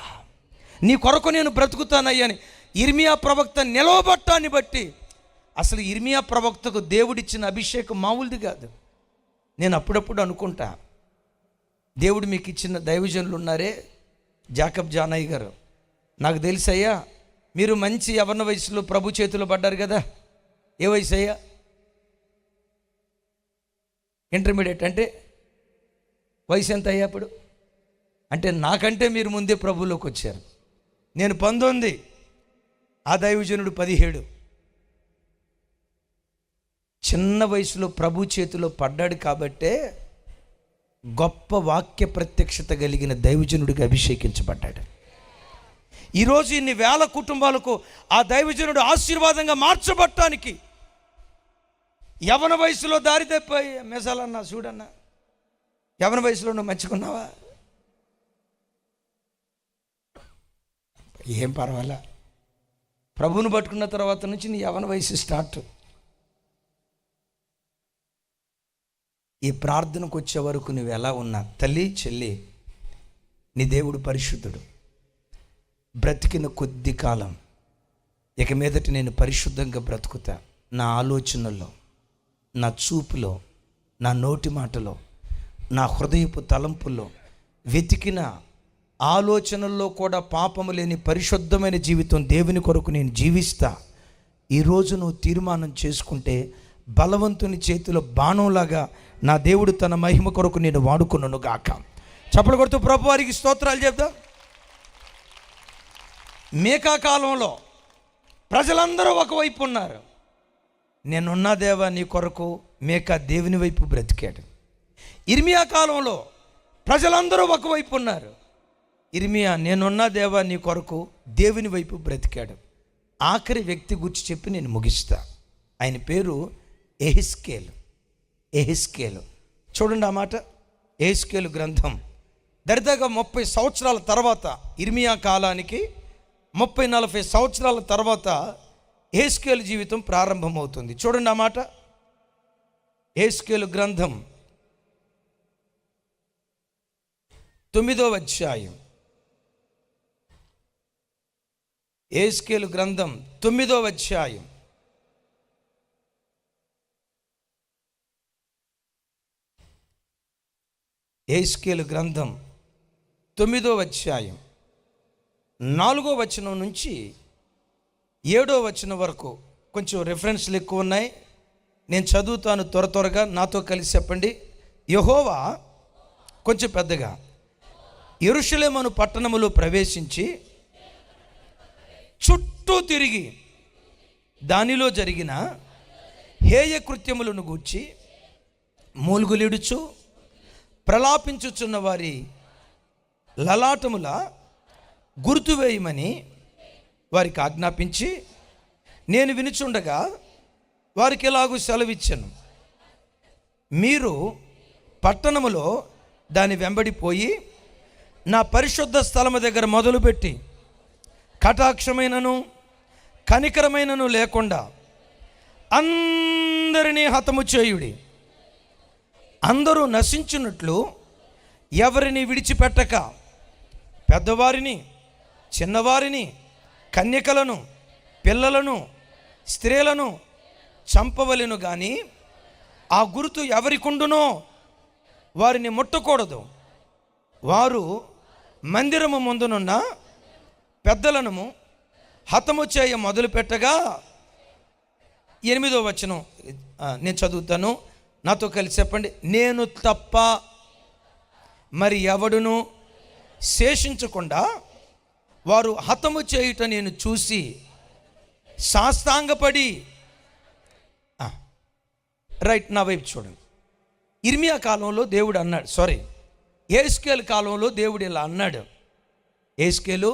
నీ కొరకు నేను బ్రతుకుతానయ్యా అని ఇర్మియా ప్రవక్త నిలవబట్టాన్ని బట్టి, అసలు ఇర్మియా ప్రవక్తకు దేవుడిచ్చిన అభిషేకం మామూలుది కాదు. నేను అప్పుడప్పుడు అనుకుంటా, దేవుడు మీకు ఇచ్చిన దైవజనులు ఉన్నారే, జాకబ్ జానయ్య గారు, నాకు తెలుసయ్యా మీరు మంచి యవ్వన వయసులో ప్రభు చేతిలో పడ్డారు కదా. ఏ వయసు అయ్యా? ఇంటర్మీడియట్ అంటే వయసు ఎంత అయ్యా అప్పుడు? అంటే నాకంటే మీరు ముందే ప్రభువులోకి వచ్చారు. నేను 19, ఆ దైవజనుడు 17. చిన్న వయసులో ప్రభు చేతిలో పడ్డాడు కాబట్టే గొప్ప వాక్య ప్రత్యక్షత కలిగిన దైవజనుడికి అభిషేకించబడ్డాడు. ఈరోజు ఇన్ని వేల కుటుంబాలకు ఆ దైవజనుడు ఆశీర్వాదంగా మార్చబట్టానికి యవ్వన వయసులో దారి తప్పాయి. మెసాలన్నా చూడన్నా, యవ్వన వయసులో నువ్వు మంచుకున్నావా? ఏం పర్వాలా, ప్రభువును పట్టుకున్న తర్వాత నుంచి నీ యవ్వన వయసు స్టార్ట్. ఈ ప్రార్థనకు వచ్చే వరకు నువ్వు ఎలా ఉన్నా, తల్లి చెల్లి, నీ దేవుడు పరిశుద్ధుడు. బ్రతికిన కొద్ది కాలం ఇక మీదట నేను పరిశుద్ధంగా బ్రతుకుతా. నా ఆలోచనల్లో, నా చూపులో, నా నోటి మాటలో, నా హృదయపు తలంపుల్లో, వెతికిన ఆలోచనల్లో కూడా పాపము లేని పరిశుద్ధమైన జీవితం దేవుని కొరకు నేను జీవిస్తా. ఈరోజు నువ్వు తీర్మానం చేసుకుంటే బలవంతుని చేతిలో బాణంలాగా నా దేవుడు తన మహిమ కొరకు నేను వాడుకున్నాను గాక. చప్పలు కొడుతూ ప్రభు వారికి స్తోత్రాలు చెప్దాం. మేకా కాలంలో ప్రజలందరూ ఒకవైపు ఉన్నారు. నేనున్నా దేవా నీ కొరకు మేకా దేవుని వైపు బ్రతికాడు. ఇర్మియా కాలంలో ప్రజలందరూ ఒకవైపు ఉన్నారు. ఇర్మియా నేనున్నా దేవా నీ కొరకు దేవుని వైపు బ్రతికాడు. ఆఖరి వ్యక్తి గురించి చెప్పి నేను ముగిస్తా. ఆయన పేరు ఎహెస్కేలు. ఎహెస్కేలు చూడండి ఆ మాట. ఎహెస్కేలు గ్రంథం దరిదాగా 30 సంవత్సరాల తర్వాత, ఇర్మియా కాలానికి 30-40 సంవత్సరాల తర్వాత ఎహెస్కేలు జీవితం ప్రారంభమవుతుంది. చూడండి ఆ మాట. ఎహెస్కేలు గ్రంథం 9వ అధ్యాయం. ఎహెస్కేలు గ్రంథం 9వ అధ్యాయం. ఎహెస్కేలు గ్రంథం 9వ అధ్యాయం 4వ వచనం నుంచి 7వ వచనం వరకు కొంచెం రెఫరెన్స్లు ఎక్కువ ఉన్నాయి. నేను చదువుతాను త్వరగా, నాతో కలిసి చెప్పండి. యెహోవా, కొంచెం పెద్దగా, యెరూషలేము పట్టణములో ప్రవేశించి చుట్టూ తిరిగి దానిలో జరిగిన హేయ కృత్యములను గూర్చి మూలుగులిడుచు ప్రలాపించుచున్న వారి లలాటముల గుర్తు వేయమని వారికి ఆజ్ఞాపించి, నేను వినుచుండగా వారికి ఎలాగూ సెలవిచ్చాను. మీరు పట్టణములో దాని వెంబడిపోయి నా పరిశుద్ధ స్థలము దగ్గర మొదలుపెట్టి కటాక్షమైనను కనికరమైనను లేకుండా అందరినీ హతము చేయుడి. అందరూ నశించినట్లు ఎవరిని విడిచిపెట్టక పెద్దవారిని, చిన్నవారిని, కన్యకలను, పిల్లలను, స్త్రీలను చంపవలెను. కానీ ఆ గుర్తు ఎవరికుండునో వారిని ముట్టకూడదు. వారు మందిరము ముందునున్న పెద్దలను హతము చేయ మొదలుపెట్టగా, 8వ వచనం నేను చదువుతాను, నాతో కలిసి చెప్పండి. నేను తప్ప మరి ఎవడును శేషించకుండా వారు హతము చేయుట నేను చూసి సాష్టాంగపడి. రైట్, నా వైపు చూడండి. ఇర్మియా కాలంలో దేవుడు అన్నాడు, ఎహెస్కేలు కాలంలో దేవుడు ఇలా అన్నాడు, ఎహెస్కేలు,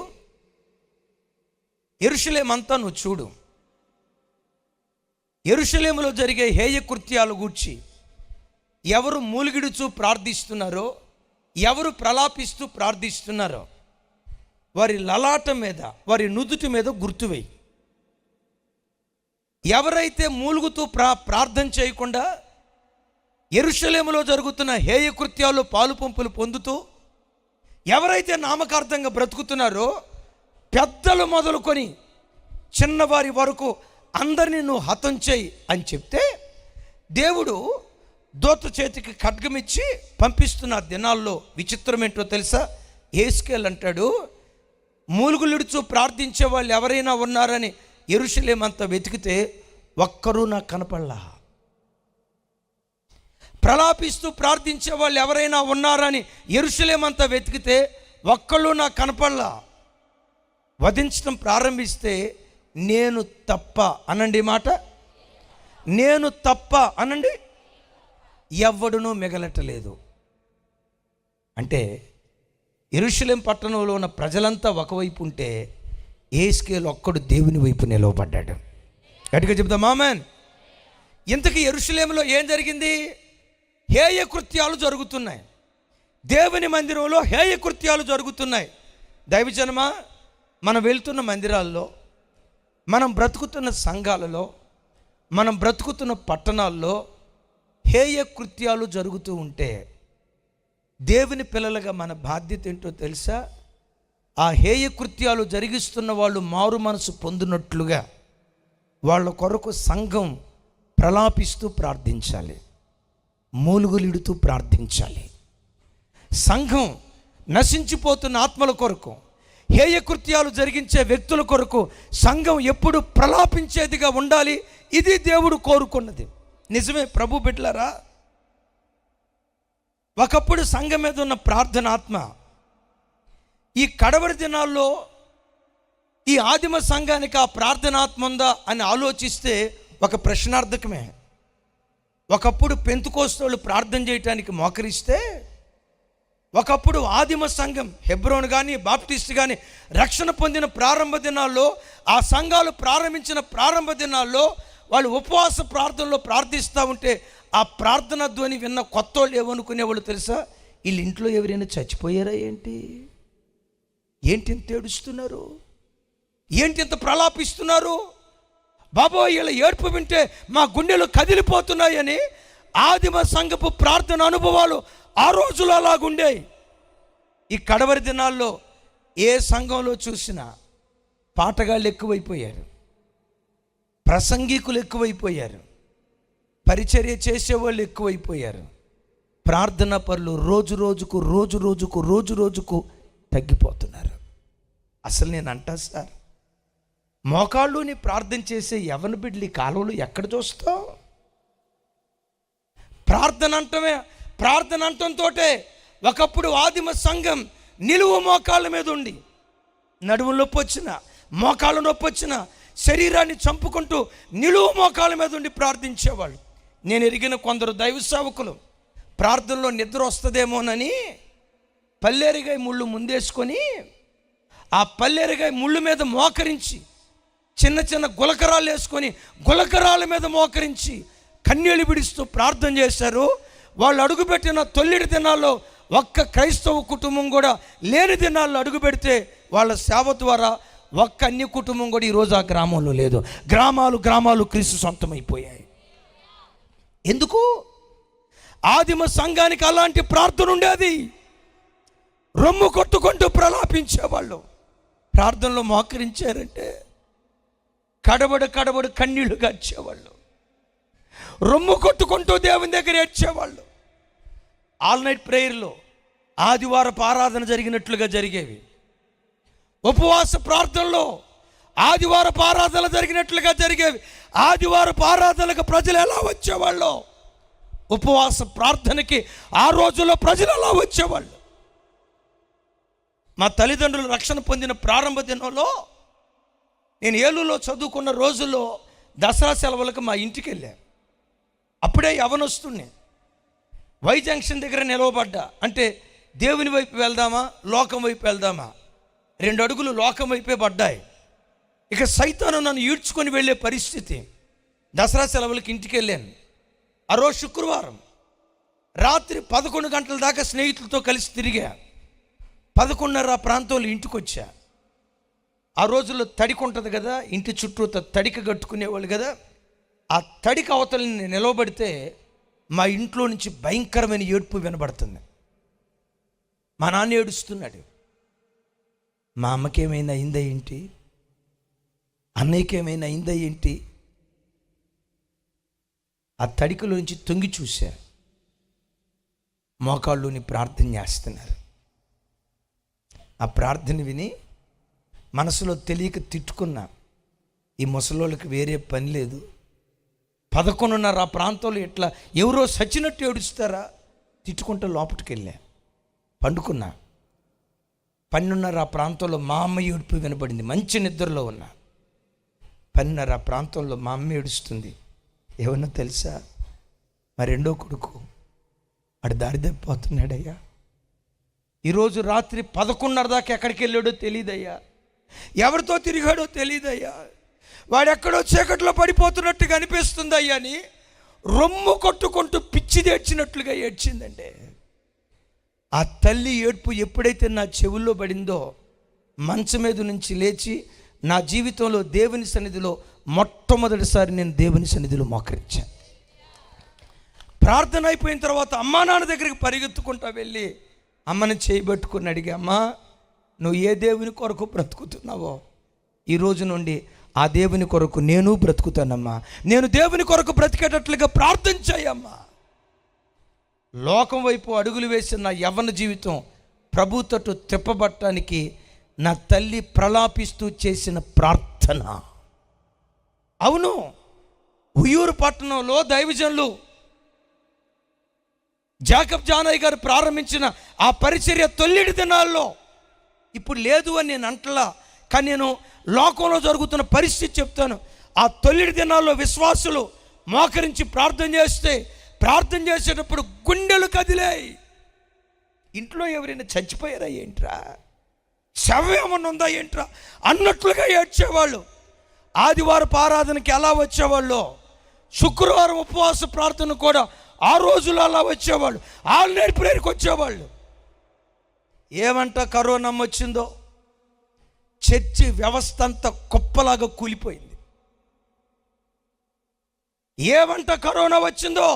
యెరూషలేము అంతా నువ్వు చూడు. యెరూషలేములో జరిగే హేయ కృత్యాలు గూర్చి ఎవరు మూలిగిడుచు ప్రార్థిస్తున్నారో, ఎవరు ప్రలాపిస్తూ ప్రార్థిస్తున్నారో వారి లలాటం మీద, వారి నుదుటి మీద గుర్తువేయి. ఎవరైతే మూలుగుతూ ప్రార్థన చేయకుండా యెరూషలేములో జరుగుతున్న హేయ కృత్యాలు పాలు పంపులు పొందుతూ ఎవరైతే నామకార్థంగా బ్రతుకుతున్నారో, పెద్దలు మొదలుకొని చిన్నవారి వరకు అందరినీ నువ్వు హతం చేయి అని చెప్తే, దేవుడు దూత చేతికి ఖడ్గమిచ్చి పంపిస్తున్న దినాల్లో విచిత్రం ఏంటో తెలుసా? ఎహెస్కేలు అంటాడు, మూలుగులిడుచు ప్రార్థించే వాళ్ళు ఎవరైనా ఉన్నారని యెరూషలేము అంతా వెతికితే ఒక్కరూ నాకు కనపడలా. ప్రలాపిస్తూ ప్రార్థించే వాళ్ళు ఎవరైనా ఉన్నారని యెరూషలేము అంతా వెతికితే ఒక్కళ్ళు నాకు కనపడలా. వధించడం ప్రారంభిస్తే నేను తప్ప అనండి మాట, నేను తప్ప అనండి, ఎవ్వడునూ మిగలటలేదు. అంటే యెరూషలేము పట్టణంలో ఉన్న ప్రజలంతా ఒకవైపు ఉంటే ఎహెస్కేలు ఒక్కడు దేవుని వైపు నిలవబడ్డాడు. గట్టిగా చెప్తాం ఆమేన్. ఇంతకీ యెరూషలేములో ఏం జరిగింది? హేయ కృత్యాలు జరుగుతున్నాయి. దేవుని మందిరంలో హేయ కృత్యాలు జరుగుతున్నాయి. దైవజనమా, మనం వెళ్తున్న మందిరాల్లో, మనం బ్రతుకుతున్న సంఘాలలో, మనం బ్రతుకుతున్న పట్టణాల్లో హేయ కృత్యాలు జరుగుతూ ఉంటే దేవుని పిల్లలుగా మన బాధ్యత ఏంటో తెలుసా? ఆ హేయ కృత్యాలు జరిగిస్తున్న వాళ్ళు మారు మనసు పొందినట్లుగా వాళ్ళ కొరకు సంఘం ప్రలాపిస్తూ ప్రార్థించాలి, మూలుగులిడుతూ ప్రార్థించాలి. సంఘం నశించిపోతున్న ఆత్మల కొరకు, హేయ కృత్యాలు జరిగించే వ్యక్తుల కొరకు సంఘం ఎప్పుడు ప్రలాపించేదిగా ఉండాలి. ఇది దేవుడు కోరుకున్నది. నిజమే ప్రభు బిడ్డలారా, ఒకప్పుడు సంఘం మీద ఉన్న ప్రార్థన ఆత్మ ఈ కడవరి దినాల్లో ఈ ఆదిమ సంఘానికి ఆ ప్రార్థనాత్మ ఉందా అని ఆలోచిస్తే ఒక ప్రశ్నార్థకమే. ఒకప్పుడు పెంతుకోస్తోళ్ళు ప్రార్థన చేయటానికి మోకరిస్తే, ఒకప్పుడు ఆదిమ సంఘం హెబ్రోన్ కానీ బాప్టిస్ట్ కానీ రక్షణ పొందిన ప్రారంభ దినాల్లో, ఆ సంఘాలు ప్రారంభించిన ప్రారంభ దినాల్లో వాళ్ళు ఉపవాస ప్రార్థనలో ప్రార్థిస్తూ ఉంటే ఆ ప్రార్థన ధ్వని విన్న కొత్త వాళ్ళు ఏమనుకునేవాళ్ళు తెలుసా? వీళ్ళ ఇంట్లో ఎవరైనా చచ్చిపోయారా ఏంటి ఇంత ఏడుస్తున్నారు, ఏంటి ఇంత ప్రలాపిస్తున్నారు, బాబోయ్ వీళ్ళ ఏడుపు వింటే మా గుండెలు కదిలిపోతున్నాయని ఆదిమ సంఘపు ప్రార్థన అనుభవాలు ఆ రోజులు అలాగుండేవి. ఈ కడవరి దినాల్లో ఏ సంఘంలో చూసినా పాటగాళ్ళు ఎక్కువైపోయారు, ప్రసంగికులు ఎక్కువైపోయారు, పరిచర్య చేసేవాళ్ళు ఎక్కువైపోయారు. ప్రార్థనా పరులు రోజు రోజుకు తగ్గిపోతున్నారు. అసలు నేను అంటా సార్, మోకాళ్ళుని ప్రార్థన చేసే యవన బిడ్డలు ఈ కాలంలో ఎక్కడ చూస్తావు? ప్రార్థన అంటంతో ఒకప్పుడు ఆదిమ సంఘం నిలువు మోకాళ్ళ మీద ఉండి, నడుము నొప్పి వచ్చిన, మోకాళ్ళ నొప్పి వచ్చిన, శరీరాన్ని చంపుకుంటూ నిలువు మోకాళ్ళ మీద ఉండి ప్రార్థించేవాళ్ళు. నేను ఎరిగిన కొందరు దైవ సేవకులు ప్రార్థనలో నిద్ర వస్తుందేమోనని పల్లేరిగాయ ముళ్ళు ముందేసుకొని ఆ పల్లేరిగాయ ముళ్ళు మీద మోకరించి, చిన్న చిన్న గులకరాలు వేసుకొని గులకరాల మీద మోకరించి కన్నీళ్ళు విడుస్తూ ప్రార్థన చేశారు. వాళ్ళు అడుగుపెట్టిన తొల్లిడి దినాల్లో ఒక్క క్రైస్తవ కుటుంబం కూడా లేని దినాల్లో అడుగు పెడితే వాళ్ళ సేవ ద్వారా ఒక్క అన్య కుటుంబం కూడా ఈరోజు ఆ గ్రామంలో లేదు. గ్రామాలు క్రీస్తు సొంతమైపోయాయి. ఎందుకు? ఆదిమ సంఘానికి అలాంటి ప్రార్థన ఉండేది. రొమ్ము కొట్టుకుంటూ ప్రలాపించేవాళ్ళు. ప్రార్థనలో మోకరించారంటే కడబడు కన్నీళ్లు గార్చేవాళ్ళు, రొమ్ము కొట్టుకుంటూ దేవుని దగ్గర ఏడ్చేవాళ్ళు. ఆల్ నైట్ ప్రేయర్లో ఆదివారపు ఆరాధన జరిగినట్లుగా జరిగేవి. ఉపవాస ప్రార్థనలో ఆదివారపు ఆరాధనలు జరిగినట్లుగా జరిగేవి. ఆదివారపు ఆరాధనలకు ప్రజలు ఎలా వచ్చేవాళ్ళు, ఉపవాస ప్రార్థనకి ఆ రోజుల్లో ప్రజలు ఎలా వచ్చేవాళ్ళు. మా తల్లిదండ్రులు రక్షణ పొందిన ప్రారంభ దినంలో, నేను ఏలూరులో చదువుకున్న రోజుల్లో దసరా సెలవులకు మా ఇంటికి వెళ్ళాను. అప్పుడే యవనొస్తున్నే వై జంక్షన్ దగ్గర నిలవబడ్డా. అంటే దేవుని వైపు వెళ్దామా లోకం వైపు వెళ్దామా, 2 అడుగులు లోకం వైపే పడ్డాయి. ఇక సైతాను నన్ను ఈడ్చుకొని వెళ్ళే పరిస్థితి. దసరా సెలవులకి ఇంటికి వెళ్ళాను. ఆ రోజు శుక్రవారం రాత్రి 11 గంటల దాకా స్నేహితులతో కలిసి తిరిగా. 11:30 ప్రాంతంలో ఇంటికి వచ్చా. ఆ రోజుల్లో తడిక ఉంటుంది కదా, ఇంటి చుట్టూ తడిక కట్టుకునేవాళ్ళు కదా. ఆ తడిక అవతల నిలవబడితే మా ఇంట్లో నుంచి భయంకరమైన ఏడుపు వినబడుతుంది. మా నాన్న ఏడుస్తున్నాడు. మా అమ్మకి ఏమైనా అయిందా ఏంటి, అన్నయ్యకి ఏమైనా అయిందా ఏంటి? ఆ తడికలోంచి తొంగి చూశా. మోకాళ్ళుని ప్రార్థన చేస్తున్నారు. ఆ ప్రార్థన విని మనసులో తెలియక తిట్టుకున్నా, ఈ ముసలోళ్ళకి వేరే పని లేదు, 11:30 ఆ ప్రాంతంలో ఇట్లా ఎవరో సచ్చినట్టు ఏడుస్తారా? తిట్టుకుంటూ లోపలికి వెళ్ళా, పండుకున్నా. 12:30 ఆ ప్రాంతంలో మా అమ్మ ఏడుపు వినబడింది. మంచి నిద్రలో ఉన్నా. 12:30 ఆ ప్రాంతంలో మా అమ్మ ఏడుస్తుంది. ఏమన్నా తెలుసా? మా రెండో కొడుకు అడు దారి తప్పిపోతున్నాడయ్యా. ఈరోజు రాత్రి 11:30 దాకా ఎక్కడికి వెళ్ళాడో తెలియదయ్యా, ఎవరితో తిరిగాడో తెలియదయ్యా, వాడెక్కడో చీకట్లో పడిపోతున్నట్టుగా అనిపిస్తుందయ్యా అని రొమ్ము కొట్టుకుంటూ పిచ్చి ఏడ్చినట్లుగా ఏడ్చిందండి. ఆ తల్లి ఏడ్పు ఎప్పుడైతే నా చెవుల్లో పడిందో, మంచం మీద నుంచి లేచి నా జీవితంలో దేవుని సన్నిధిలో మొట్టమొదటిసారి నేను దేవుని సన్నిధిలో మోకరించాను. ప్రార్థన అయిపోయిన తర్వాత అమ్మా నాన్న దగ్గరికి పరిగెత్తుకుంటా వెళ్ళి అమ్మని చేయబట్టుకుని అడిగా, అమ్మా నువ్వు ఏ దేవుని కొరకు బ్రతుకుతున్నావో ఈ రోజు నుండి ఆ దేవుని కొరకు నేను బ్రతుకుతానమ్మా. నేను దేవుని కొరకు బ్రతికేటట్లుగా ప్రార్థన చేయమ్మా. లోకం వైపు అడుగులు వేసిన నా యవ్వన జీవితం ప్రభు తట్టు తిప్పబట్టడానికి నా తల్లి ప్రలాపిస్తూ చేసిన ప్రార్థన. అవును, ఉయ్యూరు పట్టణంలో దైవజనులు జాకబ్ జానయ్య గారు ప్రారంభించిన ఆ పరిచర్య తొల్లిడి దినాల్లో ఇప్పుడు లేదు అని నేను అంటలా, కానీ నేను లోకంలో జరుగుతున్న పరిస్థితి చెప్తాను. ఆ తొల్లిడి దినాల్లో విశ్వాసులు మోకరించి ప్రార్థన చేసేటప్పుడు గుండెలు కదిలాయి. ఇంట్లో ఎవరైనా చచ్చిపోయారా ఏంట్రా, శవం ఏమన్నా ఉందా ఏంట్రా అన్నట్లుగా ఏడ్చేవాళ్ళు. ఆదివారపు ఆరాధనకి ఎలా వచ్చేవాళ్ళు, శుక్రవారం ఉపవాస ప్రార్థన కూడా ఆ రోజులు అలా వచ్చేవాళ్ళు, ఆల్నేటి ప్రేయర్కి వచ్చేవాళ్ళు. ఏమంట కరోనా వచ్చిందో చర్చి వ్యవస్థ అంతా కుప్పలాగా కూలిపోయింది. ఏమంట కరోనా వచ్చిందో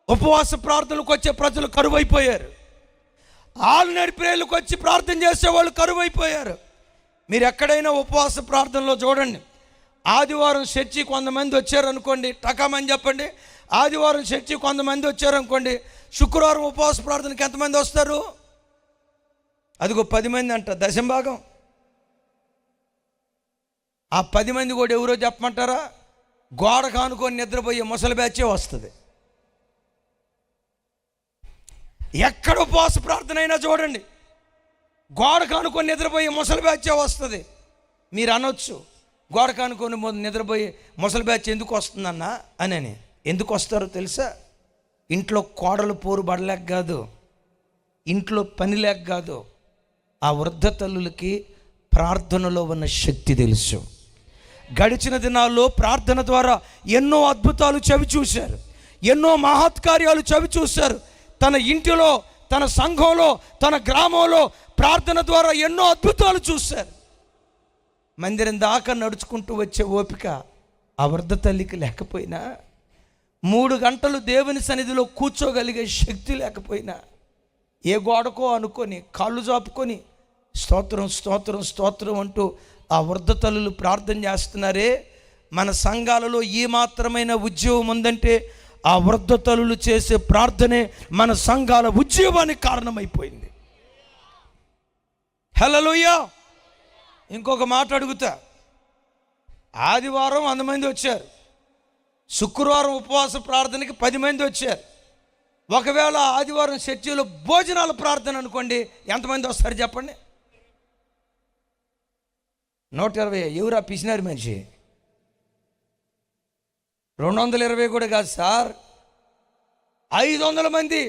ఉపవాస ప్రార్థనలకు వచ్చే ప్రజలు కరువైపోయారు. ఆల్నేటి ప్రేయర్లకు వచ్చి ప్రార్థన చేసేవాళ్ళు కరువైపోయారు. మీరు ఎక్కడైనా ఉపవాస ప్రార్థనలో చూడండి, ఆదివారం చర్చి కొంతమంది వచ్చారనుకోండి, టకామని చెప్పండి. ఆదివారం చర్చి కొంతమంది వచ్చారనుకోండి, శుక్రవారం ఉపవాస ప్రార్థనకి ఎంతమంది వస్తారు? అదిగో 10 మంది అంట, దశంభాగం. ఆ 10 మంది కూడా ఎవరో చెప్పమంటారా? గోడ కానుకొని నిద్రపోయే ముసలి బ్యాచే వస్తుంది. ఎక్కడ ఉపవాస ప్రార్థన అయినా చూడండి, గోడ కానుకొని నిద్రపోయే ముసలి బ్యాచే వస్తుంది. మీరు అనొచ్చు, గోడ కానుకొని నిద్రపోయే ముసలి బ్యాచ్ ఎందుకు వస్తుందన్నా అని. ఎందుకు వస్తారో తెలుసా? ఇంట్లో కోడలు పోరు పడలేక కాదు, ఇంట్లో పని లేక కాదు. ఆ వృద్ధ తల్లులకి ప్రార్థనలో ఉన్న శక్తి తెలుసు. గడిచిన దినాల్లో ప్రార్థన ద్వారా ఎన్నో అద్భుతాలు చవి చూశారు, ఎన్నో మహత్కార్యాలు చవి చూశారు. తన ఇంటిలో, తన సంఘంలో, తన గ్రామంలో ప్రార్థన ద్వారా ఎన్నో అద్భుతాలు చూశారు. మందిరం దాకా నడుచుకుంటూ వచ్చే ఓపిక ఆ వృద్ధ తల్లికి లేకపోయినా, 3 గంటలు దేవుని సన్నిధిలో కూర్చోగలిగే శక్తి లేకపోయినా, ఏ గోడకో అనుకొని కాళ్ళు చాపుకొని స్తోత్రం స్తోత్రం స్తోత్రం అంటూ ఆ వృద్ధ తల్లులు ప్రార్థన చేస్తున్నారే. మన సంఘాలలో ఈ మాత్రమైన ఉద్యోగం ఉందంటే ఆ వృద్ధ తల్లులు చేసే ప్రార్థనే మన సంఘాల ఉద్యోగానికి కారణమైపోయింది. హల్లెలూయా. ఇంకొక మాట అడుగుతా, ఆదివారం 100 మంది వచ్చారు, శుక్రవారం ఉపవాస ప్రార్థనకి 10 మంది వచ్చారు. ఒకవేళ ఆదివారం చర్చిలో భోజనాల ప్రార్థన అనుకోండి, ఎంతమంది వస్తారు చెప్పండి? 120. ఎవరా పిసినారి మనిషి? 220 కూడా కాదు సార్, 500 మంది.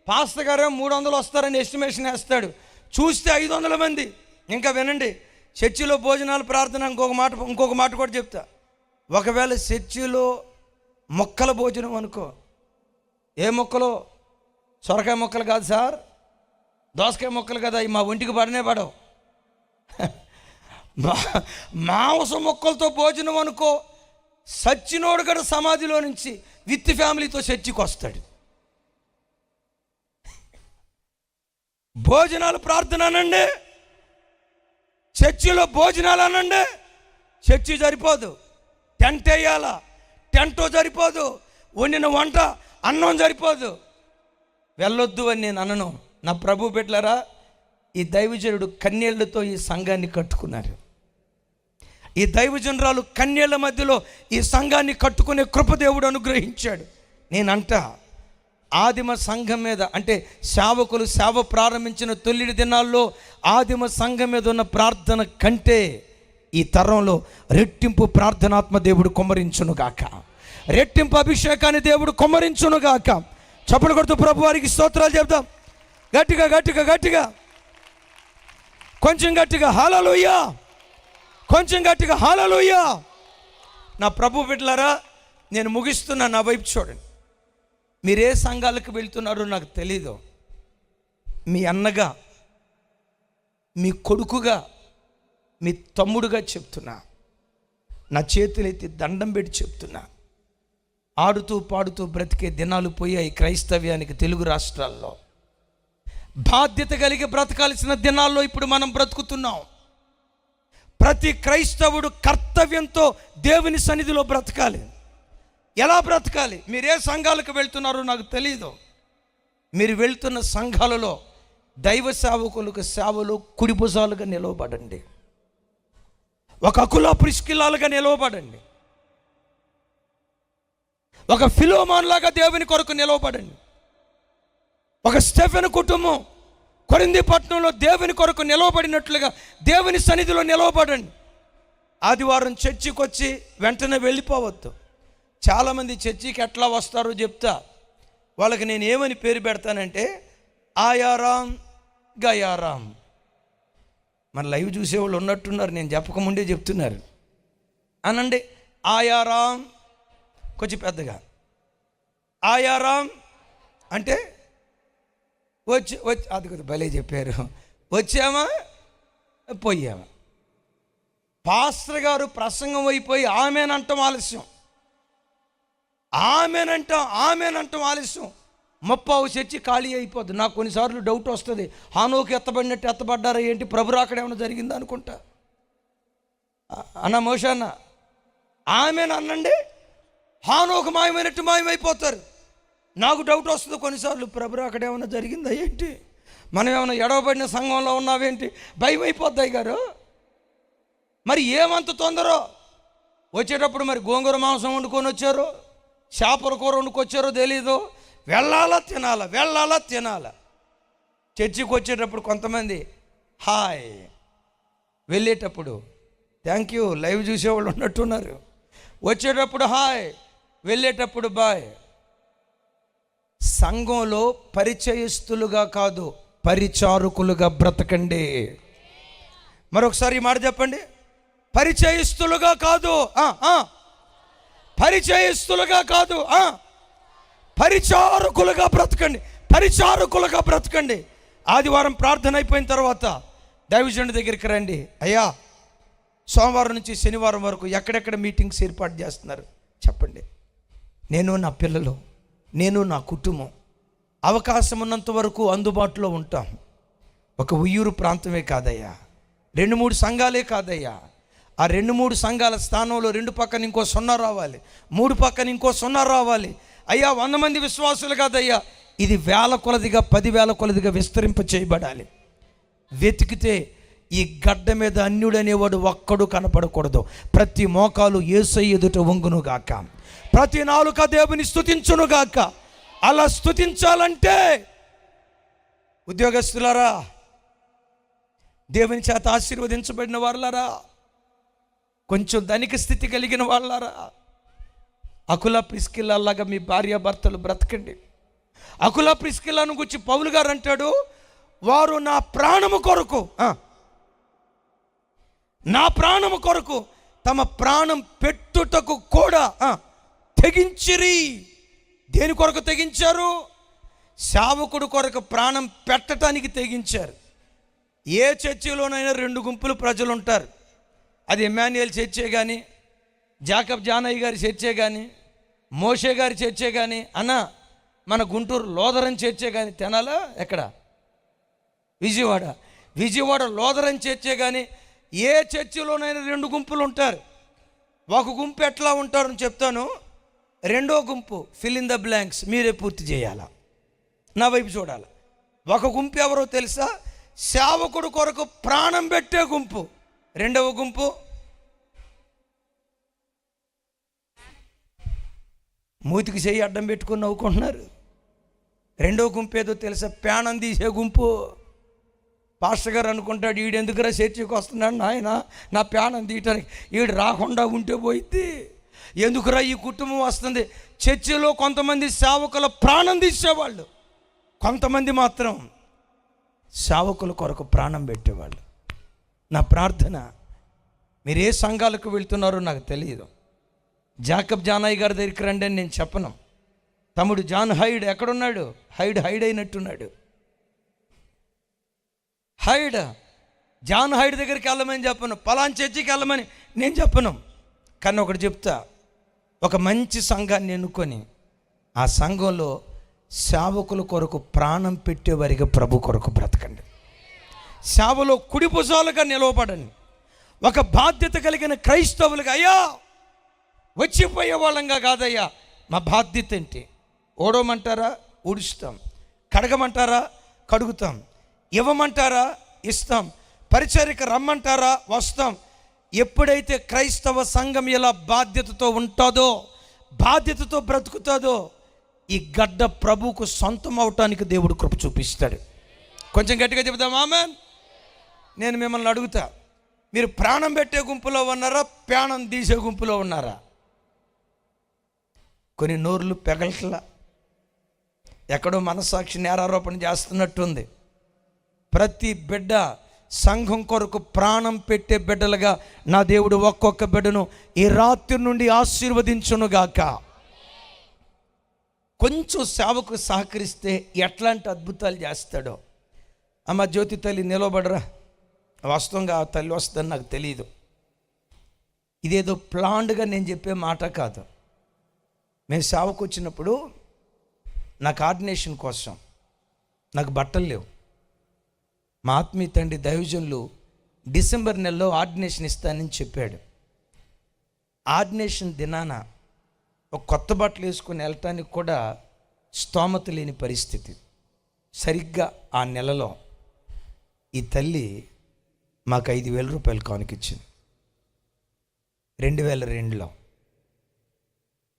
పాస్టర్ గారు 300 వస్తారని ఎస్టిమేషన్ వేస్తాడు, చూస్తే 500 మంది. ఇంకా వినండి, చర్చిలో భోజనాల ప్రార్థన ఇంకొక మాట కూడా చెప్తా. ఒకవేళ చర్చిలో మొక్కల భోజనం అనుకో, ఏ మొక్కలు? సొరకాయ మొక్కలు కాదు సార్, దోసకాయ మొక్కలు కదా, మా ఒంటికి పడనే పడవు. మాంసం మొక్కలతో భోజనం అనుకో, సచ్చినోడు గడ సమాధిలో నుంచి విత్ ఫ్యామిలీతో చర్చికి వస్తాడు. భోజనాలు ప్రార్థన అనండి, చర్చిలో భోజనాలు అనండి. చర్చి సరిపోదు, టెంట్ వేయాలా, టెంటో సరిపోదు, వండిన వంట అన్నం సరిపోదు. వెళ్ళొద్దు అని నేను అనను. నా ప్రభు బిడ్డలారా, ఈ దైవజనుడు కన్యళ్లతో ఈ సంఘాన్ని కట్టుకున్నారు. ఈ దైవజనురాలు కన్యల మధ్యలో ఈ సంఘాన్ని కట్టుకునే కృపదేవుడు అనుగ్రహించాడు. నేనంట ఆదిమ సంఘం మీద, అంటే సేవకులు సేవ ప్రారంభించిన తొలిడి దినాల్లో ఆదిమ సంఘం మీద ఉన్న ప్రార్థన కంటే ఈ తరంలో రెట్టింపు ప్రార్థనాత్మ దేవుడు కుమ్మరించునుగాక, రెట్టింపు అభిషేకాన్ని దేవుడు కుమ్మరించునుగాక. చప్పలు కొడుతూ ప్రభు వారికి స్తోత్రాలు చెప్తాం. గట్టిగా గట్టిగా గట్టిగా, కొంచెం గట్టిగా హల్లెలూయా, కొంచెం గట్టిగా హల్లెలూయా. నా ప్రభు బిడ్డలారా, నేను ముగిస్తున్నా, నా వైపు చూడండి. మీరే సంఘాలకు వెళ్తున్నారో నాకు తెలీదు. మీ అన్నగా, మీ కొడుకుగా, మీ తమ్ముడుగా చెప్తున్నా, నా చేతులెత్తి దండం పెట్టి చెప్తున్నా, ఆడుతూ పాడుతూ బ్రతికే దినాలు పోయాయి క్రైస్తవ్యానికి తెలుగు రాష్ట్రాల్లో. బాధ్యత కలిగి బ్రతకాల్సిన దినాల్లో ఇప్పుడు మనం బ్రతుకుతున్నాం. ప్రతి క్రైస్తవుడు కర్తవ్యంతో దేవుని సన్నిధిలో బ్రతకాలి. ఎలా బ్రతకాలి? మీరు ఏ సంఘాలకు వెళ్తున్నారో నాకు తెలియదు. మీరు వెళ్తున్న సంఘాలలో దైవ సేవకులకు సేవలు కుడిభుజాలుగా నిలవబడండి. ఒక అకుల ప్రిస్కిల్లాలుగా నిలవబడండి. ఒక ఫిలోమోన్ లాగా దేవుని కొరకు నిలవబడండి. ఒక స్టెఫెన్ కుటుంబం కొరింథీ పట్టణంలో దేవుని కొరకు నిలవబడినట్లుగా దేవుని సన్నిధిలో నిలవబడండి. ఆదివారం చర్చికి వచ్చి వెంటనే వెళ్ళిపోవద్దు. చాలామంది చర్చికి ఎట్లా వస్తారో చెప్తా. వాళ్ళకి నేను ఏమని పేరు పెడతానంటే ఆయారాం గయారాం. మన లైవ్ చూసేవాళ్ళు ఉన్నట్టున్నారు, నేను చెప్పకముందే చెప్తున్నారు. అనండి ఆయారాం, కొంచెం పెద్దగా. ఆయారాం అంటే వచ్చి అది కొద్ది భలే చెప్పారు. వచ్చామా పోయామా. పాస్టర్ గారు ప్రసంగం అయిపోయి ఆమెనంటాం ఆలస్యం, ఆమెనంటాం ఆలస్యం, ముప్పావు చర్చి ఖాళీ అయిపోద్ది. నాకు కొన్నిసార్లు డౌట్ వస్తుంది, హానోకి ఎత్తబడినట్టు ఎత్తబడ్డారా ఏంటి, ప్రభు రాకడ ఏమైనా జరిగిందా అనుకుంటా. అన్న మోషన్న ఆమెనండి, హానోకు మాయమైనట్టు మాయమైపోతారు. నాకు డౌట్ వస్తుంది కొన్నిసార్లు, ప్రభు రాకడ ఏమైనా జరిగిందా ఏంటి, మనం ఏమైనా ఎడవబడిన సంఘంలో ఉన్నావేంటి, భయం అయిపోద్దాయి గారు. మరి ఏమంత తొందరో వచ్చేటప్పుడు మరి గోంగూర మాంసం వండుకొని వచ్చారో చేపల కూర వండుకొచ్చారో తెలీదు, వెళ్ళాలా తినాలా. చర్చికి వచ్చేటప్పుడు కొంతమంది హాయ్, వెళ్ళేటప్పుడు థ్యాంక్ యూ, లైవ్ చూసేవాళ్ళు ఉన్నట్టున్నారు. వచ్చేటప్పుడు హాయ్, వెళ్ళేటప్పుడు బాయ్. సంఘంలో పరిచయస్తులుగా కాదు, పరిచారకులుగా బ్రతకండి. మరొకసారి ఈ మాట చెప్పండి, పరిచయస్తులుగా కాదు, పరిచయస్తులుగా కాదు, పరిచారకులుగా బ్రతకండి. ఆదివారం ప్రార్థన అయిపోయిన తర్వాత దైవజనుడి దగ్గరికి రండి. అయ్యా, సోమవారం నుంచి శనివారం వరకు ఎక్కడెక్కడ మీటింగ్స్ ఏర్పాటు చేస్తున్నారు చెప్పండి. నేను నా పిల్లలు, నేను నా కుటుంబం అవకాశం ఉన్నంత వరకు అందుబాటులో ఉంటాం. ఒక ఉయ్యూరు ప్రాంతమే కాదయ్యా, 2-3 సంఘాలే కాదయ్యా. ఆ 2-3 సంఘాల స్థానంలో 2 పక్కన ఇంకో 0 రావాలి, 3 పక్కన ఇంకో 0 రావాలి. అయ్యా 100 మంది విశ్వాసులు కాదయ్యా, ఇది 1000 కొలదిగా 10,000 కొలదిగా విస్తరింప చేయబడాలి. వెతికితే ఈ గడ్డ మీద అన్యుడనేవాడు ఒక్కడు కనపడకూడదు. ప్రతి మోకాలు యేసయ్య ఎదుట వంగునుగాక, ప్రతి నాలుక దేవుని స్తుతించునుగాక. అలా స్తుతించాలంటే ఉద్యోగస్తులారా, దేవుని చేత ఆశీర్వదించబడిన వాళ్ళారా, కొంచెం ధనిక స్థితి కలిగిన వాళ్ళారా, అకుల ప్రిస్కిల్లాగా మీ భార్యాభర్తలు బ్రతకండి. అకుల ప్రిస్కిల్లాను గురించి పౌలు గారు అంటాడు, వారు నా ప్రాణము కొరకు తమ ప్రాణం పెట్టుటకు కూడా తెగించిరి. దేని కొరకు తెగించారు? సేవకుడు కొరకు ప్రాణం పెట్టడానికి తెగించారు. ఏ చర్చిలోనైనా 2 గుంపులు ప్రజలు ఉంటారు. అది ఎమ్మాన్యుయల్ చర్చే కానీ, జాకబ్ జానయ్య గారి చర్చే కానీ, మోషే గారి చర్చే కానీ, మన గుంటూరు లోదరన్ చర్చే కానీ, తెనాలా ఎక్కడ విజయవాడ లోదరన్ చర్చే కానీ, ఏ చర్చిలోనైనా 2 గుంపులు ఉంటారు. ఒక గుంపు ఎట్లా ఉంటారని చెప్తాను, రెండో గుంపు ఫిల్ ఇన్ ద బ్లాంక్స్ మీరే పూర్తి చేయాలా, నా వైపు చూడాలి. ఒక గుంపు ఎవరో తెలుసా? సేవకుడు కొరకు ప్రాణం పెట్టే గుంపు. రెండవ గుంపు మూతికి చేయి అడ్డం పెట్టుకుని నవ్వుకుంటున్నారు. రెండవ గుంపు ఏదో తెలుసా? ప్రాణం తీసే గుంపు. పాస్టర్ గారు అనుకుంటాడు, ఈడు ఎందుకురా చర్చికి వస్తున్నాడు నాయన, నా ప్రాణం తీయటానికి. ఈడు రాకుండా ఉంటే పోయిద్ది, ఎందుకురా ఈ కుటుంబం వస్తుంది. చర్చిలో కొంతమంది సేవకుల ప్రాణం తీసేవాళ్ళు, కొంతమంది మాత్రం సేవకుల కొరకు ప్రాణం పెట్టేవాళ్ళు. నా ప్రార్థన, మీరు ఏ సంఘాలకు వెళ్తున్నారో నాకు తెలియదు. జాకబ్ జానయ్య గారి దగ్గరికి రండి అని నేను చెప్పను. తమ్ముడు జాన్ హైడ్ ఎక్కడున్నాడు? హైడ్ అయినట్టున్నాడు. జాన్ హైడ్ దగ్గరికి వెళ్ళమని చెప్పను, పలానా చర్చికి వెళ్ళమని నేను చెప్పను. కానీ ఒకటి చెప్తా, ఒక మంచి సంఘాన్ని ఎన్నుకొని ఆ సంఘంలో సేవకుల కొరకు ప్రాణం పెట్టేవారిగా ప్రభు కొరకు బ్రతకండి. సేవలో కుడి భుజాలుగా నిలవబడండి. ఒక బాధ్యత కలిగిన క్రైస్తవులుగా, అయ్యా వచ్చిపోయే వాళ్ళంగా కాదయ్యా, మా బాధ్యత ఏంటి? ఓడమంటారా? ఊడుస్తాం. కడగమంటారా? కడుగుతాం. ఇవ్వమంటారా? ఇస్తాం. పరిచర్యకు రమ్మంటారా? వస్తాం. ఎప్పుడైతే క్రైస్తవ సంఘం ఇలా బాధ్యతతో ఉంటుందో, బాధ్యతతో బ్రతుకుతుందో, ఈ గడ్డ ప్రభువుకు సొంతం అవటానికి దేవుడు కృప చూపిస్తాడు. కొంచెం గట్టిగా చెబుదాం ఆమేన్. నేను మిమ్మల్ని అడుగుతా, మీరు ప్రాణం పెట్టే గుంపులో ఉన్నారా, ప్రాణం తీసే గుంపులో ఉన్నారా? కొన్ని నోర్లు పెగలట్లా, ఎక్కడో మనసాక్షి నేరారోపణ చేస్తున్నట్టుంది. ప్రతి బిడ్డ సంఘం కొరకు ప్రాణం పెట్టే బిడ్డలుగా నా దేవుడు ఒక్కొక్క బిడ్డను ఈ రాత్రి నుండి ఆశీర్వదించునుగాక. కొంచెం సేవకు సహకరిస్తే ఎట్లాంటి అద్భుతాలు చేస్తాడో. అమ్మ జ్యోతి తల్లి నిలబడరా, వాస్తవంగా ఆ తల్లి వస్తుందని నాకు తెలియదు. ఇదేదో ప్లాన్డ్గా నేను చెప్పే మాట కాదు. మేము సేవకు వచ్చినప్పుడు నాకు ఆర్డినేషన్ కోసం నాకు బట్టలు లేవు. మా ఆత్మీయ తండ్రి దైవజనులు డిసెంబర్ నెలలో ఆర్డినేషన్ ఇస్తానని చెప్పాడు. ఆర్డినేషన్ దినాన ఒక కొత్త బట్టలు వేసుకొని వెళ్ళటానికి కూడా స్తోమత లేని పరిస్థితి. సరిగ్గా ఆ నెలలో ఈ తల్లి మాకు 5,000 రూపాయలు కానుకిచ్చింది. 2002లో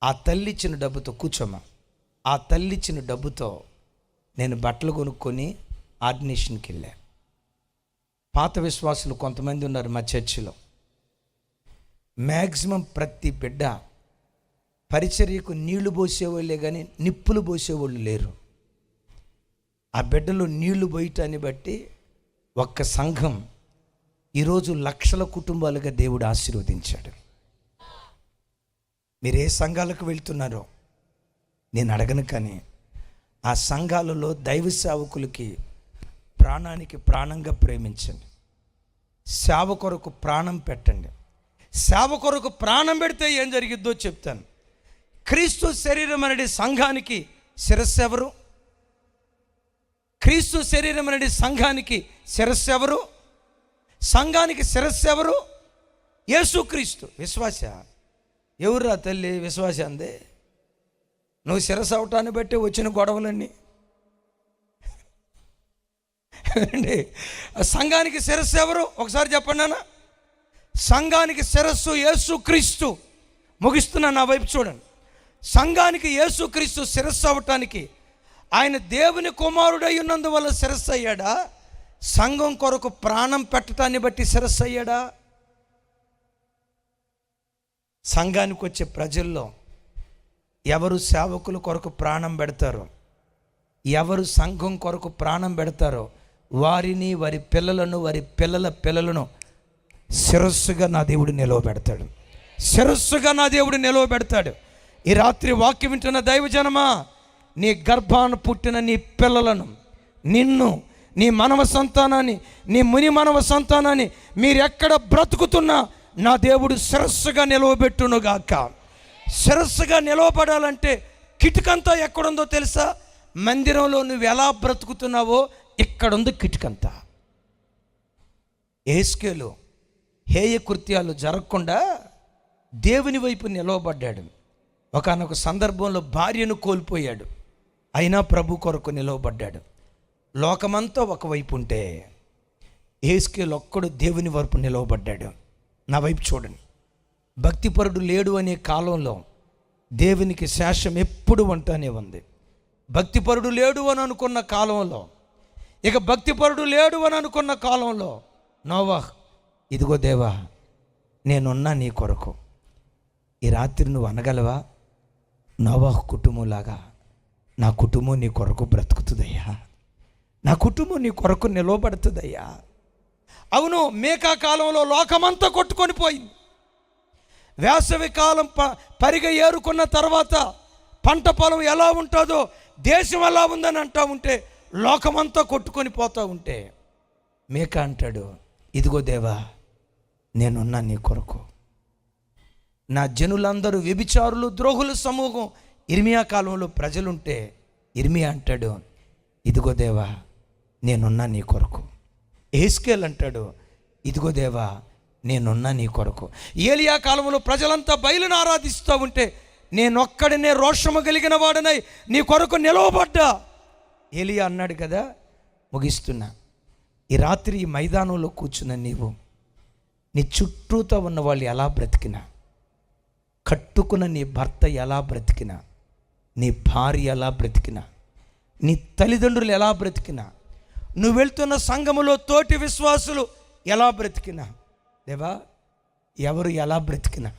ఆ తల్లి ఇచ్చిన డబ్బుతో, కూర్చోమ్మా, ఆ తల్లి ఇచ్చిన డబ్బుతో నేను బట్టలు కొనుక్కొని ఆర్డినేషన్కి వెళ్ళా. పాత విశ్వాసులు కొంతమంది ఉన్నారు మా చర్చిలో. మ్యాక్సిమం ప్రతి బిడ్డ పరిచర్యకు నీళ్లు పోసేవాళ్ళే కానీ నిప్పులు పోసేవాళ్ళు లేరు. ఆ బిడ్డలో నీళ్లు పోయటాన్ని బట్టి ఒక్క సంఘం ఈరోజు లక్షల కుటుంబాలుగా దేవుడు ఆశీర్వదించాడు. మీరు ఏ సంఘాలకు వెళ్తున్నారో నేను అడగను, కానీ ఆ సంఘాలలో దైవ సేవకులకి ప్రాణానికి ప్రాణంగా ప్రేమించండి. సేవ కొరకు ప్రాణం పెట్టండి. సేవ కొరకు ప్రాణం పెడితే ఏం జరిగిద్దో చెప్తాను. క్రీస్తు శరీరం అనేది సంఘానికి శిరస్సు ఎవరు? క్రీస్తు శరీరం అనేది సంఘానికి శిరస్సు ఎవరు? సంఘానికి శిరస్సు ఎవరు? యేసుక్రీస్తు. విశ్వాస ఎవరురా తల్లి? విశ్వాస అందే. నువ్వు శిరస్సు అవటాన్ని బట్టి వచ్చిన గొడవలన్నీ. సంఘానికి శిరస్సు ఎవరు? ఒకసారి చెప్పండి అన్న. సంఘానికి శిరస్సు యేసుక్రీస్తు. ముగిస్తున్నా, నా వైపు చూడండి. సంఘానికి యేసుక్రీస్తు శిరస్సు అవటానికి ఆయన దేవుని కుమారుడై ఉన్నందువల్ల శిరస్సు అయ్యాడా? సంఘం కొరకు ప్రాణం పెట్టడాన్ని బట్టి శిరస్సు అయ్యాడా? సంఘానికి వచ్చే ప్రజల్లో ఎవరు సేవకుల కొరకు ప్రాణం పెడతారో, ఎవరు సంఘం కొరకు ప్రాణం పెడతారో వారిని, వారి పిల్లలను, వారి పిల్లల పిల్లలను శిరస్సుగా నా దేవుడు నిలవబెడతాడు. శిరస్సుగా నా దేవుడు నిలవబెడతాడు. ఈ రాత్రి వాక్యం వింటున్న దైవజనమా, నీ గర్భాన పుట్టిన నీ పిల్లలను, నిన్ను, నీ మనవ సంతానాన్ని, నీ ముని మనవ సంతానాన్ని మీరు ఎక్కడ బ్రతుకుతున్నా నా దేవుడు శిరస్సుగా నిలవబెట్టునుగాక. శిరస్సుగా నిలవబడాలంటే కిటికంతా ఎక్కడుందో తెలుసా? మందిరంలో నువ్వు ఎలా బ్రతుకుతున్నావో ఇక్కడుంది కిటికంతా. యేస్కేలు హేయ కృత్యాలు జరగకుండా దేవుని వైపు నిలవబడ్డాడు. ఒకానొక సందర్భంలో భార్యను కోల్పోయాడు, అయినా ప్రభు కొరకు నిలవబడ్డాడు. లోకమంతా ఒకవైపు ఉంటే యేస్కేలు ఒక్కడు దేవుని వైపు నిలవబడ్డాడు. నా వైపు చూడండి. భక్తిపరుడు లేడు అనే కాలంలో దేవునికి శేషం ఎప్పుడు ఉంటానే ఉంది. భక్తిపరుడు లేడు అని అనుకున్న కాలంలో, ఇక భక్తిపరుడు లేడు అని అనుకున్న కాలంలో నోవాహ్, ఇదిగో దేవా నేనున్నా నీ కొరకు. ఈ రాత్రి నువ్వు అనగలవా? నోవాహ్ కుటుంబంలాగా నా కుటుంబం నీ కొరకు బ్రతుకుతుందయ్యా, నా కుటుంబం నీ కొరకు నిలవబడుతుందయ్యా. అవును, మేకా కాలంలో లోకమంతా కొట్టుకొని పోయింది. వేసవి కాలం పరిగ ఏరుకున్న తర్వాత పంట పొలం ఎలా ఉంటుందో, దేశం ఎలా ఉందని అంటూ ఉంటే, లోకమంతా కొట్టుకొని పోతూ ఉంటే మేకా అంటాడు, ఇదిగో దేవా నేనున్నా నీ కొరకు. నా జనులందరూ వ్యభిచారులు, ద్రోహుల సమూహం ఇర్మియా కాలంలో ప్రజలుంటే ఇర్మియా అంటాడు, ఇదిగో దేవా నేనున్నా నీ కొరకు. ఎహెజ్కేలు అంటాడు, ఇదిగో దేవా నేనున్నా నీ కొరకు. ఏలియా కాలంలో ప్రజలంతా బయలును ఆరాధిస్తూ ఉంటే నేనొక్కడనే రోషము కలిగిన వాడనై నీ కొరకు నిలవబడ్డా. ఏలియా అన్నాడు కదా, ముగిస్తున్నా. ఈ రాత్రి ఈ మైదానంలో కూర్చున్న నీవు, నీ చుట్టూతో ఉన్న వాళ్ళు ఎలా బ్రతికినా, కట్టుకున్న నీ భర్త ఎలా బ్రతికినా, నీ భార్య ఎలా బ్రతికినా, నీ తల్లిదండ్రులు ఎలా బ్రతికినా, నువ్వు వెళ్తున్న సంఘములో తోటి విశ్వాసులు ఎలా బ్రతికినా, దేవా ఎవరు ఎలా బ్రతికినా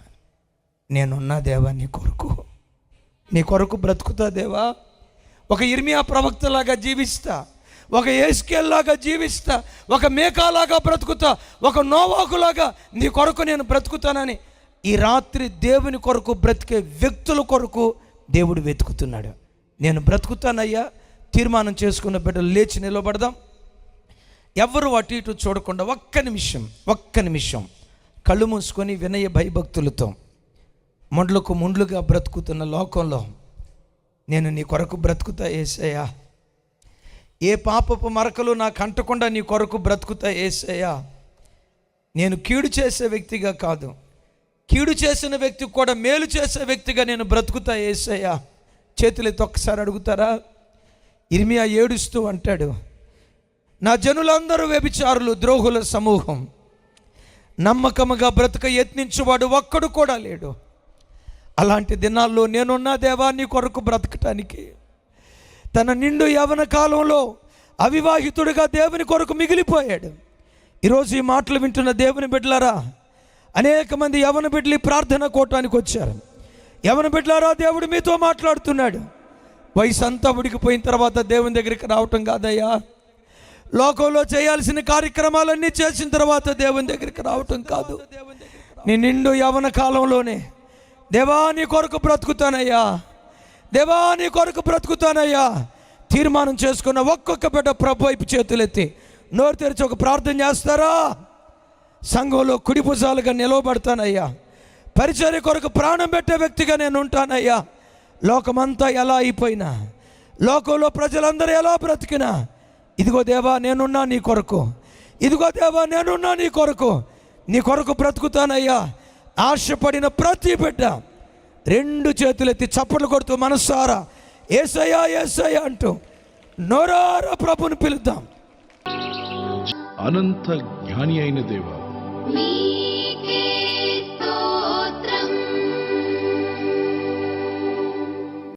నేనున్నా దేవా నీ కొరకు బ్రతుకుతా దేవా. ఒక ఇర్మియా ప్రవక్తలాగా జీవిస్తా, ఒక ఎహెజ్కేలులాగా జీవిస్తా, ఒక మేకాలాగా బ్రతుకుతా, ఒక నోవాహులాగా నీ కొరకు నేను బ్రతుకుతానని ఈ రాత్రి దేవుని కొరకు బ్రతికే వ్యక్తుల కొరకు దేవుడు వెతుకుతున్నాడు. నేను బ్రతుకుతానయ్యా తీర్మానం చేసుకున్న బిడ్డలు లేచి నిలబడదాం. ఎవరు అటు ఇటు చూడకుండా ఒక్క నిమిషం కళ్ళు మూసుకొని వినయ భయభక్తులతో ముండ్లకు ముండ్లుగా బ్రతుకుతున్న లోకంలో నేను నీ కొరకు బ్రతుకుతా యేసయ్యా. ఏ పాపపు మరకలు నాకు అంటకుండా నీ కొరకు బ్రతుకుతా యేసయ్యా. నేను కీడు చేసే వ్యక్తిగా కాదు, కీడు చేసిన వ్యక్తికి కూడా మేలు చేసే వ్యక్తిగా నేను బ్రతుకుతా యేసయ్యా. చేతులెత్తి ఒక్కసారి అడుగుతారా? ఇర్మియా ఏడుస్తూ అంటాడు, నా జనులందరూ వ్యభిచారులు, ద్రోహుల సమూహం, నమ్మకముగా బ్రతక యత్నించువాడు ఒక్కడు కూడా లేడు. అలాంటి దినాల్లో నేనున్నా దేవా నీ కొరకు బ్రతకటానికి. తన నిండు యవ్వన కాలంలో అవివాహితుడిగా దేవుని కొరకు మిగిలిపోయాడు. ఈరోజు ఈ మాటలు వింటున్న దేవుని బిడ్డలారా, అనేక మంది యవ్వన బిడ్డలు ప్రార్థన కోటానికి వచ్చారు. యవ్వన బిడ్డలారా, దేవుడు మీతో మాట్లాడుతున్నాడు. వయసు అంతా ఉడికిపోయిన తర్వాత దేవుని దగ్గరికి రావటం కాదయ్యా. లోకంలో చేయాల్సిన కార్యక్రమాలన్నీ చేసిన తర్వాత దేవుని దగ్గరికి రావటం కాదు. నీ నిండు యవ్వన కాలంలోనే దేవా నీ కొరకు బ్రతుకుతానయ్యా, దేవా నీ కొరకు బ్రతుకుతానయ్యా తీర్మానం చేసుకున్న ఒక్కొక్క బిడ్డ ప్రభు వైపు చేతులెత్తి నోరు తెరిచి ఒక ప్రార్థన చేస్తారా? సంఘంలో కుడి భుజాలుగా నిలవబడతానయ్యా, పరిచర్య కొరకు ప్రాణం పెట్టే వ్యక్తిగా నేను ఉంటానయ్యా. లోకమంతా ఎలా అయిపోయినా, లోకంలో ప్రజలందరూ ఎలా బ్రతికినా, ఇదిగో దేవా నేనున్నా నీ కొరకు, ఇదిగో దేవా నేనున్నా నీ కొరకు బ్రతుకుతానయ్యా. ఆశపడిన ప్రతి బిడ్డ రెండు చేతులెత్తి చప్పట్లు కొడుతూ మనసారా యేసయ్యా యేసయ్యా అంటూ నోరారా ప్రభుని పిలుద్దాం. అనంత జ్ఞాని అయిన దేవా, మీ